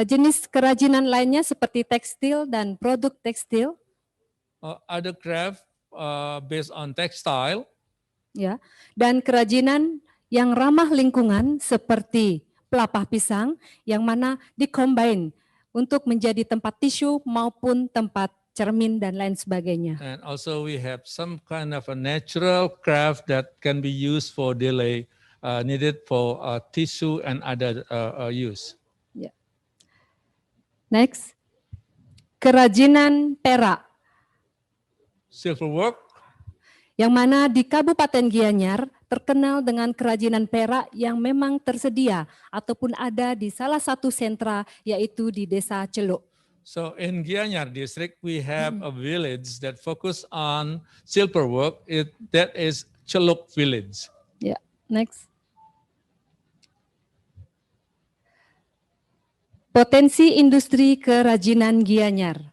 Jenis kerajinan lainnya seperti tekstil dan produk tekstil. Other craft based on textile. Ya. Dan kerajinan yang ramah lingkungan seperti pelapah pisang yang mana dikombin untuk menjadi tempat tisu maupun tempat cermin dan lain sebagainya. And also we have some kind of a natural craft that can be used for daily needed for tissue and other use. Yeah. Next, kerajinan perak. Silver work. Yang mana di Kabupaten Gianyar terkenal dengan kerajinan perak yang memang tersedia ataupun ada di salah satu sentra yaitu di Desa Celuk. So in Gianyar district we have a village that focus on silver work. That is Celuk village. Yeah. Next. Potensi industri kerajinan Gianyar.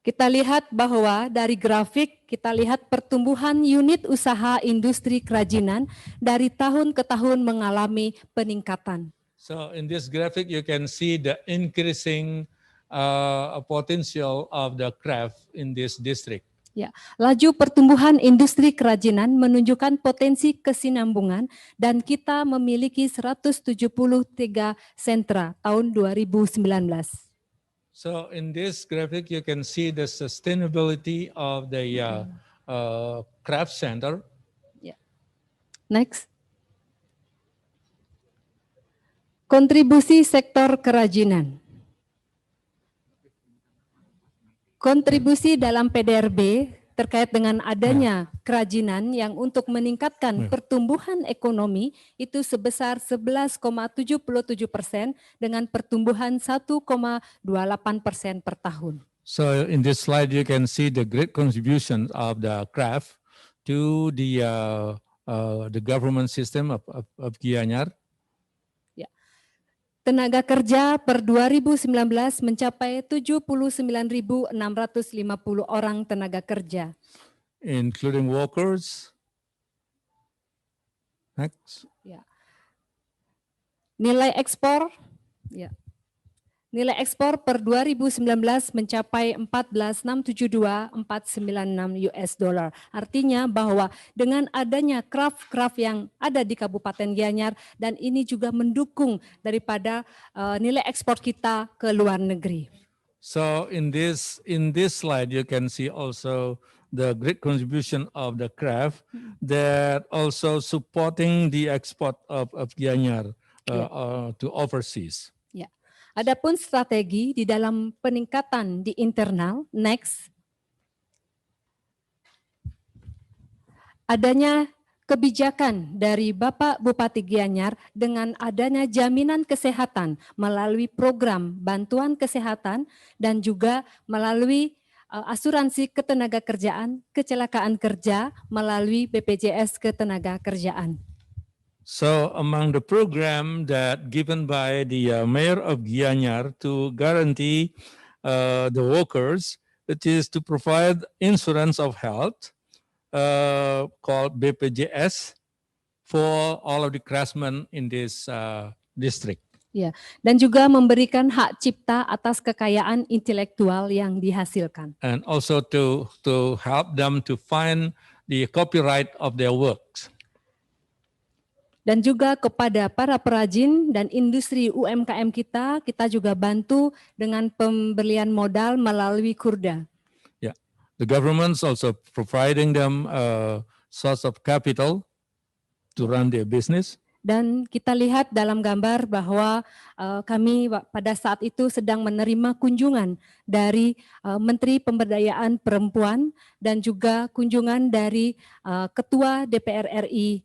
Kita lihat bahwa dari grafik kita lihat pertumbuhan unit usaha industri kerajinan dari tahun ke tahun mengalami peningkatan. So in this graphic you can see the increasing potential of the craft in this district. Ya, laju pertumbuhan industri kerajinan menunjukkan potensi kesinambungan dan kita memiliki 173 sentra tahun 2019. So in this graphic, you can see the sustainability of the craft center. Yeah. Next. Kontribusi sektor kerajinan. Kontribusi dalam PDRB terkait dengan adanya kerajinan yang untuk meningkatkan pertumbuhan ekonomi itu sebesar 11,77% dengan pertumbuhan 1,28% per tahun. So in this slide you can see the great contribution of the craft to the government system of Gianyar. Tenaga kerja per 2019 mencapai 79.650 orang tenaga kerja. Including workers. Next. Ya. Nilai ekspor, ya. Nilai ekspor per 2019 mencapai 14.672.496 US dollar. Artinya bahwa dengan adanya craft yang ada di Kabupaten Gianyar dan ini juga mendukung daripada nilai ekspor kita ke luar negeri. So in this slide you can see also the great contribution of the craft that also supporting the export of Gianyar to overseas. Adapun strategi di dalam peningkatan di internal, next. Adanya kebijakan dari Bapak Bupati Gianyar dengan adanya jaminan kesehatan melalui program bantuan kesehatan dan juga melalui asuransi ketenagakerjaan, kecelakaan kerja melalui BPJS Ketenagakerjaan. So among the program that given by the Mayor of Gianyar to guarantee the workers, it is to provide insurance of health called BPJS for all of the craftsmen in this district. Ya, dan juga memberikan hak cipta atas kekayaan intelektual yang dihasilkan. And also to help them to find the copyright of their works. Dan juga kepada para perajin dan industri UMKM kita juga bantu dengan pembelian modal melalui Kurda. Yeah, the government's also providing them a source of capital to run their business. Dan kita lihat dalam gambar bahwa kami pada saat itu sedang menerima kunjungan dari Menteri Pemberdayaan Perempuan dan juga kunjungan dari Ketua DPR RI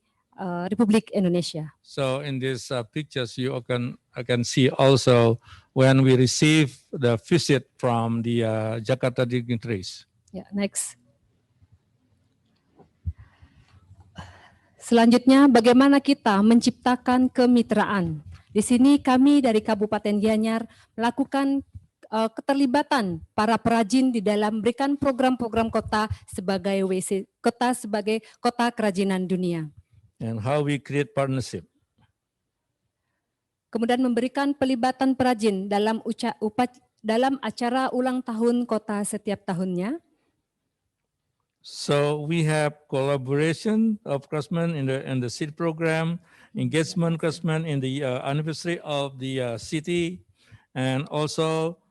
Republik Indonesia. So in these pictures, you can see also when we receive the visit from the Jakarta dignitaries. Yeah, next. Selanjutnya, bagaimana kita menciptakan kemitraan. Di sini kami dari Kabupaten Gianyar melakukan keterlibatan para perajin di dalam berikan program-program kota sebagai kota kerajinan dunia. And how we create partnership. Kemudian memberikan pelibatan perajin dalam acara ulang tahun kota setiap tahunnya. So we have collaboration of craftsmen in the city program, engagement craftsmen in the anniversary of the city, and also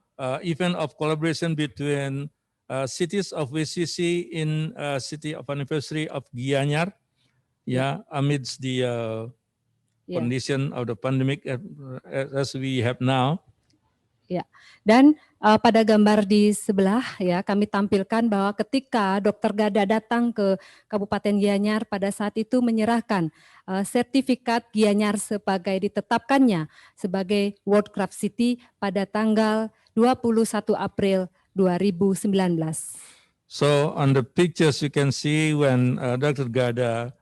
event of collaboration between cities of WCC in city of anniversary of Gianyar, amidst the condition of the pandemic as we have now. Ya, dan pada gambar di sebelah ya kami tampilkan bahwa ketika Dr. Gada datang ke Kabupaten Gianyar pada saat itu menyerahkan sertifikat Gianyar sebagai ditetapkannya sebagai World Craft City pada tanggal 21 April 2019. So on the pictures you can see when Dr. Gada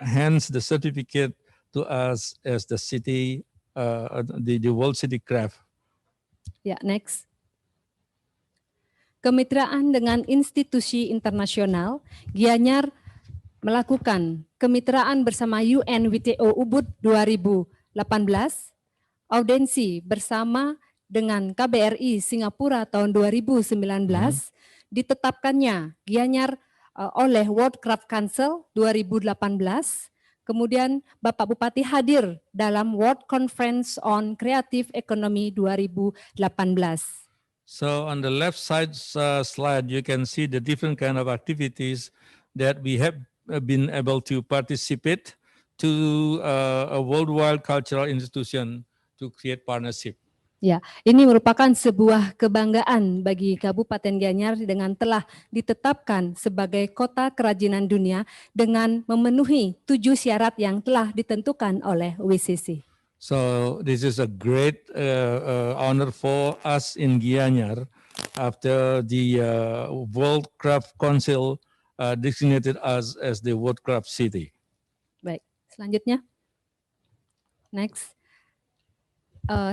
hands the certificate to us as the city, the World City Craft. Ya, next. Kemitraan dengan institusi internasional, Gianyar melakukan kemitraan bersama UNWTO Ubud 2018, audensi bersama dengan KBRI Singapura tahun 2019, ditetapkannya Gianyar oleh World Craft Council 2018, kemudian Bapak Bupati hadir dalam World Conference on Creative Economy 2018. So on the left side slide, you can see the different kind of activities that we have been able to participate to a worldwide cultural institution to create partnership. Ya, ini merupakan sebuah kebanggaan bagi Kabupaten Gianyar dengan telah ditetapkan sebagai kota kerajinan dunia dengan memenuhi 7 syarat yang telah ditentukan oleh WCC. So this is a great honor for us in Gianyar after the World Craft Council designated us as the World Craft City. Baik, selanjutnya. Next.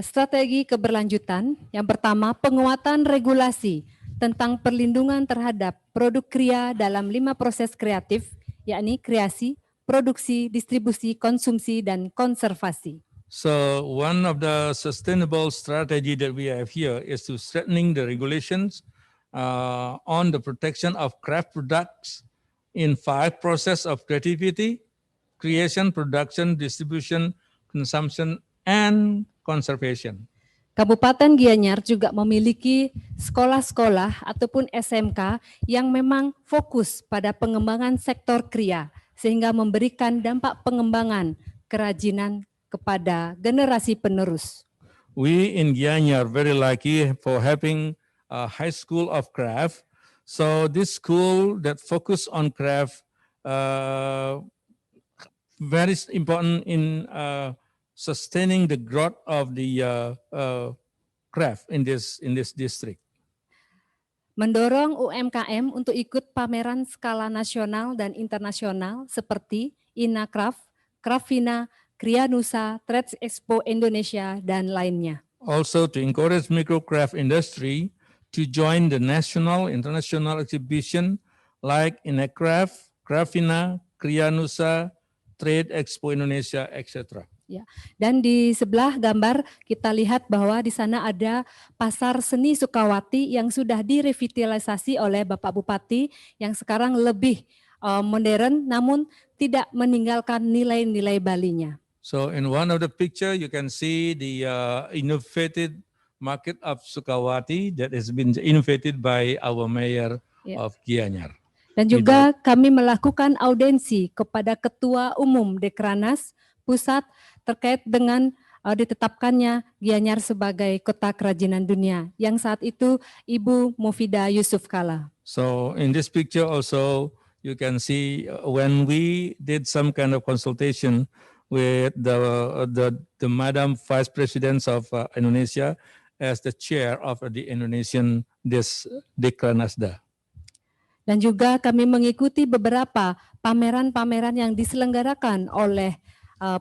Strategi keberlanjutan. Yang pertama, penguatan regulasi tentang perlindungan terhadap produk kria dalam 5 proses kreatif, yakni kreasi, produksi, distribusi, konsumsi, dan konservasi. So one of the sustainable strategy that we have here is to strengthening the regulations on the protection of craft products in 5 process of creativity, creation, production, distribution, consumption, and conservation. Kabupaten Gianyar juga memiliki sekolah-sekolah ataupun SMK yang memang fokus pada pengembangan sektor kria sehingga memberikan dampak pengembangan kerajinan kepada generasi penerus. We in Gianyar are very lucky for having a high school of craft. So this school that focus on craft very important in sustaining the growth of the craft in this district. Mendorong UMKM untuk ikut pameran skala nasional dan internasional seperti Inacraft, Craftina, Krianusa, Trade Expo Indonesia, dan lainnya. Also to encourage microcraft industry to join the national, international exhibition like Inacraft, Craftina, Krianusa, Trade Expo Indonesia, etc. Ya, dan di sebelah gambar kita lihat bahwa di sana ada pasar seni Sukawati yang sudah direvitalisasi oleh Bapak Bupati yang sekarang lebih modern namun tidak meninggalkan nilai-nilai Balinya. So in one of the picture you can see the innovative market of Sukawati that has been innovated by our mayor of Gianyar. Dan juga kami melakukan audensi kepada Ketua Umum Dekranas, pusat terkait dengan ditetapkannya Gianyar sebagai kota kerajinan dunia yang saat itu Ibu Mufidah Yusuf Kala. So in this picture also you can see when we did some kind of consultation with the Madam Vice President of Indonesia as the chair of the Indonesian Dekranasda. Dan juga kami mengikuti beberapa pameran-pameran yang diselenggarakan oleh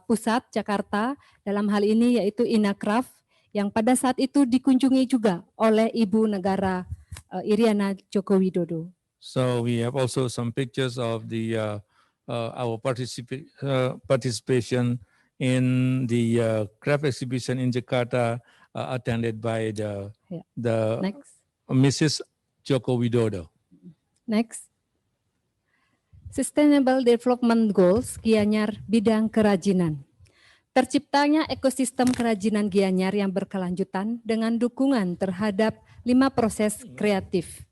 pusat Jakarta, dalam hal ini yaitu Inacraft, yang pada saat itu dikunjungi juga oleh Ibu Negara Iriana Joko Widodo. So we have also some pictures of the our participation in the craft exhibition in Jakarta attended by the Next. Mrs. Joko Widodo. Next. Sustainable Development Goals Gianyar bidang kerajinan. Terciptanya ekosistem kerajinan Gianyar yang berkelanjutan dengan dukungan terhadap 5 proses kreatif.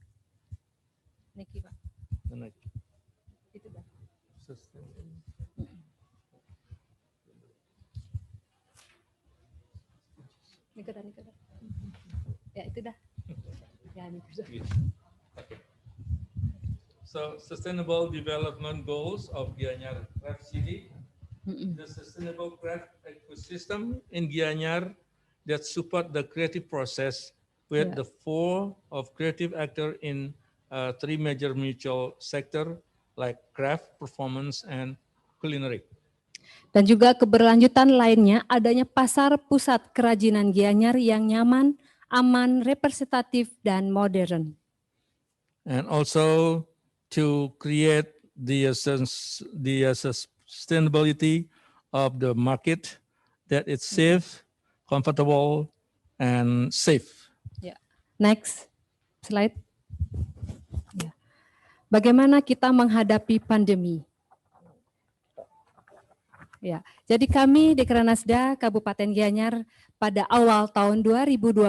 Ya itu dah. Ya, So sustainable development goals of Gianyar Craft City. The sustainable craft ecosystem in Gianyar that support the creative process with the 4 of creative actor in 3 major mutual sector like craft, performance, and culinary. Dan juga keberlanjutan lainnya adanya pasar pusat kerajinan Gianyar yang nyaman, aman, representatif, dan modern. And also to create the sustainability of the market that it's safe, comfortable, and safe. Ya. Next slide. Ya. Bagaimana kita menghadapi pandemi? Ya, jadi kami Dekranasda Kabupaten Gianyar pada awal tahun 2020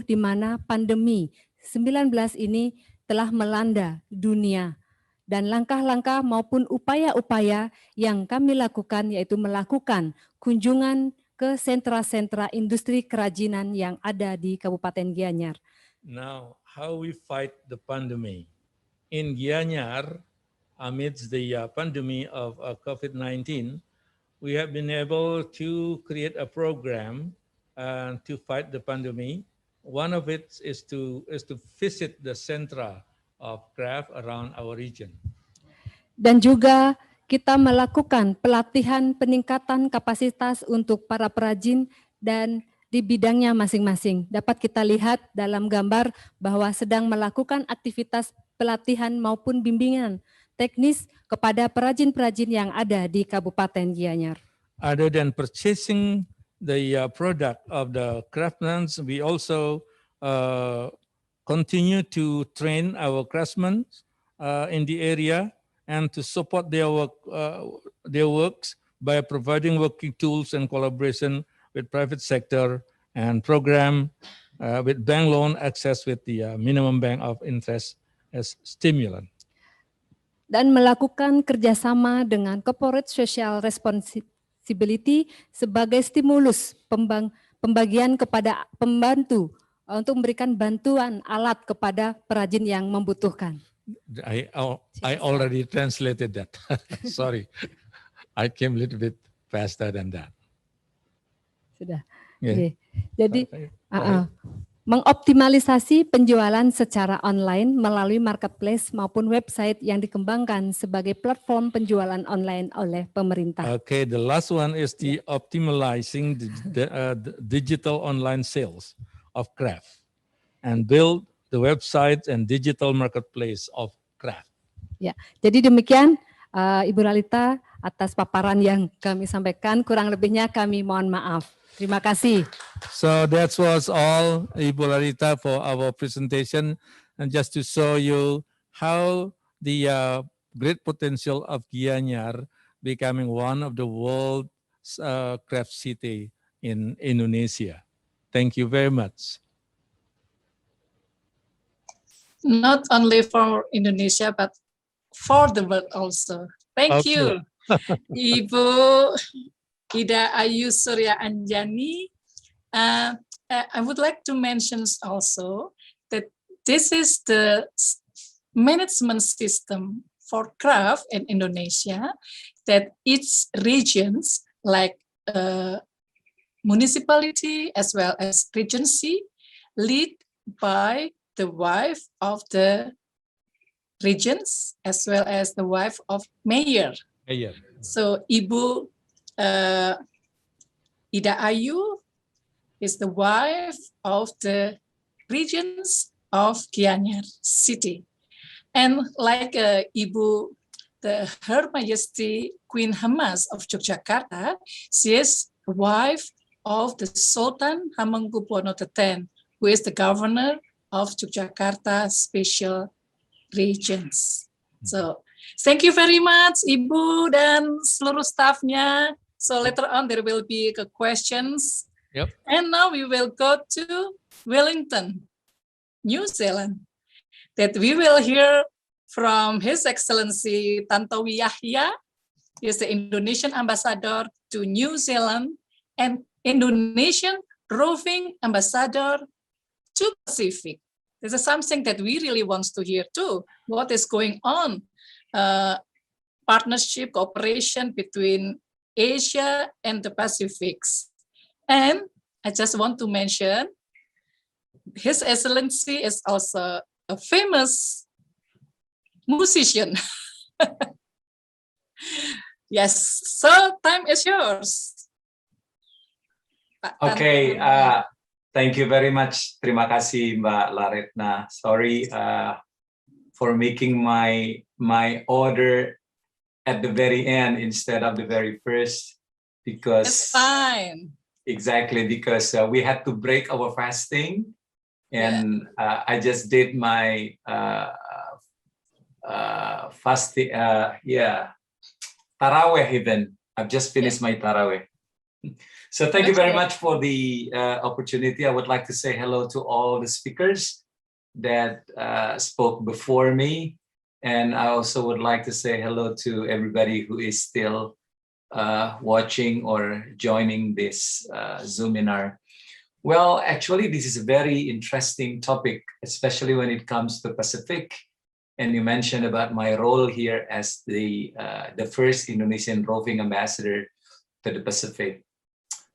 di mana pandemi 19 ini telah melanda dunia. Dan langkah-langkah maupun upaya-upaya yang kami lakukan yaitu melakukan kunjungan ke sentra-sentra industri kerajinan yang ada di Kabupaten Gianyar. Now, how we fight the pandemic? In Gianyar, amidst the pandemic of COVID-19, we have been able to create a program to fight the pandemic. One of it is to visit the sentra of craft around our region. Dan juga kita melakukan pelatihan peningkatan kapasitas untuk para perajin dan di bidangnya masing-masing. Dapat kita lihat dalam gambar bahwa sedang melakukan aktivitas pelatihan maupun bimbingan teknis kepada perajin-perajin yang ada di Kabupaten Gianyar. Other than purchasing the product of the craftsmen, we also continue to train our craftsmen in the area and to support their works by providing working tools and collaboration with private sector and program with bank loan access with the minimum bank of interest as stimulant. Dan melakukan kerjasama dengan corporate social responsibility sebagai stimulus pembagian kepada pembantu untuk memberikan bantuan alat kepada perajin yang membutuhkan. I already translated that. Sorry, I came a little bit faster than that. Sudah. Yeah. Jadi mengoptimalisasi penjualan secara online melalui marketplace maupun website yang dikembangkan sebagai platform penjualan online oleh pemerintah. Okay, the last one is the optimizing the digital online sales of craft and build the website and digital marketplace of craft. Ya, jadi demikian Ibu Lalita atas paparan yang kami sampaikan, kurang lebihnya kami mohon maaf. Terima kasih. So that was all, Ibu Lalita, for our presentation, and just to show you how the great potential of Gianyar becoming one of the world's craft city in Indonesia. Thank you very much. Not only for Indonesia, but for the world also. Thank you, Ibu Ida Ayu Surya Anjani. I would like to mention also that this is the management system for craft in Indonesia, that each regions like municipality as well as regency lead by the wife of the regents as well as the wife of mayor. So Ibu Ida Ayu is the wife of the regents of Gianyar City. And like Ibu, Her Majesty Queen Hamas of Yogyakarta, she is wife of the Sultan Hamengkubuwono X, who is the governor of Yogyakarta Special Regions. So, thank you very much, Ibu dan seluruh staffnya. So later on there will be questions. Yep. And now we will go to Wellington, New Zealand, that we will hear from His Excellency Tantowi Yahya. He is the Indonesian ambassador to New Zealand and Indonesian roving ambassador to Pacific. This is something that we really want to hear too. What is going on? Partnership, cooperation between Asia and the Pacifics. And I just want to mention, His Excellency is also a famous musician. Yes, so time is yours. Okay, thank you very much. Terima kasih Mbak Laretna. Sorry for making my order at the very end instead of the very first, because it's fine. Exactly, because we had to break our fasting, and I just did my fasting. Taraweh even. I've just finished my Taraweh. So thank you very much for the opportunity. I would like to say hello to all the speakers that spoke before me. And I also would like to say hello to everybody who is still watching or joining this Zoominar. Well, actually, this is a very interesting topic, especially when it comes to Pacific. And you mentioned about my role here as the first Indonesian roving ambassador to the Pacific.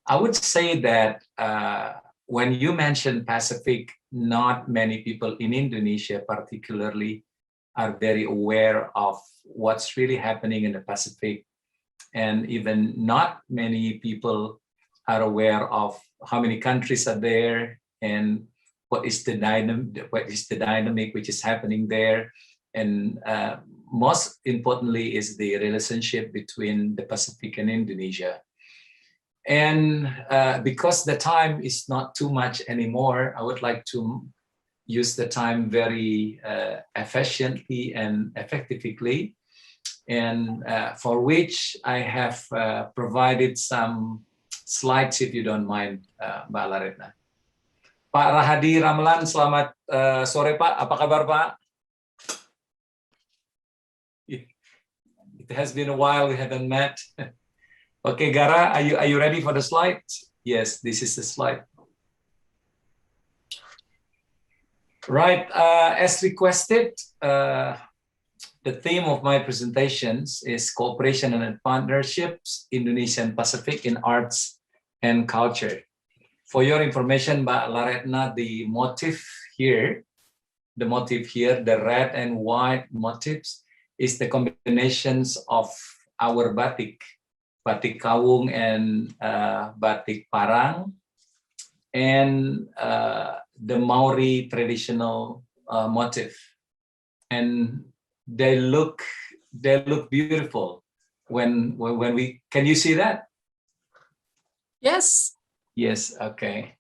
I would say that when you mention Pacific, not many people in Indonesia particularly are very aware of what's really happening in the Pacific. And even not many people are aware of how many countries are there and what is the dynamic which is happening there. And most importantly is the relationship between the Pacific and Indonesia. And because the time is not too much anymore, I would like to use the time very efficiently and effectively, and for which I have provided some slides, if you don't mind, Mbak Laretna. Pak Rahadi Ramlan, selamat sore Pak, apa kabar Pak? It has been a while, we haven't met. Okay, Gara, are you ready for the slide? Yes, this is the slide. Right, as requested, the theme of my presentations is cooperation and partnerships, Indonesia and Pacific in arts and culture. For your information, Mbak Laretna, the motif here, the red and white motifs, is the combinations of our batik kawung and batik parang, and the Maori traditional motif, and they look beautiful when we, can you see that? Yes. Yes. Okay.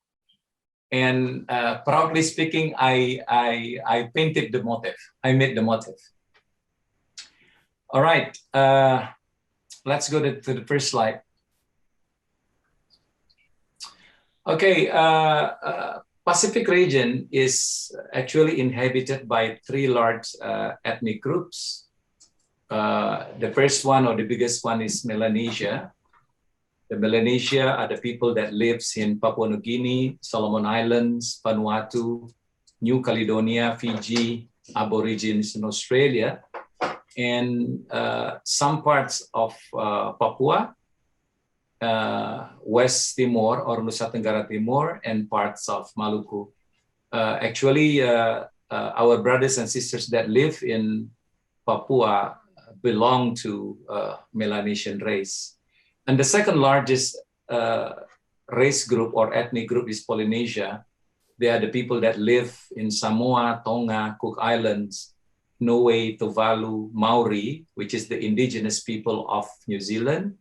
And proudly speaking, I painted the motif. I made the motif. All right, let's go to the first slide. Okay, Pacific region is actually inhabited by 3 large ethnic groups. The first one, or the biggest one, is Melanesia, The Melanesia are the people that lives in Papua New Guinea, Solomon Islands, Vanuatu, New Caledonia, Fiji, Aborigines in Australia, and some parts of Papua, West Timor or Nusa Tenggara Timor, and parts of Maluku. Actually, our brothers and sisters that live in Papua belong to Melanesian race. And the second largest race group or ethnic group is Polynesia. They are the people that live in Samoa, Tonga, Cook Islands, Niue, Tuvalu, Maori, which is the indigenous people of New Zealand,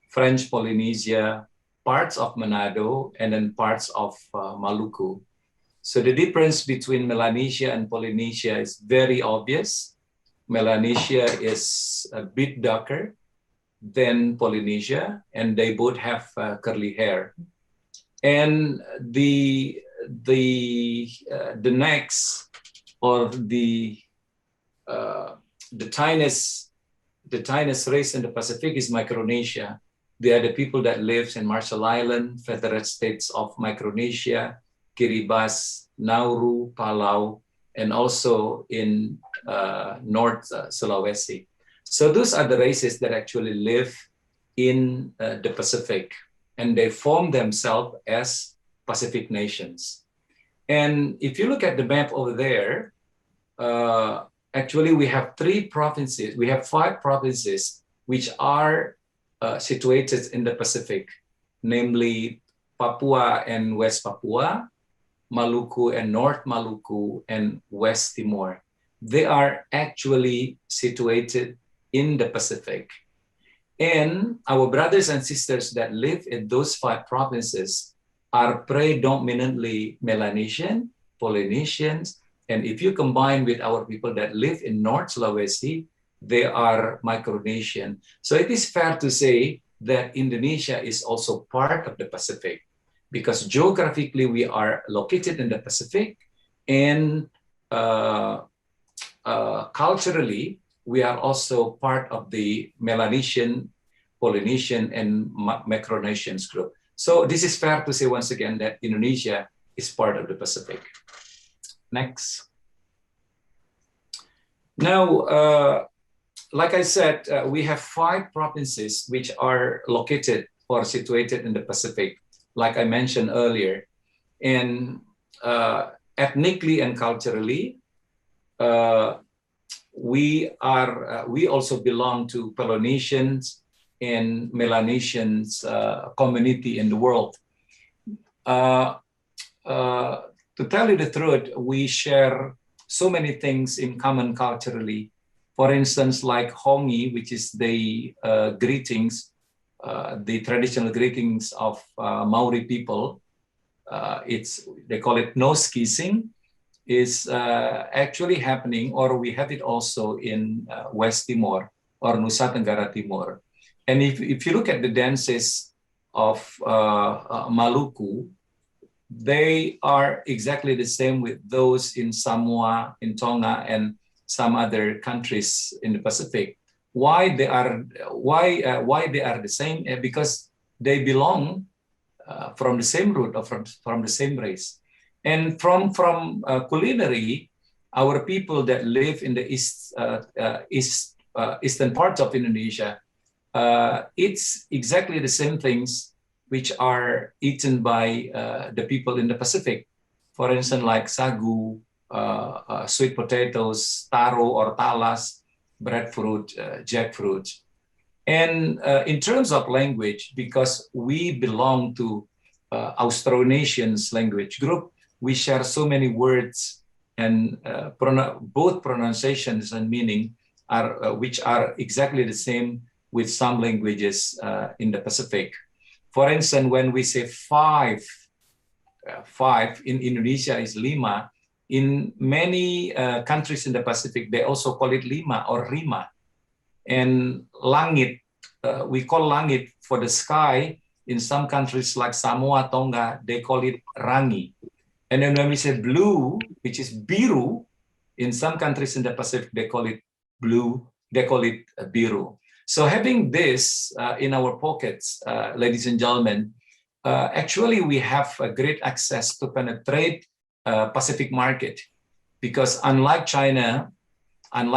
French Polynesia, parts of Manado, and then parts of Maluku. So the difference between Melanesia and Polynesia is very obvious. Melanesia is a bit darker than Polynesia, and they both have curly hair. And the next, or the tiniest race in the Pacific is Micronesia. They are the people that live in Marshall Island, Federated States of Micronesia, Kiribati, Nauru, Palau, and also in North Sulawesi. So those are the races that actually live in the Pacific, and they form themselves as Pacific nations. And if you look at the map over there, actually we have 3 provinces, we have 5 provinces which are situated in the Pacific, namely Papua and West Papua, Maluku and North Maluku, and West Timor. They are actually situated in the Pacific. And our brothers and sisters that live in those 5 provinces are predominantly Melanesian, Polynesians, and if you combine with our people that live in North Sulawesi, they are Micronesian. So it is fair to say that Indonesia is also part of the Pacific, because geographically we are located in the Pacific, and culturally we are also part of the Melanesian, Polynesian, and Micronesians group. So this is fair to say once again that Indonesia is part of the Pacific. Next. Now, like I said, we have 5 provinces which are located or situated in the Pacific, like I mentioned earlier. And ethnically and culturally, we also belong to Polynesians and Melanesians community in the world. To tell you the truth, we share so many things in common culturally. For instance, like hongi, which is the greetings, the traditional greetings of Maori people. They call it nose kissing. Is actually happening, or we have it also in West Timor or Nusa Tenggara Timor. And if you look at the dances of Maluku, they are exactly the same with those in Samoa, in Tonga, and some other countries in the Pacific. Why they are the same? Because they belong from the same root, or from the same race. And from culinary, our people that live in the eastern part of Indonesia, it's exactly the same things which are eaten by the people in the Pacific. For instance, like sagu, sweet potatoes, taro or talas, breadfruit, jackfruit. And in terms of language, because we belong to Austronesians language group, we share so many words, and both pronunciations and meaning are which are exactly the same with some languages in the Pacific. For instance, when we say five in Indonesia is lima. In many countries in the Pacific, they also call it lima or rima. And langit, we call langit for the sky. In some countries like Samoa, Tonga, they call it rangi. And then when we say blue, which is biru, in some countries in the Pacific, they call it blue, they call it biru. So having this in our pockets, ladies and gentlemen, actually we have a great access to penetrate Pacific market, because unlike China and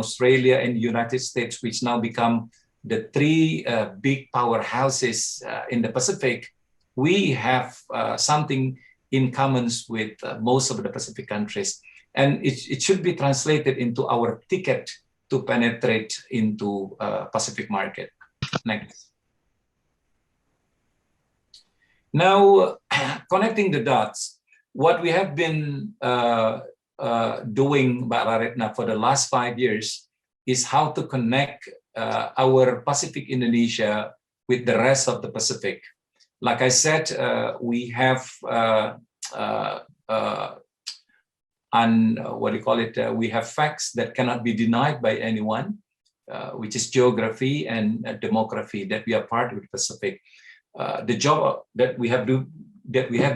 Australia and the United States, which now become the three big powerhouses in the Pacific, we have something in common with most of the Pacific countries. And it should be translated into our ticket to penetrate into Pacific market. Next. Now, connecting the dots, what we have been doing, Mbak Laretna, for the last 5 years is how to connect our Pacific Indonesia with the rest of the Pacific. Like I said, we have we have facts that cannot be denied by anyone, which is geography and demography, that we are part of the Pacific. The job that we have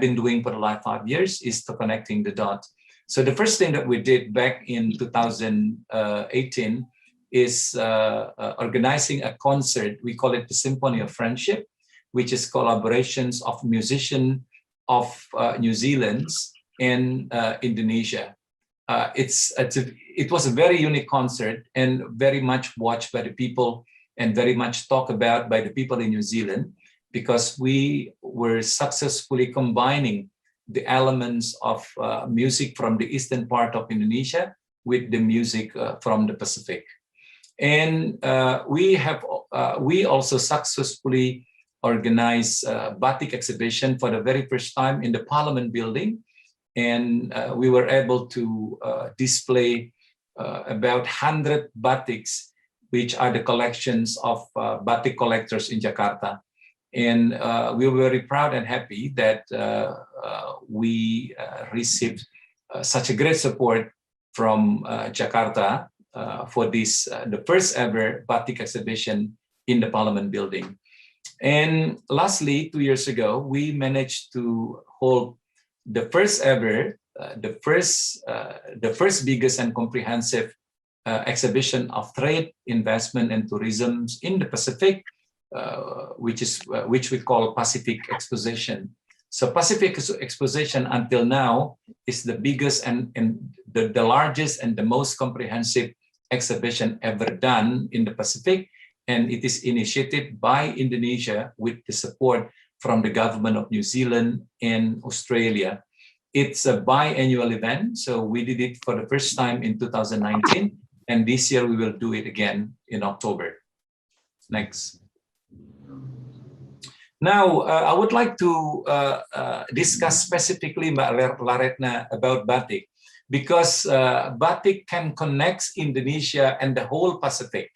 been doing for the last 5 years is to connecting the dots. So the first thing that we did back in 2018 is organizing a concert. We call it the Symphony of Friendship, which is collaborations of musicians of New Zealand and Indonesia. It was a very unique concert and very much watched by the people and very much talked about by the people in New Zealand, because we were successfully combining the elements of music from the eastern part of Indonesia with the music from the Pacific. And we also successfully organized a batik exhibition for the very first time in the Parliament building. And we were able to display about 100 batiks, which are the collections of batik collectors in Jakarta. And we were very proud and happy that we received such a great support from Jakarta for this, the first ever batik exhibition in the Parliament building. And lastly, 2 years ago, we managed to hold the first ever, the first biggest and comprehensive exhibition of trade, investment, and tourism in the Pacific, which we call Pacific Exposition. So Pacific Exposition until now is the biggest and the largest and the most comprehensive exhibition ever done in the Pacific, and it is initiated by Indonesia with the support from the government of New Zealand and Australia. It's a biannual event, so we did it for the first time in 2019, and this year we will do it again in October. Next. Now, I would like to discuss specifically, Mbak Laretna, about batik, because batik can connect Indonesia and the whole Pacific.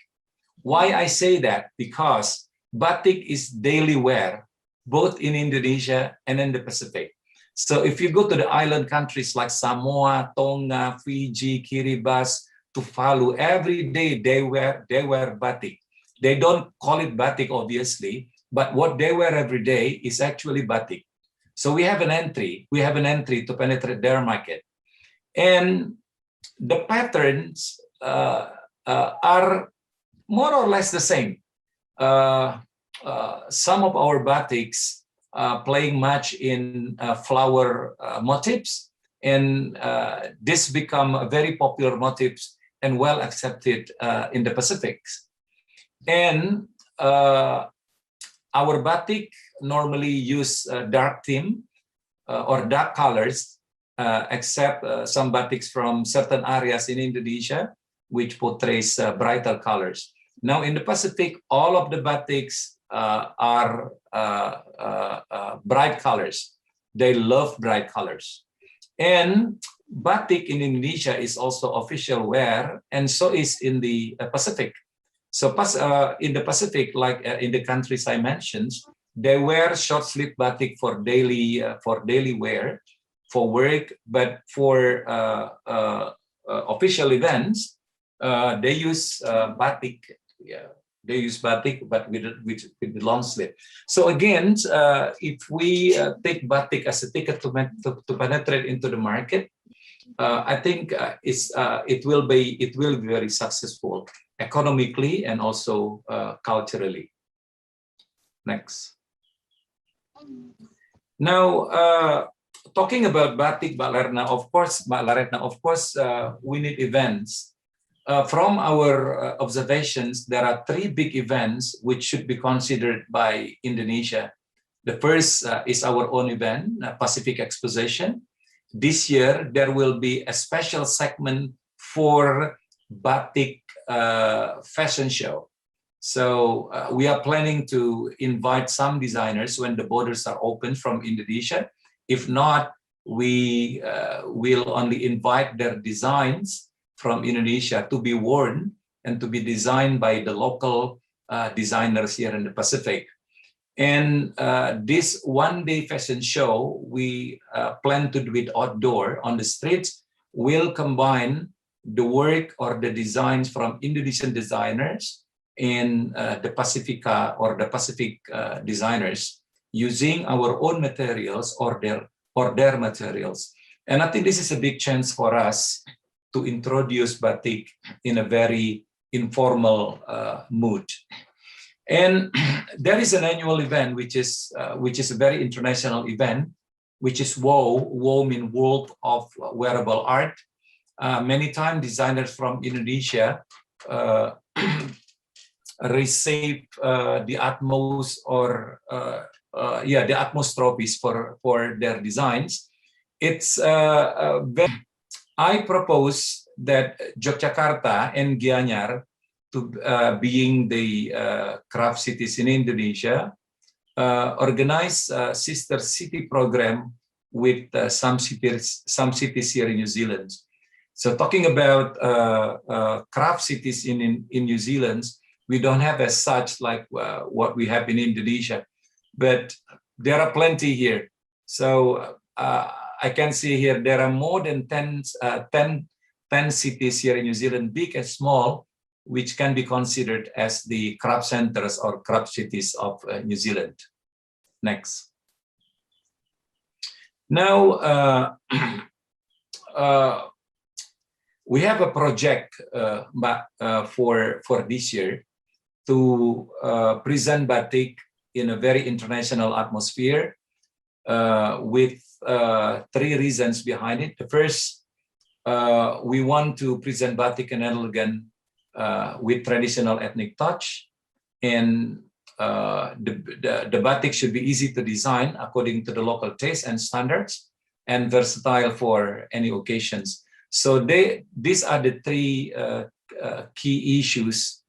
Why I say that? Because batik is daily wear, both in Indonesia and in the Pacific. So if you go to the island countries like Samoa, Tonga, Fiji, Kiribati, Tuvalu, every day they wear batik. They don't call it batik, obviously, but what they wear every day is actually batik. So we have an entry to penetrate their market. And the patterns are more or less the same. Some of our batiks playing much in flower motifs, and this become very popular motifs and well accepted in the Pacific. And our batik normally use dark theme or dark colors, except some batiks from certain areas in Indonesia, which portrays brighter colors. Now in the Pacific, all of the batiks are bright colors. They love bright colors. And batik in Indonesia is also official wear, and so is in the Pacific. So in the Pacific, like in the countries I mentioned, they wear short sleeve batik for daily wear, for work, but for official events, they use batik. Yeah, they use batik, but with the long sleeve. So again, if we take batik as a ticket to penetrate into the market, I think it will be very successful. economically and also culturally. Next. Now, talking about batik, Mbak Laretna, of course, we need events. From our observations, there are 3 big events which should be considered by Indonesia. The first is our own event, Pacific Exposition. This year, there will be a special segment for batik fashion show. So we are planning to invite some designers when the borders are open from Indonesia. If not, we will only invite their designs from Indonesia to be worn and to be designed by the local designers here in the Pacific. And this one-day fashion show, we plan to do it outdoor on the streets, will combine the work or the designs from Indonesian designers and the Pacifica or the Pacific designers using our own materials or their materials. And I think this is a big chance for us to introduce batik in a very informal mood. And there is an annual event which is a very international event, which is WOW. WOW means World of Wearable Art. Many times designers from Indonesia receive the utmost or the utmost trophies for their designs. I propose that Yogyakarta and Gianyar, to being the craft cities in Indonesia, organize a sister city program with some cities here in New Zealand. So talking about craft cities in New Zealand, we don't have as such like what we have in Indonesia, but there are plenty here. So I can see here there are more than 10 cities here in New Zealand, big and small, which can be considered as the craft centers or craft cities of New Zealand. Next. Now, we have a project for this year to present batik in a very international atmosphere with 3 reasons behind it. The first, we want to present batik and elegant with traditional ethnic touch, and the batik should be easy to design according to the local taste and standards, and versatile for any occasions. So these are the 3 key issues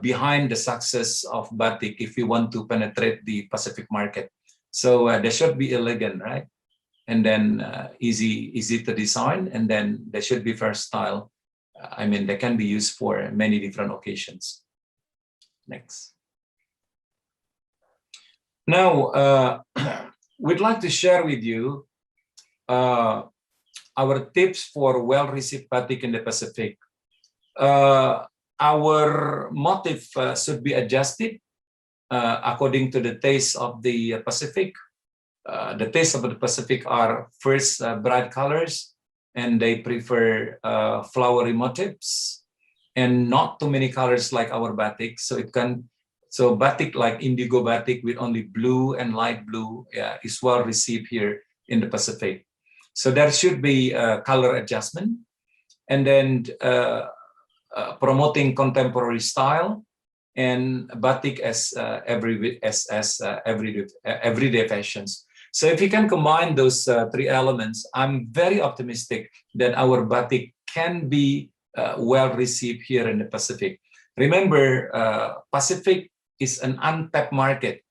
behind the success of batik if we want to penetrate the Pacific market. So they should be elegant, right? And then easy to design, and then they should be versatile. I mean, they can be used for many different occasions. Next. Now, we'd like to share with you our tips for well-received batik in the Pacific. Our motif should be adjusted according to the taste of the Pacific. The taste of the Pacific are first bright colors, and they prefer flowery motifs and not too many colors like our batik. So batik like indigo batik with only blue and light blue is well received here in the Pacific. So there should be color adjustment, and then promoting contemporary style and batik as everyday fashions. So if you can combine those 3 elements, I'm very optimistic that our batik can be well received here in the Pacific. Remember, Pacific is an untapped market.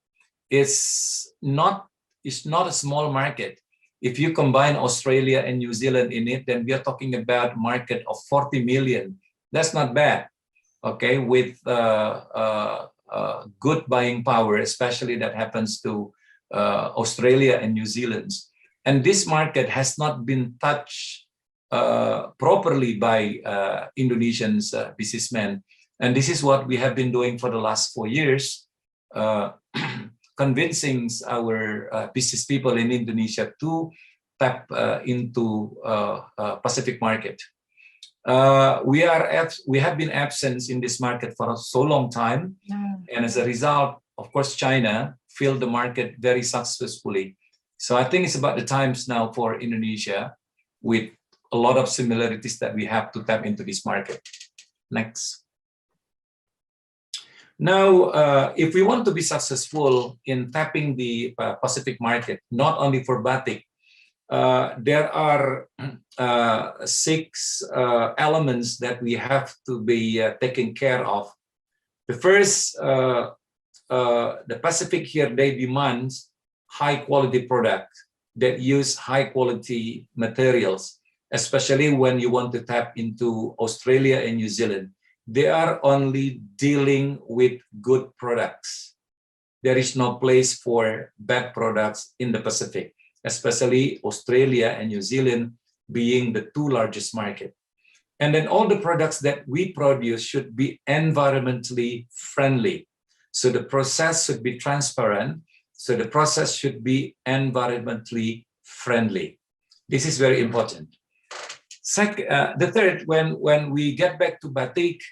It's not a small market. If you combine Australia and New Zealand in it, then we are talking about a market of 40 million. That's not bad, okay, with good buying power, especially that happens to Australia and New Zealand. And this market has not been touched properly by Indonesian businessmen. And this is what we have been doing for the last 4 years, convincing our business people in Indonesia to tap into Pacific market. we have been absent in this market for so long time, and as a result, of course, China filled the market very successfully. So I think it's about the times now for Indonesia, with a lot of similarities that we have to tap into this market. Next. Now, if we want to be successful in tapping the Pacific market, not only for batik, there are 6 elements that we have to be taken care of. The first, the Pacific here, they demand high quality products that use high quality materials, especially when you want to tap into Australia and New Zealand. They are only dealing with good products. There is no place for bad products in the Pacific, especially Australia and New Zealand being the 2 largest markets. And then all the products that we produce should be environmentally friendly. So the process should be transparent. So the process should be environmentally friendly. This is very important. The third, when we get back to batik,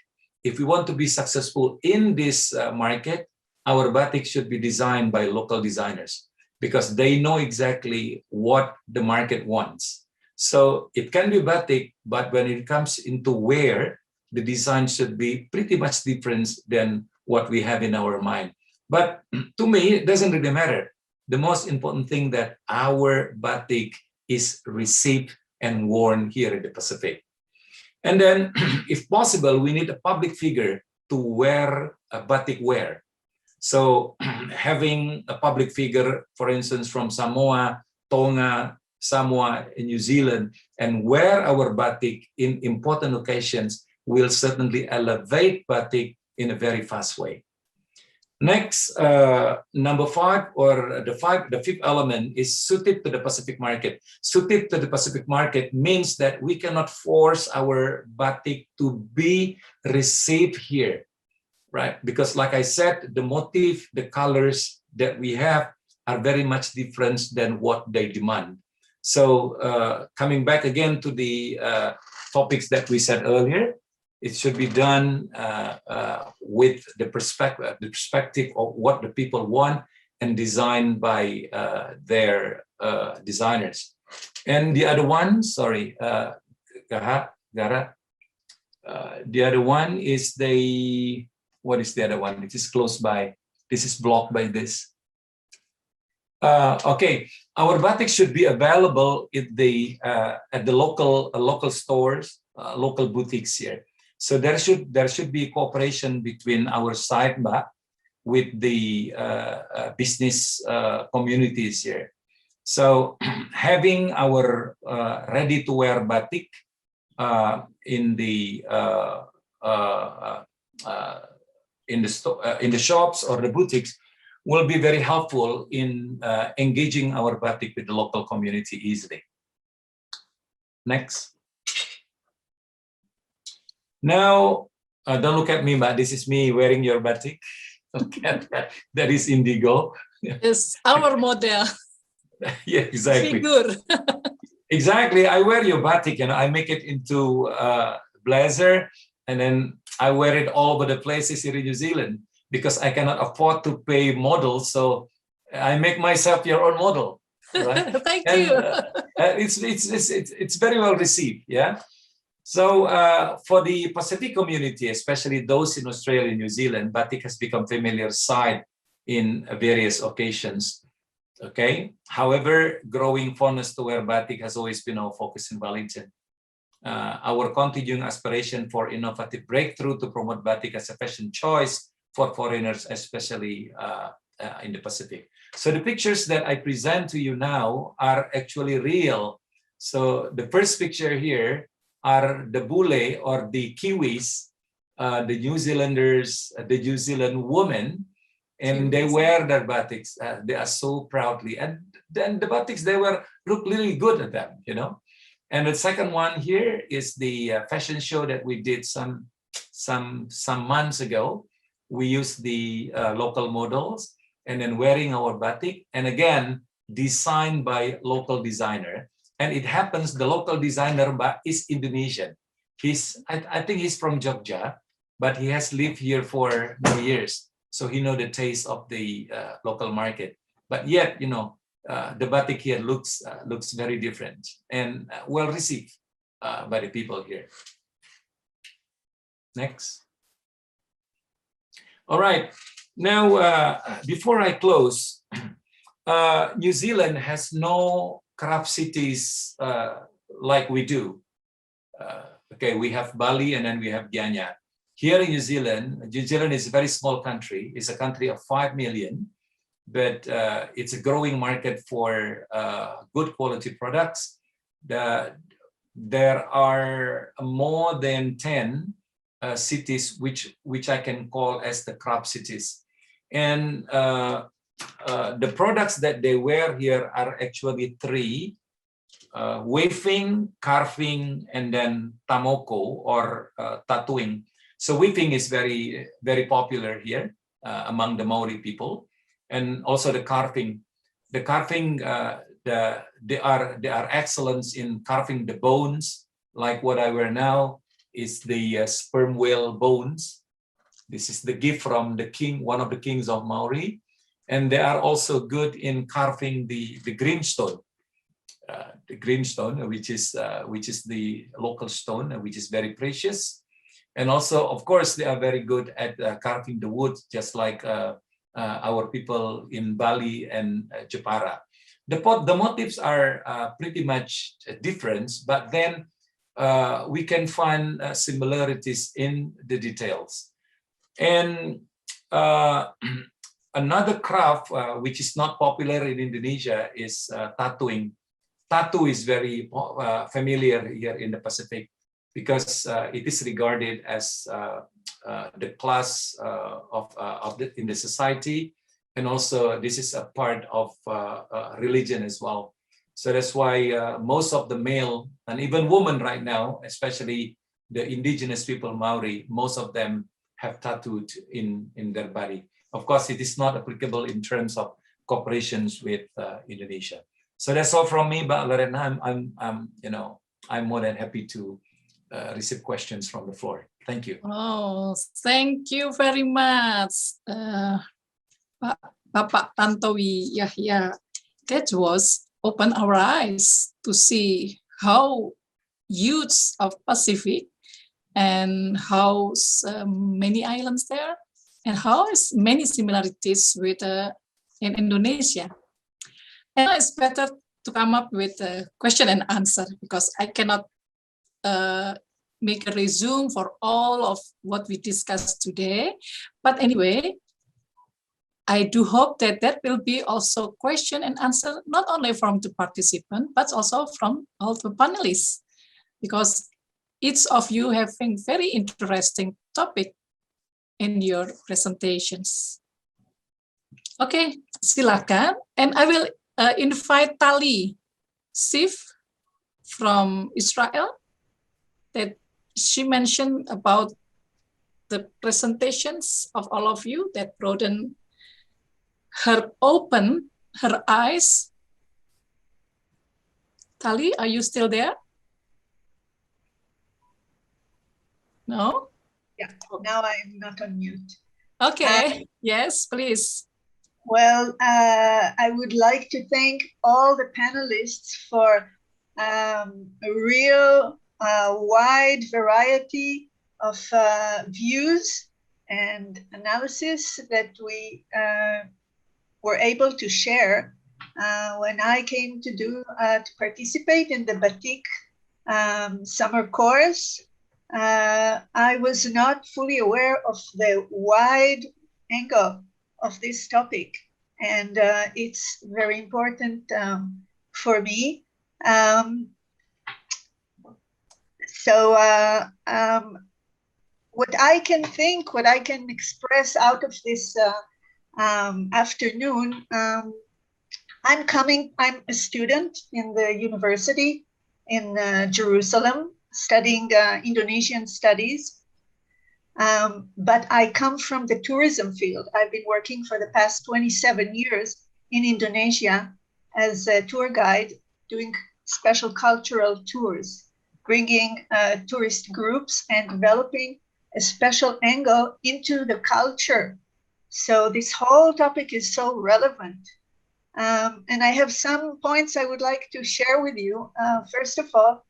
if we want to be successful in this market, our batik should be designed by local designers because they know exactly what the market wants. So it can be batik, but when it comes into wear, the design should be pretty much different than what we have in our mind. But to me, it doesn't really matter. The most important thing that our batik is received and worn here in the Pacific. And then, if possible, we need a public figure to wear a batik wear. So having a public figure, for instance, from Samoa, Tonga, Samoa, and New Zealand, and wear our batik in important occasions will certainly elevate batik in a very fast way. Next, number 5, or the 5th element is suited to the Pacific market. Suited to the Pacific market means that we cannot force our batik to be received here, right? Because like I said, the motif, the colors that we have are very much different than what they demand. So coming back again to the topics that we said earlier, it should be done with the perspective of what the people want and designed by their designers. And the other one, sorry, Gara, the other one is what is the other one? It is close by. This is blocked by this. Okay, our batik should be available at the local stores, local boutiques here. So there should be cooperation between our side with the business communities here. So having our ready-to-wear batik in the shops or the boutiques will be very helpful in engaging our batik with the local community easily. Next. Now, don't look at me, but this is me wearing your batik. Okay, that is indigo. It's our model. Yeah, exactly. Figure. Exactly. I wear your batik and I make it into a blazer, and then I wear it all over the places here in New Zealand because I cannot afford to pay models. So I make myself your own model. Right? Thank you. It's very well received. Yeah. So for the Pacific community, especially those in Australia and New Zealand, batik has become familiar sight in various occasions. Okay. However, growing fondness to wear batik has always been our focus in Wellington. Our continuing aspiration for innovative breakthrough to promote batik as a fashion choice for foreigners, especially in the Pacific. So the pictures that I present to you now are actually real. So the first picture here are the bule or the Kiwis, the New Zealanders, the New Zealand women, and they wear their batiks. They are so proudly, and then the batiks they look really good at them, you know. And the second one here is the fashion show that we did some months ago. We used the local models and then wearing our batik, and again designed by local designer. And it happens the local designer is Indonesian. I think he's from Jogja, but he has lived here for many years. So he knows the taste of the local market. But yet, you know, the batik here looks very different and well received by the people here. Next. All right. Now, before I close, New Zealand has no craft cities like we do. Okay, we have Bali and then we have Gianyar. Here in New Zealand is a very small country. It's a country of 5 million, but it's a growing market for good quality products. There are more than 10 cities which I can call as the craft cities. And the products that they wear here are actually 3: weaving, carving, and then tamoko or tattooing. So weaving is very, very popular here among the Maori people, and also the carving. The carving, they are excellent in carving the bones, like what I wear now is the sperm whale bones. This is the gift from the king, one of the kings of Maori, and they are also good in carving the greenstone. The greenstone, which is the local stone, which is very precious. And also, of course, they are very good at carving the wood, just like our people in Bali and Jepara. The motifs are pretty much different, but then we can find similarities in the details. And another craft which is not popular in Indonesia is tattooing. Tattoo is very familiar here in the Pacific because it is regarded as the class in the society, and also this is a part of religion as well. So that's why most of the male and even women right now, especially the indigenous people Maori, most of them have tattooed in their body. Of course, it is not applicable in terms of cooperations with Indonesia. So that's all from me, but Lorena, I'm more than happy to receive questions from the floor. Thank you. Oh, thank you very much, Bapak Tantowi Yahya. That was open our eyes to see how huge of Pacific and how many islands there, and how many similarities with in Indonesia. And it's better to come up with a question and answer because I cannot make a resume for all of what we discussed today. But anyway, I do hope that that will be also question and answer, not only from the participant, but also from all the panelists, because each of you having very interesting topic in your presentations. Okay, silakan. And I will invite Tali Sif from Israel, that she mentioned about the presentations of all of you that broaden open her eyes. Tali, are you still there? No? Yeah, now I'm not on mute. Okay, yes, please. Well, I would like to thank all the panelists for a real wide variety of views and analysis that we were able to share. When I came to participate in the Batik summer course, I was not fully aware of the wide angle of this topic, and it's very important for me. What I can express out of this afternoon, I'm a student in the university in Jerusalem, studying Indonesian studies. But I come from the tourism field. I've been working for the past 27 years in Indonesia as a tour guide, doing special cultural tours. bringing tourist groups and developing a special angle into the culture. So this whole topic is so relevant. And I have some points I would like to share with you. First of all,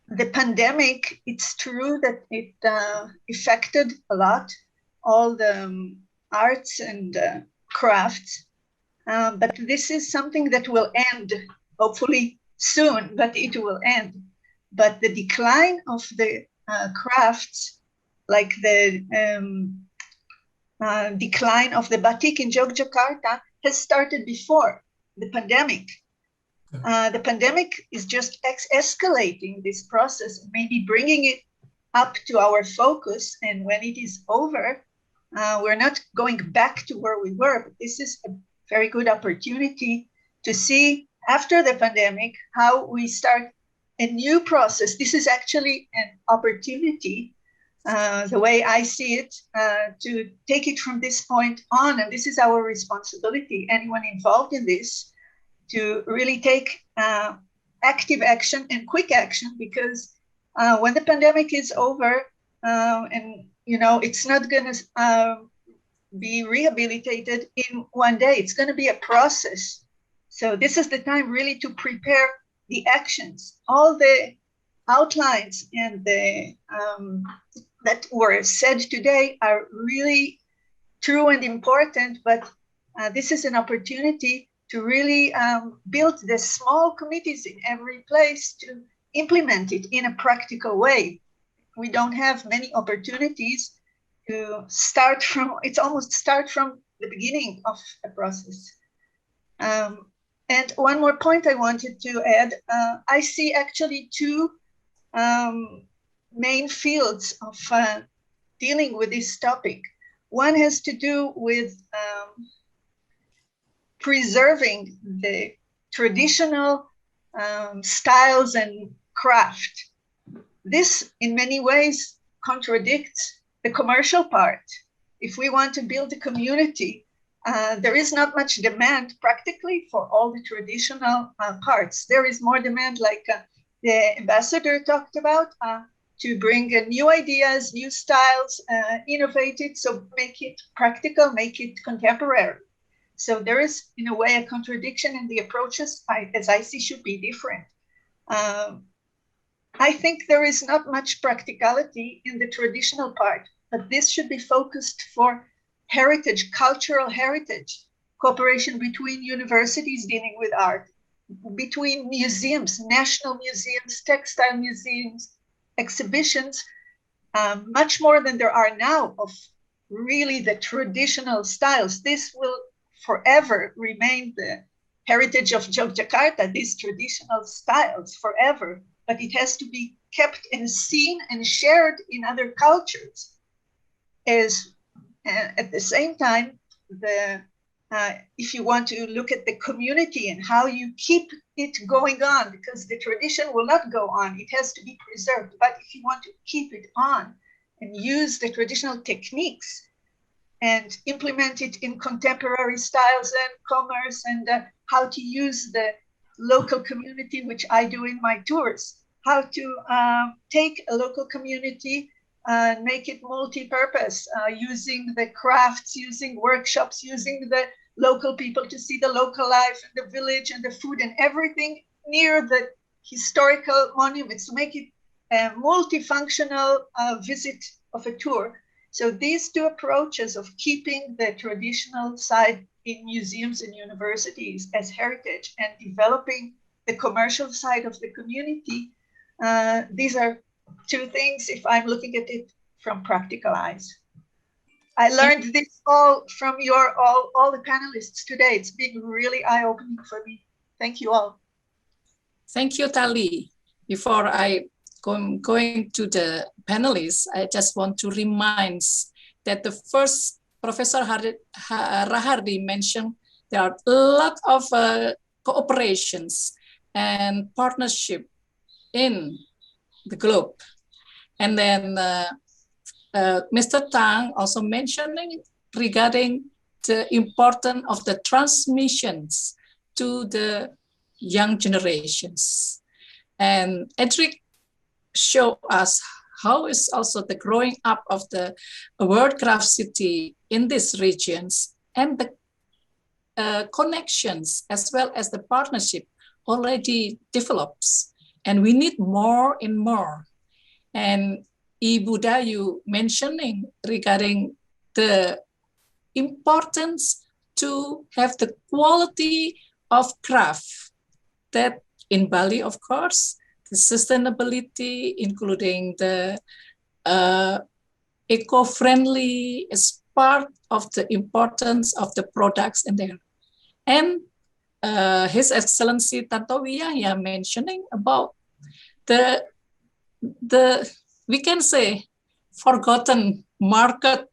the pandemic, it's true that it affected a lot all the arts and crafts, but this is something that will end, hopefully soon, but it will end. But the decline of the crafts, like the decline of the batik in Yogyakarta, has started before the pandemic. The pandemic is just escalating this process, maybe bringing it up to our focus. And when it is over, we're not going back to where we were, but this is a very good opportunity to see after the pandemic how we start a new process. This is actually an opportunity, the way I see it, to take it from this point on. And this is our responsibility, anyone involved in this, to really take active action and quick action, because when the pandemic is over, and it's not going to be rehabilitated in one day, it's going to be a process. So this is the time really to prepare the actions. All the outlines and the that were said today are really true and important, but this is an opportunity to really build the small committees in every place to implement it in a practical way. We don't have many opportunities to start from, it's almost start from the beginning of a process. And one more point I wanted to add, I see actually two main fields of dealing with this topic. One has to do with preserving the traditional styles and craft. This, in many ways, contradicts the commercial part. If we want to build a community, there is not much demand practically for all the traditional parts. There is more demand, like the ambassador talked about, to bring new ideas, new styles, innovate it, so make it practical, make it contemporary. So there is, in a way, a contradiction in the approaches, as I see, should be different. I think there is not much practicality in the traditional part, but this should be focused for heritage, cultural heritage, cooperation between universities dealing with art, between museums, national museums, textile museums, exhibitions, much more than there are now of really the traditional styles. This will forever remain the heritage of Yogyakarta, these traditional styles forever, but it has to be kept and seen and shared in other cultures. As at the same time, if you want to look at the community and how you keep it going on, because the tradition will not go on, it has to be preserved. But if you want to keep it on and use the traditional techniques and implement it in contemporary styles and commerce, and how to use the local community, which I do in my tours, how to take a local community and make it multi-purpose, using the crafts, using workshops, using the local people to see the local life and the village and the food and everything near the historical monuments, to make it a multifunctional visit of a tour. So these two approaches of keeping the traditional side in museums and universities as heritage and developing the commercial side of the community, these are two things if I'm looking at it from practical eyes. I learned this all from all the panelists today. It's been really eye-opening for me. Thank you all. Thank you, Tali. Before I going to the panelists, I just want to remind that the first Professor Rahardi mentioned there are a lot of cooperations and partnership in the globe. And then Mr. Tang also mentioning regarding the importance of the transmissions to the young generations. And Edric showed us how is also the growing up of the World Craft City in these regions, and the connections as well as the partnership already develops, and we need more and more. And Ibu Dayu mentioning regarding the importance to have the quality of craft, that in Bali, of course, the sustainability, including the eco-friendly, is part of the importance of the products in there. And His Excellency Tantowi Yahya mentioning about the we can say forgotten market.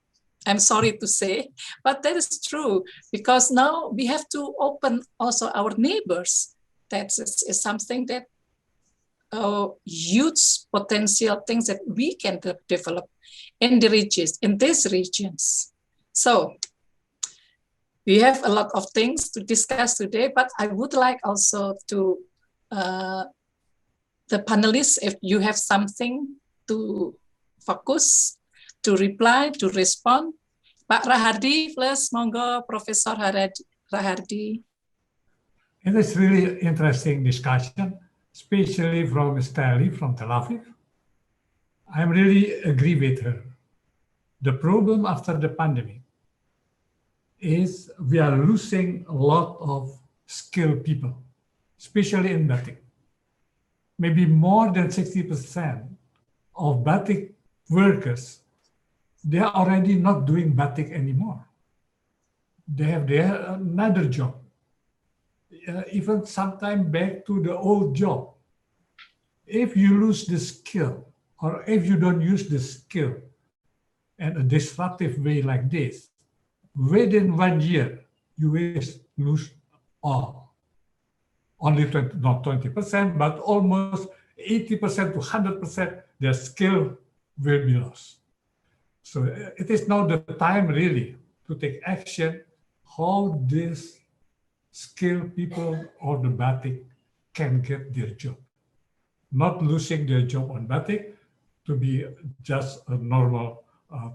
I'm sorry to say, but that is true, because now we have to open also our neighbors. That is something that huge potential things that we can develop in the regions, in these regions. So we have a lot of things to discuss today, but I would like also to the panelists, if you have something to focus, to reply, to respond. Pak Rahardi, plus monggo Professor Rahardi. It is really interesting discussion, especially from Steli from Tel Aviv. I really agree with her. The problem after the pandemic is we are losing a lot of skilled people, especially in batik. Maybe more than 60% of batik workers, they are already not doing batik anymore. They have another job, even sometimes back to the old job. If you lose the skill, or if you don't use the skill in a disruptive way like this, within 1 year, you will lose all. Only not 20%, but almost 80% to 100%, their skill will be lost. So it is now the time really to take action how these skilled people or the batik can get their job. Not losing their job on batik to be just a normal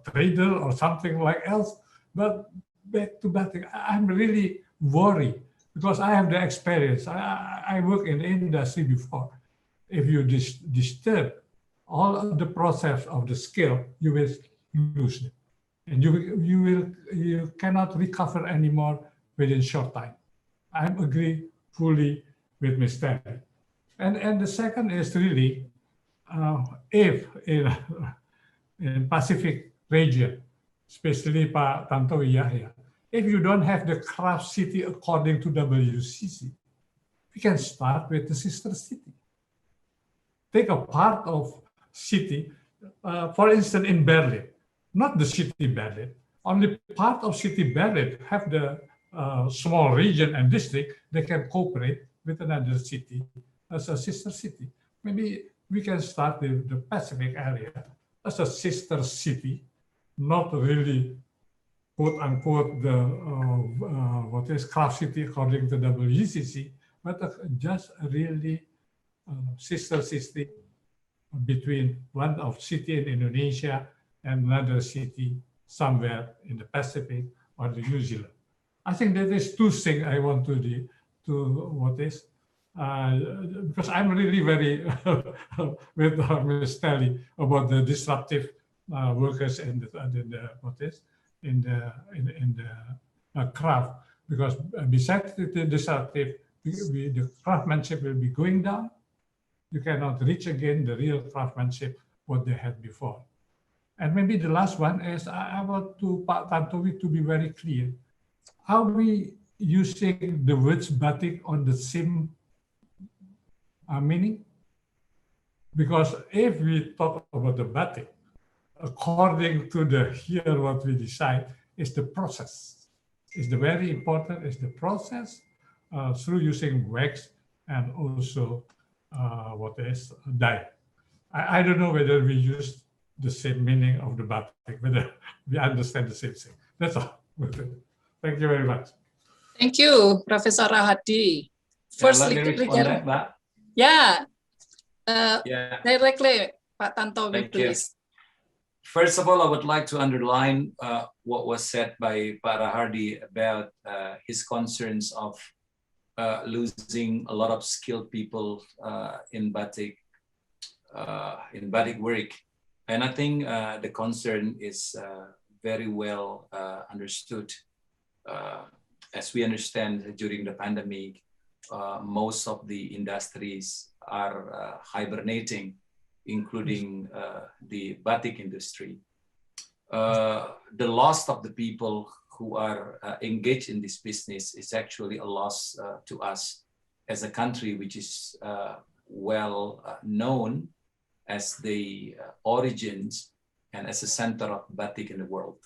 trader or something like else, but back to batik. I'm really worried because I have the experience. I work in the industry before. If you disturb all of the process of the skill, you will lose it. And you cannot recover anymore within short time. I agree fully with Mr. And the second is really, if in Pacific region, especially Pak Tantowi Yahya, if you don't have the craft city according to WCC, we can start with the sister city. Take a part of city, for instance, in Berlin, not the city Berlin, only part of city Berlin have the small region and district, they can cooperate with another city as a sister city. Maybe we can start the Pacific area as a sister city, not really quote unquote the what is craft city according to WCC, but just really sister city between one of city in Indonesia and another city somewhere in the Pacific or the New Zealand. I think that is two things I want to what is because I'm really very with Ms. Stelly about the disruptive workers and the what is in the craft, because besides the disruptive, the craftsmanship will be going down. You cannot reach again the real craftsmanship what they had before. And maybe the last one is I want to Pak Tantowi to be very clear. Are we using the words batik on the same meaning? Because if we talk about the batik, according to the here what we decide is the process. Is the very important is the process through using wax and also what is dye. I don't know whether we use the same meaning of the batik, whether we understand the same thing. That's all. Thank you very much. Thank you, Professor Rahadi. First, let me respond that, Mbak. Yeah, Directly, Pak Tantowi, Thank you. please. First of all, I would like to underline what was said by Pak Rahardi about his concerns of losing a lot of skilled people in batik work. And I think the concern is very well understood. As we understand, during the pandemic, most of the industries are hibernating, including the batik industry. The loss of the people who are engaged in this business is actually a loss to us as a country, which is well known as the origins and as a center of batik in the world.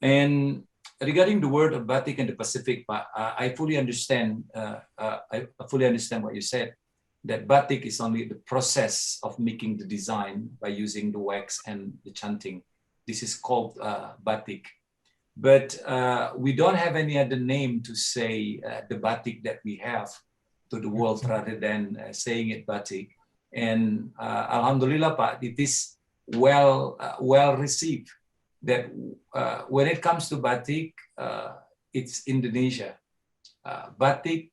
And regarding the word of batik in the Pacific, I fully understand. I fully understand what you said, that batik is only the process of making the design by using the wax and the chanting. This is called batik. But we don't have any other name to say the batik that we have to the world rather than saying it batik. And Alhamdulillah, Pak, it is well received that when it comes to batik, it's Indonesia. Batik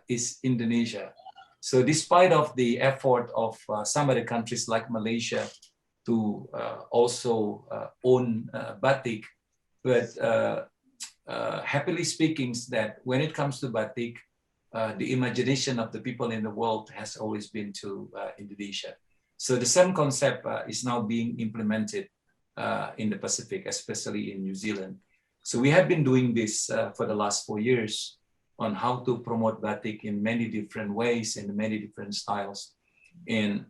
is Indonesia. So despite of the effort of some other countries like Malaysia to also own batik, but happily speaking, that when it comes to batik, the imagination of the people in the world has always been to Indonesia. So the same concept is now being implemented in the Pacific, especially in New Zealand. So we have been doing this for the last 4 years on how to promote batik in many different ways, in many different styles. And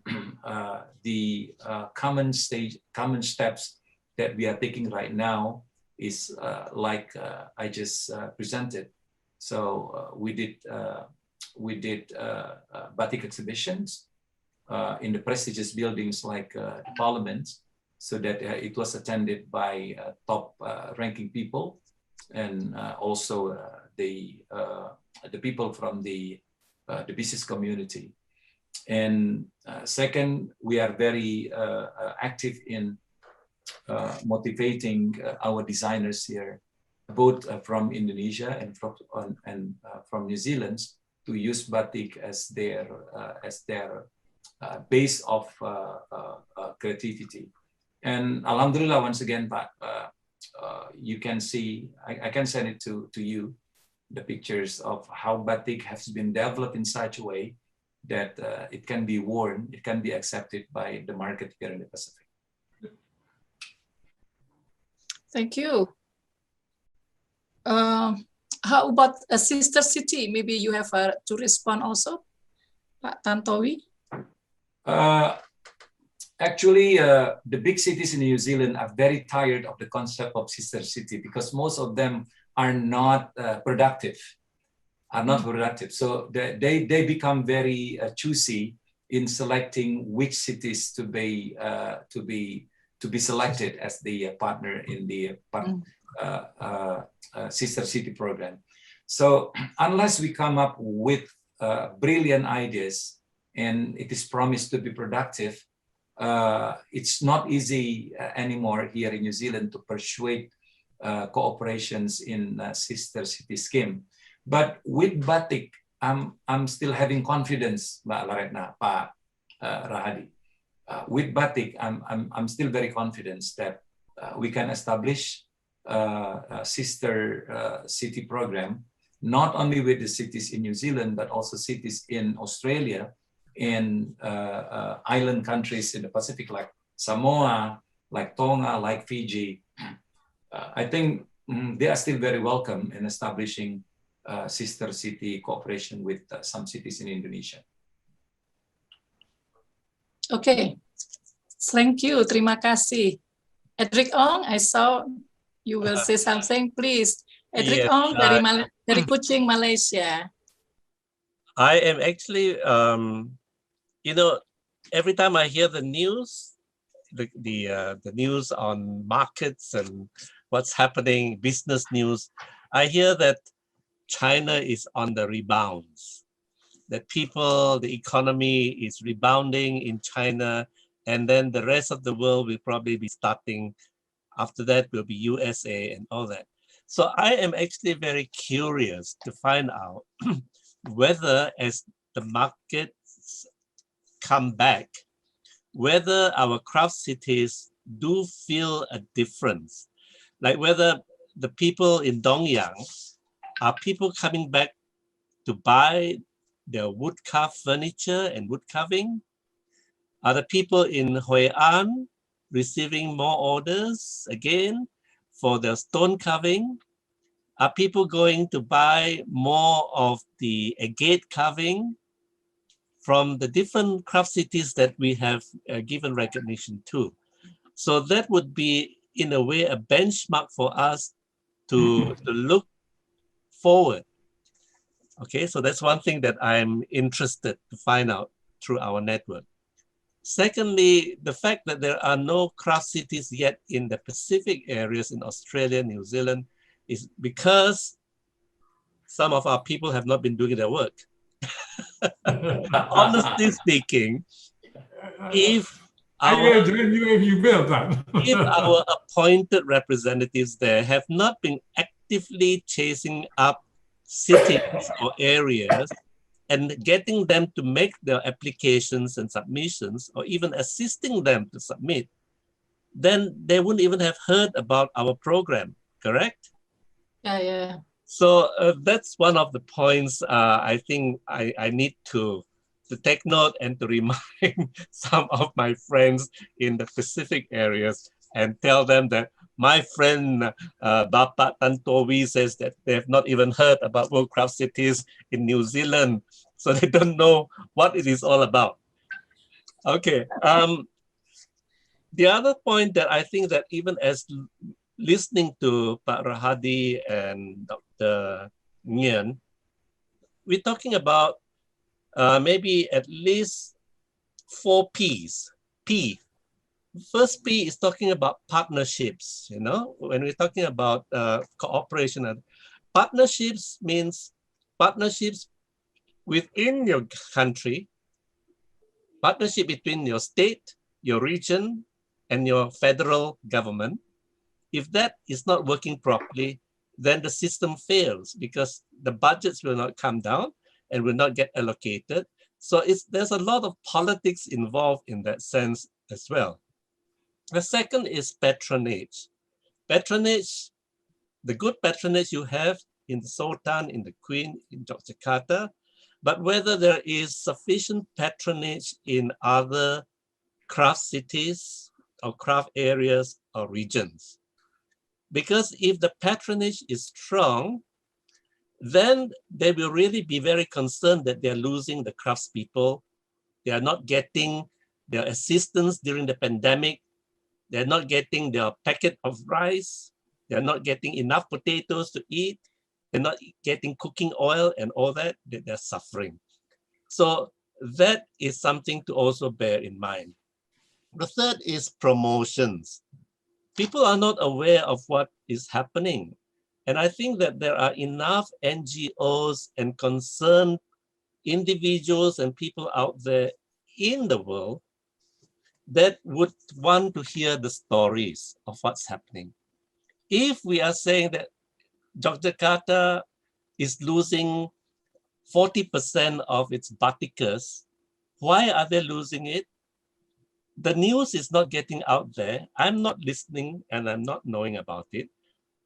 the common steps that we are taking right now is like I just presented. So we did batik exhibitions in the prestigious buildings like the Parliament, so that it was attended by top ranking people, and also the people from the business community. And second, we are very active in motivating our designers here, both from Indonesia and from New Zealand, to use batik as their base of creativity. And Alhamdulillah, once again, Pak, you can see, I can send it to you, the pictures of how batik has been developed in such a way that it can be worn, it can be accepted by the market here in the Pacific. Thank you. How about a sister city? Maybe you have to respond also, Pak Tantowi. Actually, the big cities in New Zealand are very tired of the concept of sister city because most of them are not productive. So they become very choosy in selecting which cities to be selected as the partner in the sister city program. So unless we come up with brilliant ideas and it is promised to be productive, it's not easy anymore here in New Zealand to persuade cooperations in sister city scheme. But with batik, I'm still having confidence, Mbak Laretna, Pak Rahadi. With batik, I'm still very confident that we can establish a sister city program, not only with the cities in New Zealand, but also cities in Australia and island countries in the Pacific, like Samoa, like Tonga, like Fiji. I think they are still very welcome in establishing sister city cooperation with some cities in Indonesia. Okay, thank you, terima kasih. Edric Ong, I saw you will say something, please. Edric Ong dari Kuching, Malaysia. I am actually, you know, every time I hear the news, the news on markets and what's happening, business news, I hear that China is on the rebounds. that the economy is rebounding in China, and then the rest of the world will probably be starting. After that will be USA and all that. So I am actually very curious to find out whether as the markets come back, whether our craft cities do feel a difference. Like whether the people in Donyang, are people coming back to buy their wood carved furniture and wood carving? Are the people in Hoi An receiving more orders again for their stone carving? Are people going to buy more of the agate carving from the different craft cities that we have given recognition to? So that would be, in a way, a benchmark for us to look forward. Okay, so that's one thing that I'm interested to find out through our network. Secondly, the fact that there are no craft cities yet in the Pacific areas in Australia, New Zealand, is because some of our people have not been doing their work. Honestly speaking, if our appointed representatives there have not been actively chasing up cities or areas and getting them to make their applications and submissions, or even assisting them to submit, then they wouldn't even have heard about our program, correct? Yeah. So that's one of the points I think I need to take note and to remind some of my friends in the Pacific areas and tell them that my friend Bapak Tantowi says that they have not even heard about World Craft Cities in New Zealand, so they don't know what it is all about. Okay. The other point that I think that even as listening to Pak Rahadi and Dr. Nguyen, we're talking about maybe at least 4 Ps. First P is talking about partnerships. You know, when we're talking about cooperation, partnerships means partnerships within your country, partnership between your state, your region, and your federal government. If that is not working properly, then the system fails because the budgets will not come down and will not get allocated. So there's a lot of politics involved in that sense as well. The second is patronage. Patronage, the good patronage you have in the Sultan, in the Queen, in Yogyakarta, but whether there is sufficient patronage in other craft cities or craft areas or regions. Because if the patronage is strong, then they will really be very concerned that they're losing the craftspeople. They are not getting their assistance during the pandemic. They're not getting their packet of rice. They're not getting enough potatoes to eat. They're not getting cooking oil and all that. They're suffering. So that is something to also bear in mind. The third is promotions. People are not aware of what is happening. And I think that there are enough NGOs and concerned individuals and people out there in the world that would want to hear the stories of what's happening. If we are saying that Yogyakarta is losing 40% of its batikers, why are they losing it? The news is not getting out there. I'm not listening and I'm not knowing about it.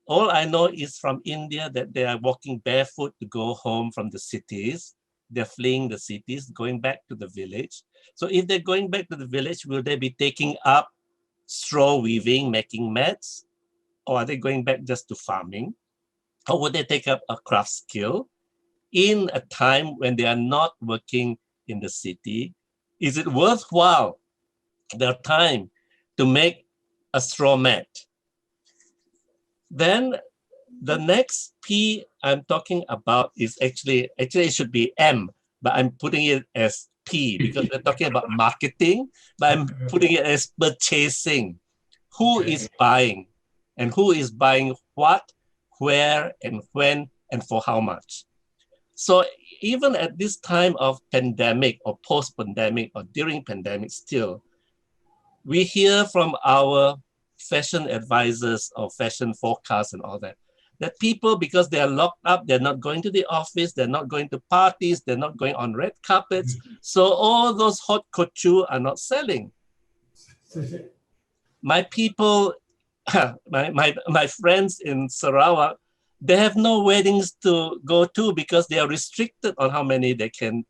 All I know is from India that they are walking barefoot to go home from the cities. They're fleeing the cities, going back to the village. So if they're going back to the village, will they be taking up straw weaving, making mats? Or are they going back just to farming? Or would they take up a craft skill in a time when they are not working in the city? Is it worthwhile their time to make a straw mat? Then the next P I'm talking about is actually it should be M, but I'm putting it as P because we're talking about marketing, but I'm putting it as purchasing. Who is buying and who is buying what, where, and when, and for how much? So even at this time of pandemic or post-pandemic or during pandemic still, we hear from our fashion advisors or fashion forecasts and all that, that people, because they are locked up, they're not going to the office, they're not going to parties, they're not going on red carpets. So all those haute couture are not selling. My people, my friends in Sarawak, they have no weddings to go to because they are restricted on how many they can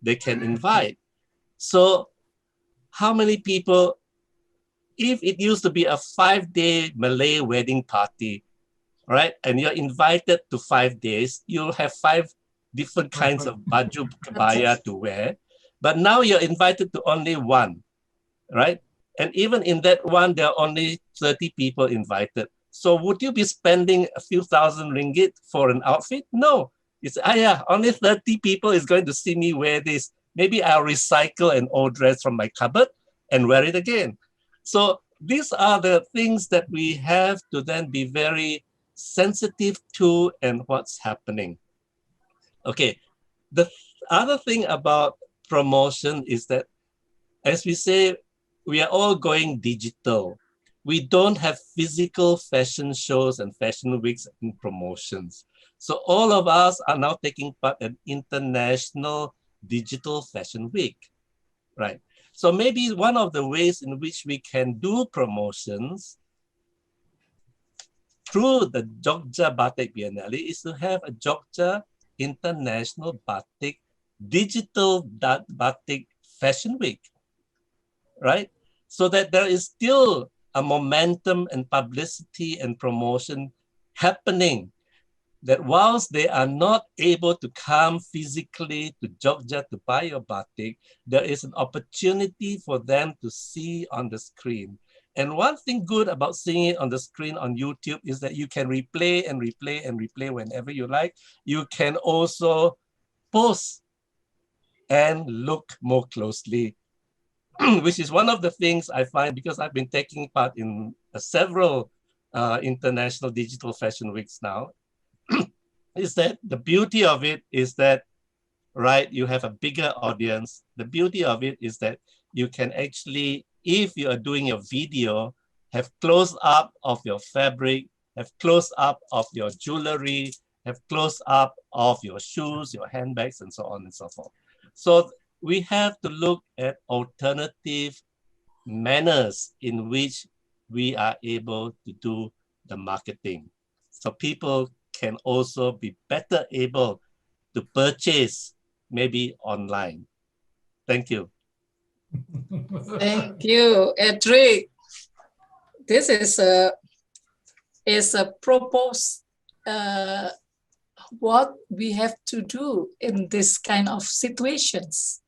invite. So how many people, if it used to be a 5-day Malay wedding party, right? And you're invited to 5 days, you'll have 5 different kinds of baju kebaya to wear. But now you're invited to only one, right? And even in that one, there are only 30 people invited. So would you be spending a few thousand ringgit for an outfit? No. It's, yeah, only 30 people is going to see me wear this. Maybe I'll recycle an old dress from my cupboard and wear it again. So these are the things that we have to then be very sensitive to and what's happening. Okay, the other thing about promotion is that, as we say, we are all going digital. We don't have physical fashion shows and fashion weeks and promotions. So all of us are now taking part in International Digital Fashion Week, right? So maybe one of the ways in which we can do promotions through the Jogja Batik Biennale is to have a Jogja International Batik Digital Batik Fashion Week, right? So that there is still a momentum and publicity and promotion happening, that whilst they are not able to come physically to Jogja to buy your batik, there is an opportunity for them to see on the screen. And one thing good about seeing it on the screen on YouTube is that you can replay and replay and replay whenever you like. You can also pause and look more closely, which is one of the things I find, because I've been taking part in several international digital fashion weeks now, is that the beauty of it is that, right, you have a bigger audience. The beauty of it is that you can actually, if you are doing your video, have close up of your fabric, have close up of your jewelry, have close up of your shoes, your handbags, and so on and so forth. So we have to look at alternative manners in which we are able to do the marketing. So people can also be better able to purchase maybe online. Thank you. Thank you, Edric. This is a proposed what we have to do in this kind of situations.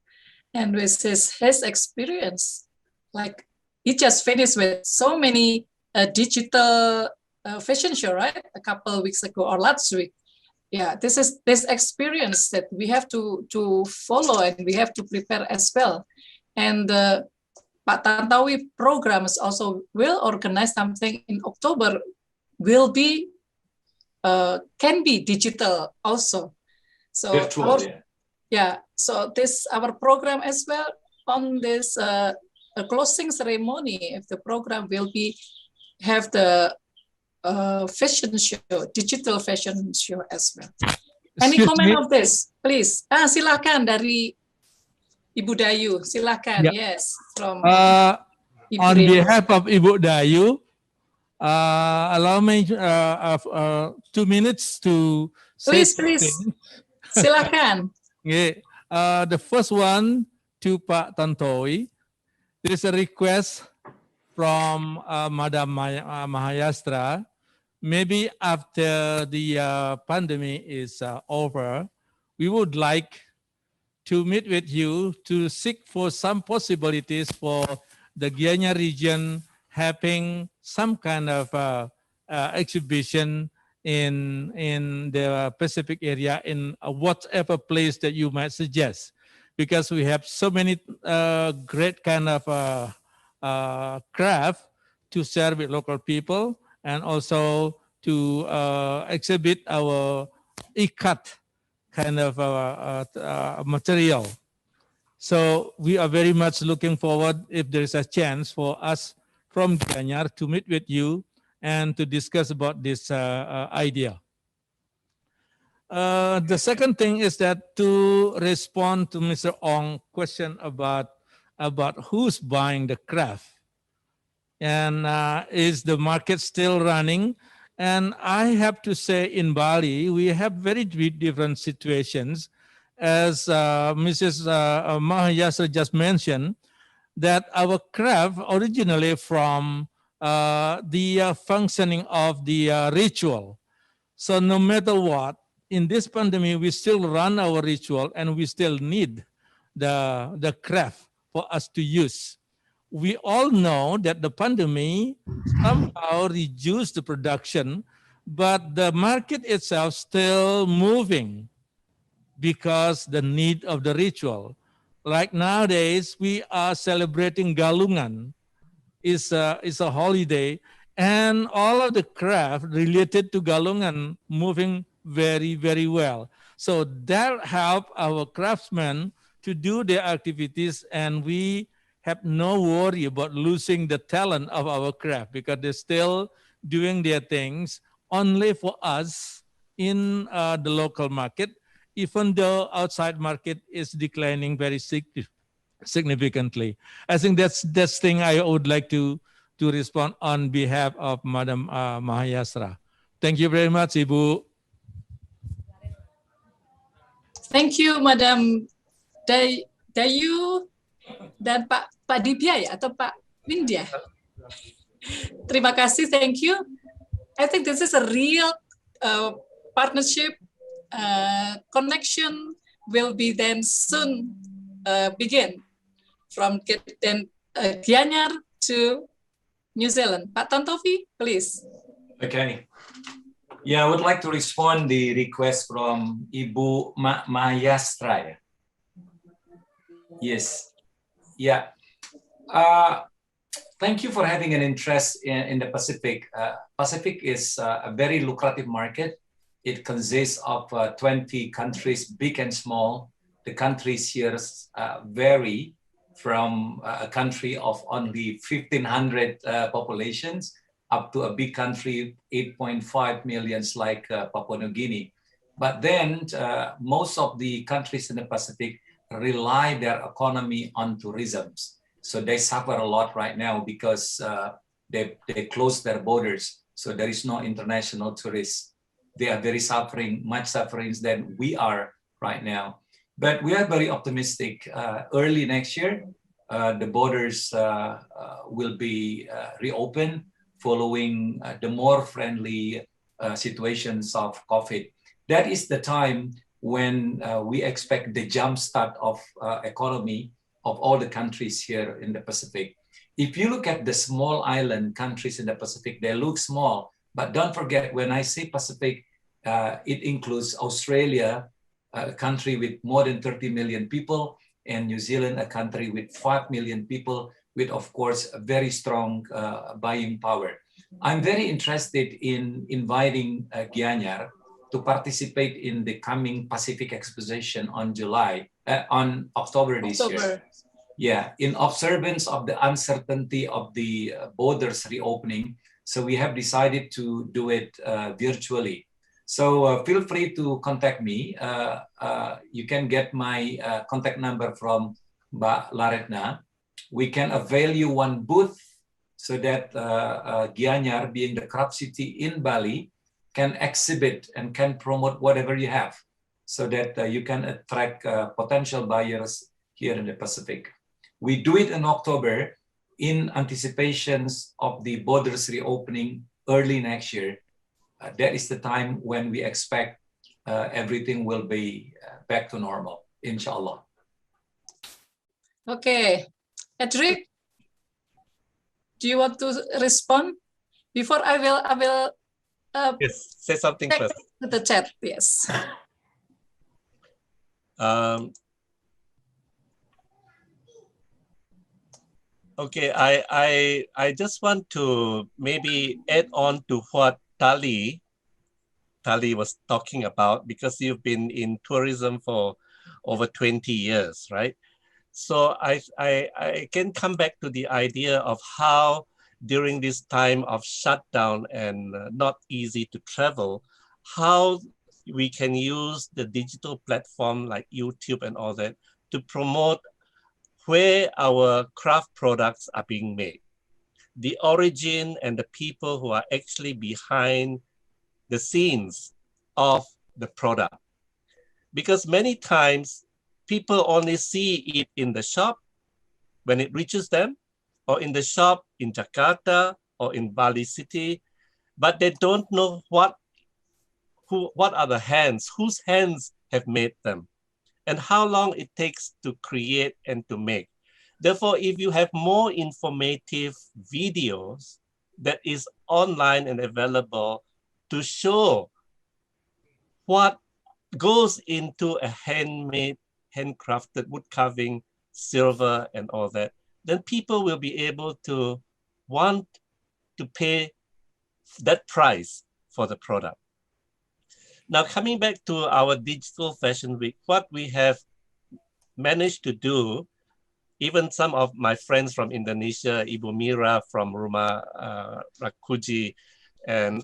And with his experience, like he just finished with so many digital fashion show, right? A couple of weeks ago or last week. Yeah, this is this experience that we have to follow and we have to prepare as well. And Pak Tantowi programs also will organize something in October, will be can be digital also. So virtual, so this our program as well on this a closing ceremony. If the program will be have the fashion show, digital fashion show as well. Any comment of this, please? Silakan dari Ibu Dayu, silakan. Yeah. Yes, from on behalf of Ibu Dayu, allow me 2 minutes to say please. Silakan. Okay. The first one to Pak Tantowi. There is a request from Madam Mahayastra. Maybe after the pandemic is over, we would like to meet with you to seek for some possibilities for the Gianyar region having some kind of exhibition in the Pacific area in whatever place that you might suggest, because we have so many great kind of craft to share with local people, and also to exhibit our ikat kind of material. So we are very much looking forward if there is a chance for us from Gianyar to meet with you and to discuss about this idea. The second thing is that to respond to Mr. Ong's question about who's buying the craft and is the market still running? And I have to say in Bali, we have very different situations. As Mrs. Mahayasra just mentioned, that our craft originally from the functioning of the ritual. So no matter what, in this pandemic, we still run our ritual and we still need the craft for us to use. We all know that the pandemic somehow reduced the production, but the market itself still moving because the need of the ritual. Like nowadays, we are celebrating Galungan. It's a holiday, and all of the craft related to Galungan moving very, very well. So that help our craftsmen to do their activities, and we have no worry about losing the talent of our craft because they're still doing their things only for us in the local market, even though outside market is declining very significantly. I think that's thing I would like to respond on behalf of Madam Mahayasra. Thank you very much, Ibu. Thank you, Madam Dayu dan Pak Dibya ya, atau Pak Windya. Terima kasih, thank you. I think this is a real partnership. Connection will be then soon begin from Gianyar to New Zealand. Pak Tantowi, please. Okay. Yeah, I would like to respond the request from Ibu Mahayasra. Yes. Yeah. Thank you for having an interest in the Pacific. Pacific is a very lucrative market. It consists of 20 countries, big and small. The countries here vary from a country of only 1,500 populations up to a big country, 8.5 million like Papua New Guinea. But then most of the countries in the Pacific rely their economy on tourism. So they suffer a lot right now because they close their borders. So there is no international tourists. They are very suffering, much suffering than we are right now. But we are very optimistic. Early next year, the borders will be reopened following the more friendly situations of COVID. That is the time when we expect the jump start of economy of all the countries here in the Pacific. If you look at the small island countries in the Pacific, they look small, but don't forget when I say Pacific, it includes Australia, a country with more than 30 million people, and New Zealand, a country with 5 million people, with, of course, a very strong buying power. I'm very interested in inviting Gianyar to participate in the coming Pacific Exposition on October this year. Yeah, in observance of the uncertainty of the borders reopening, so we have decided to do it virtually. So feel free to contact me. You can get my contact number from Mbak Laretna. We can avail you one booth so that Gianyar, being the craft city in Bali, can exhibit and can promote whatever you have so that you can attract potential buyers here in the Pacific. We do it in October in anticipations of the borders reopening early next year. That is the time when we expect everything will be back to normal, inshallah. Okay, Edric, do you want to respond? Before I will yes, say something first. The chat, yes. Okay, I just want to maybe add on to what Tali Tali was talking about, because you've been in tourism for over 20 years, right? So I can come back to the idea of how during this time of shutdown and not easy to travel, how we can use the digital platform like YouTube and all that to promote where our craft products are being made, the origin and the people who are actually behind the scenes of the product. Because many times people only see it in the shop when it reaches them, or in the shop in Jakarta or in Bali City, but they don't know what are the hands, whose hands have made them, and how long it takes to create and to make. Therefore, if you have more informative videos that is online and available to show what goes into a handmade, handcrafted wood carving, silver and all that, then people will be able to want to pay that price for the product. Now, coming back to our digital fashion week, what we have managed to do, even some of my friends from Indonesia, Ibu Mira from Rumah Rakuji, and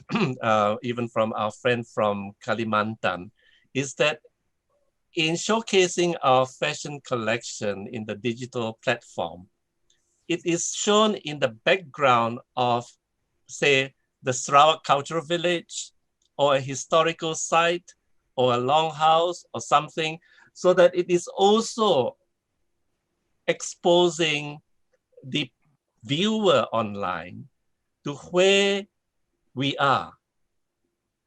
even from our friend from Kalimantan, is that in showcasing our fashion collection in the digital platform, it is shown in the background of, say, the Sarawak Cultural Village, or a historical site, or a longhouse, or something, so that it is also exposing the viewer online to where we are.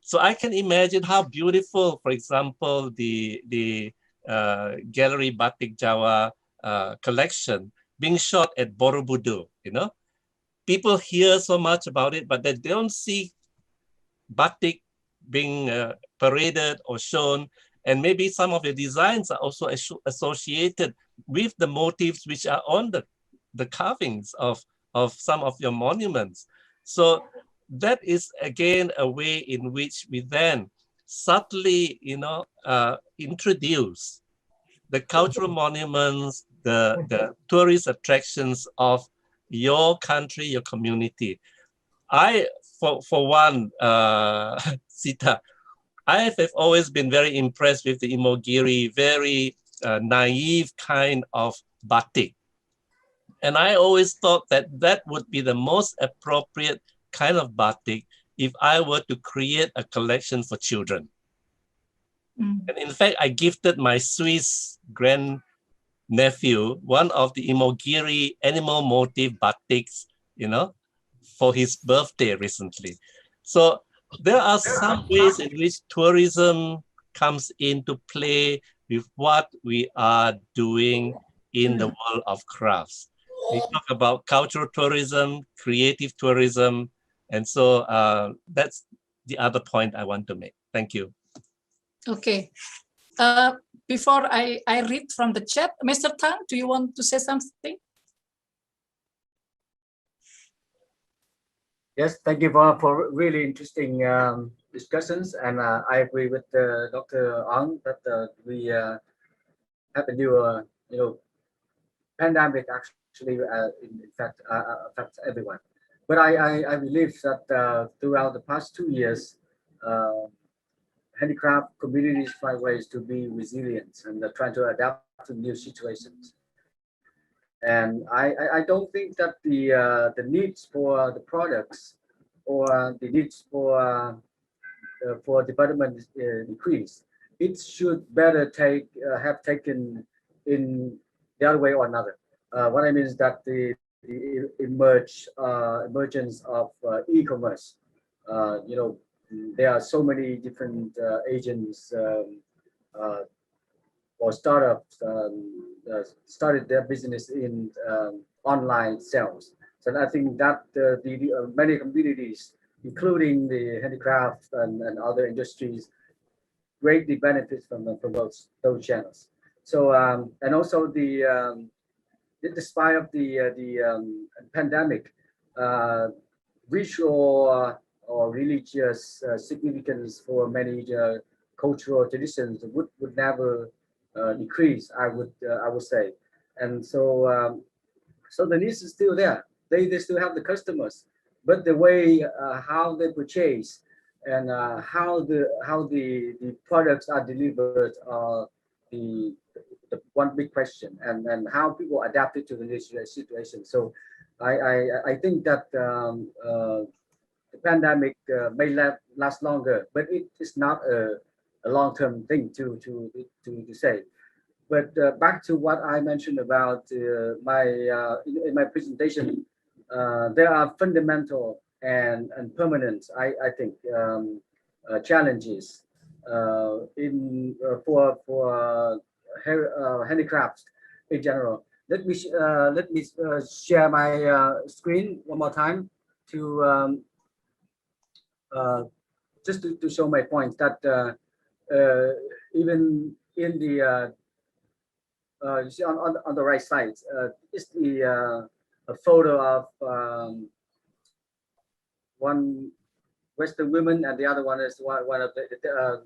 So I can imagine how beautiful, for example, the Gallery Batik Jawa collection being shot at Borobudur, you know? People hear so much about it, but they don't see batik being paraded or shown. And maybe some of the designs are also associated with the motifs which are on the carvings of some of your monuments. So that is again a way in which we then subtly, you know, introduce the cultural monuments, the tourist attractions of your country, your community. For one, Sita, I have always been very impressed with the Imogiri, very naive kind of batik. And I always thought that that would be the most appropriate kind of batik if I were to create a collection for children. And in fact, I gifted my Swiss grandnephew one of the Imogiri animal motif batiks, you know, for his birthday recently. So there are some ways in which tourism comes into play with what we are doing in the world of crafts. We talk about cultural tourism, creative tourism, and so that's the other point I want to make. Thank you. Okay. Before I read from the chat, Mr. Tang, do you want to say something? Yes, thank you for really interesting discussions, and I agree with Dr. Ang that we have a new, pandemic actually, in fact, affects everyone. But I believe that throughout the past 2 years, handicraft communities find ways to be resilient and trying to adapt to new situations. And I don't think that the needs for the products or the needs for development increase. It should better have taken in the other way or another. What I mean is that the emergence of e-commerce. There are so many different agents or startups started their business in online sales. So I think that the many communities, including the handicraft and other industries, greatly benefit from those channels. So and also despite of the pandemic, visual or religious significance for many cultural traditions would never decrease. I would say, and so so the needs is still there. They still have the customers, but the way how they purchase and how the products are delivered are the one big question, and how people adapt it to the new situation. So I think that the pandemic may last longer, but it is not a long-term thing to say. But back to what I mentioned about in my presentation, there are fundamental and permanent, I think, challenges for handicrafts in general. Let me share my screen one more time to just to show my point that even in the you see on the right side is a photo of one Western woman, and the other one is one of the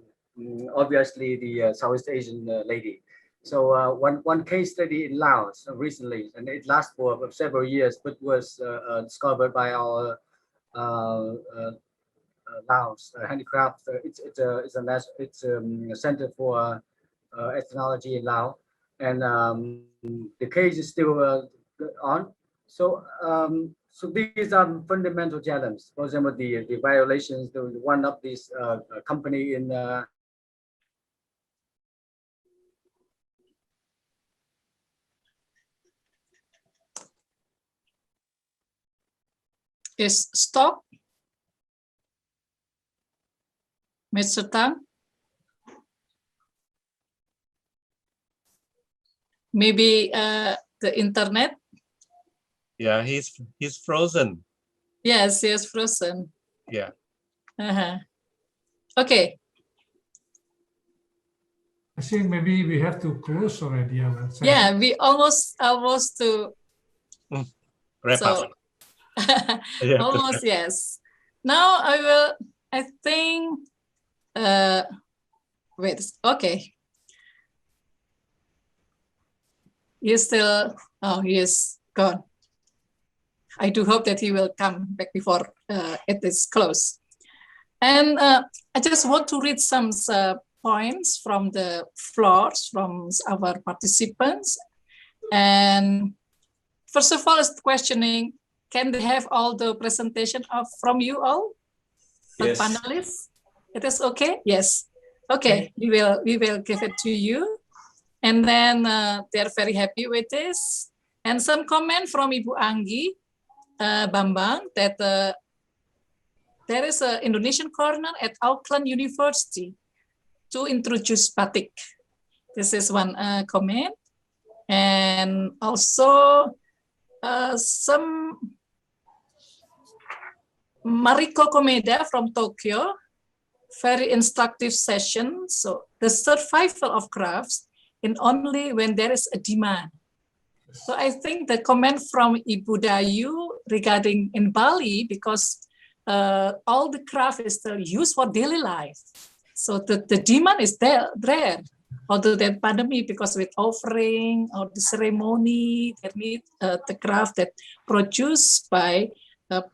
obviously the Southeast Asian lady. So one case study in Laos recently, and it lasts for several years, but was discovered by our Laos handicraft. It's a center for ethnology in Laos, and the case is still on. So so these are fundamental challenges. For example, the violations. The one of this company in is stop, Mr. Tang. Maybe the internet. Yeah, he's frozen. Yes, he is frozen. Yeah. Okay. I think maybe we have to close already. Yeah, we almost to wrap up. Almost, yes. Now I think, wait, okay. He's still, oh, he is gone. I do hope that he will come back before it is closed. And I just want to read some points from the floors from our participants. And first of all, is questioning, can they have all the presentation from you all, yes. The panelists? It is okay? Yes. Okay, we will give it to you. And then they are very happy with this. And some comment from Ibu Anggi Bambang that there is an Indonesian corner at Auckland University to introduce batik. This is one comment. And also some Mariko Komeda from Tokyo, very instructive session. So the survival of crafts in only when there is a demand. So I think the comment from Ibu Dayu regarding in Bali, because all the craft is still used for daily life. So the demand is there. Although the pandemic, because with offering or the ceremony, they need the craft that produced by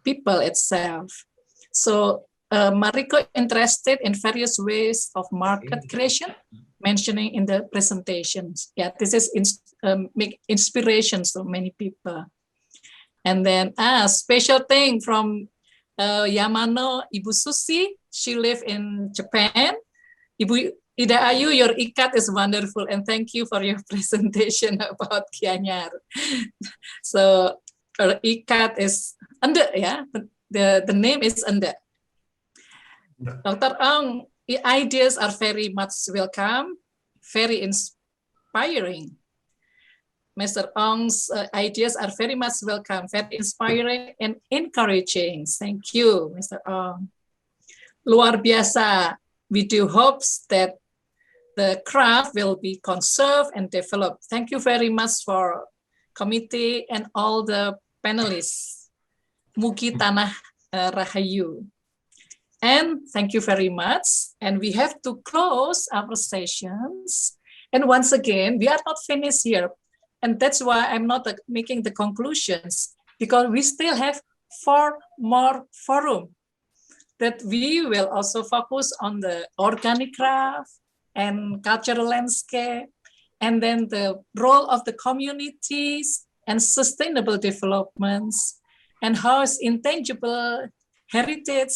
people itself. So Mariko interested in various ways of market creation, mentioning in the presentations. Yeah, this is make inspirations for many people. And then special thing from Yamano, Ibu Susi. She lives in Japan. Ibu Ida Ayu, your ikat is wonderful, and thank you for your presentation about Gianyar. So ikat is Ende, yeah. The name is Ende. Dr. Ong, ideas are very much welcome, very inspiring. Mr. Ong's ideas are very much welcome, very inspiring and encouraging. Thank you, Mr. Ong. Luar biasa. We do hope that the craft will be conserved and developed. Thank you very much for committee and all the panelists. Mugi Tanah Rahayu. And thank you very much. And we have to close our sessions. And once again, we are not finished here. And that's why I'm not making the conclusions, because we still have 4 more forums that we will also focus on the organic craft and cultural landscape, and then the role of the communities and sustainable developments, and how is intangible heritage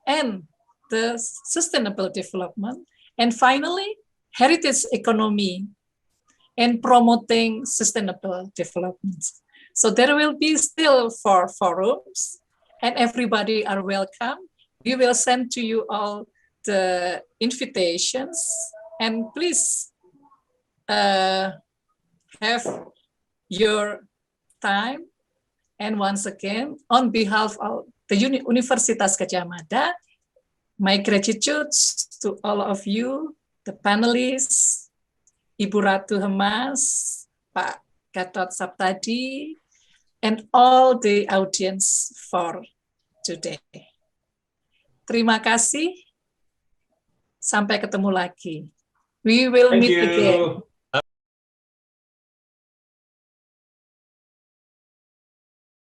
and the sustainable development, and finally, heritage economy and promoting sustainable development. So there will be still 4 forums, and everybody are welcome. We will send to you all the invitations, and please have your time. And once again, on behalf of the Universitas Gadjah Mada, my gratitude to all of you, the panelists, Ibu Ratu Hemas, Pak Gatot Saptadi, and all the audience for today. Terima kasih. Sampai ketemu lagi. We will meet again.